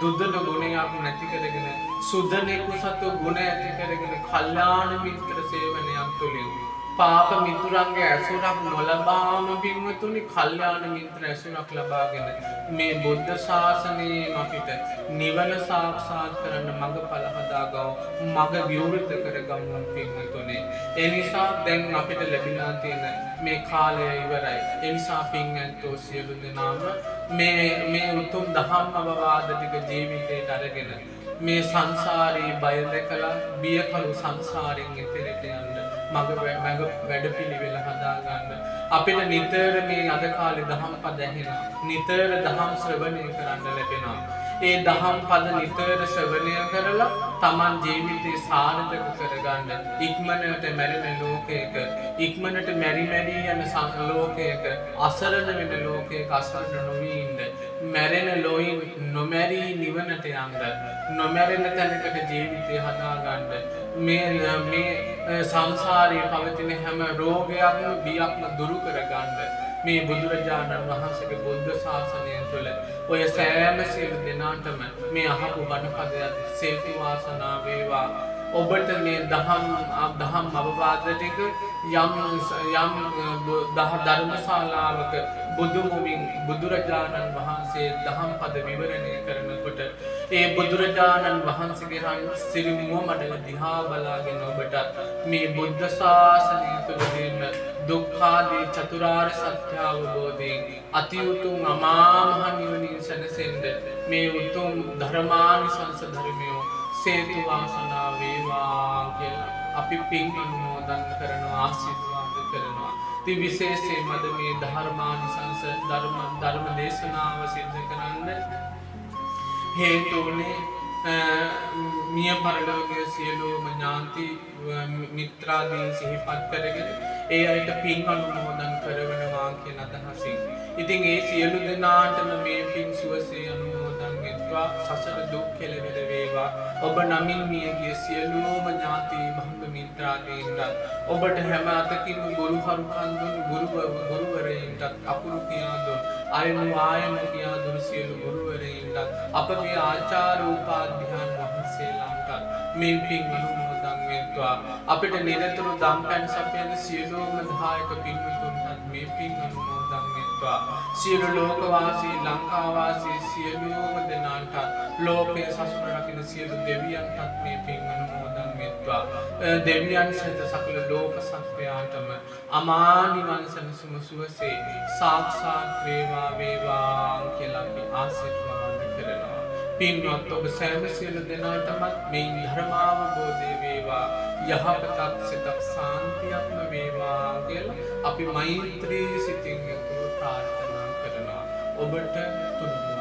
දුදන ගුණයක් නැති කරගෙන සුදනෙකු සතු ගුණ ඇති කරගෙන කල්යාණ මිත්‍ර සේවනයක් තුළින් පාප මිතුරන්ගේ ඇසුරක් නොලබාම පින්වතුනි කල්යාණ මිත්‍ර ඇසුරක් ලබාගෙන මේ බුද්ධ ශාසනයෙන් අපිට නිවන සාක්ෂාත් කරන්න මඟඵල හදාගව මඟ විවෘත කරගමු පින්වතුනි. ඒ නිසා දැන් අපිට ලැබිලා තියෙන මේ කාලය ඉවරයි. ඒ නිසා පින්වත්ෝ සියලු දෙනාම මේ උතුම් දහම් අවවාද ටික ජීවිතේට අරගෙන මේ සංසාරේ බය දැකලා බියකරු සංසාරයෙන් එතෙරට යන්න මඟ වැඩපිළිවෙල හදාගන්න. අපිට නිතර මේ අද කාලේ දහම් පද ඇහෙනවා. නිතර දහම් ශ්‍රවණය කරන්න ලැබෙනවා. ඒ දහම් පද නිතර ශ්‍රවණය කරලා තමන් ජීවිතේ සාර්ථක කරගන්න. ඉක්මනට මැරෙන ලෝකයක, ඉක්මනට මැරි යන ලෝකයක, අසරණ වෙන ලෝකයක අසරණ නොවී ඉන්න. මැරෙන ලෝයින් නොමැරී නිවනට යන්න. නොමැරෙන තැනකට ජීවිතය හදාගන්න. මේ සංසාරයේ පවතින හැම රෝගයක්ම බියක්ම දුරු කරගන්න මේ බුදුරජාණන් වහන්සේගේ බුද්ධ ශාසනය තුළ ඔය සෑම සියලු දෙනාටම මේ අහපු බණ පදයක් සේතු වාසනා වේවා. ඔබට මේ දහම් අවවාද ටික යම් ධර්මශාලාවක බුදුමුවින් බුදුරජාණන් වහන්සේ දහම් පද විවරණය කරනකොට ඒ බුදුරජාණන් වහන්සේගේ රන් සිරිමුව මඩල දිහා බලාගෙන ඔබට මේ බුද්ධ ශාසනය තුළදීම දුක්ඛාදී චතුරාර්ය සත්‍ය අවබෝධයෙන් අති උතුම් අමා මහ නිවනින් සැනසෙන්න මේ උතුම් ධර්මානිසංස ධර්මයෝ සේතු වාසනා වේවා කියලා අපි පින් අනුමෝදන් කරනවා ආශිර්වාද කරනවා. ඉතින් විශේෂයෙන්ම මේ ධර්මානිසංස ධර්ම දේශනාව සිද්ධ කරන්න හේතු වුණේ මිය පරලෝකයේ සියලුම ඥාති මිත්‍රාදීන් සිහිපත් කරගෙන ඒ අයට පින් අනුමෝදන් කරවනවා කියන අදහසින්. ඉතින් ඒ සියලු දෙනාටම මේ පින් සුවසේ අනුමෝදන් වෙත්වා සසර දුක් කෙලවර වේවා. ඔබ නමින් මියගිය සියලුම ඥාති භංග මිත්‍රාදීන්ට ඔබට හැම අතකින්ම ගුරු හරුකන් දුන් ගුරුවරයින්ට අකුරු කියා දුන් අයනු ආයන කියා දුන් සියලු ගුරුවරයින්ට අපගේ ආචාර්ය උපාධ්‍යාන වහන්සේලාට මේ පින් අනුමෝදන් වෙත්වා. අපිට නිරතුරු දම්පැන් සපයන සියලුම දායක පින්වතුන්ට මේ පින් අනුමෝදන් වෙත්වා. සියලු ලෝකවාසී ලංකාවාසී සියලුම දෙනාට ලෝකයේ සසුන රකින සියලු දෙවියන්ටත් මේ පින් අනුමෝදන් වෙත්වා. දෙවියන් සහිත සකල ලෝක සත්වයාටම අමා නිවන් සැනසීම සුවසේ සාක්ෂාත් වේවා කියලා අපි ආශිර්වාද කරනවා. පින්වත් ඔබ සෑම සියලු දෙනාටමත් මේ ධර්මාවබෝධය වේවා, යහපතක් සිතක් සාන්තියක්ම වේවා කියලා අපි මෛත්‍රී සිතින් යුතුව ප්‍රාර්ථනා කරනවා. ඔබට තුනුරුවන්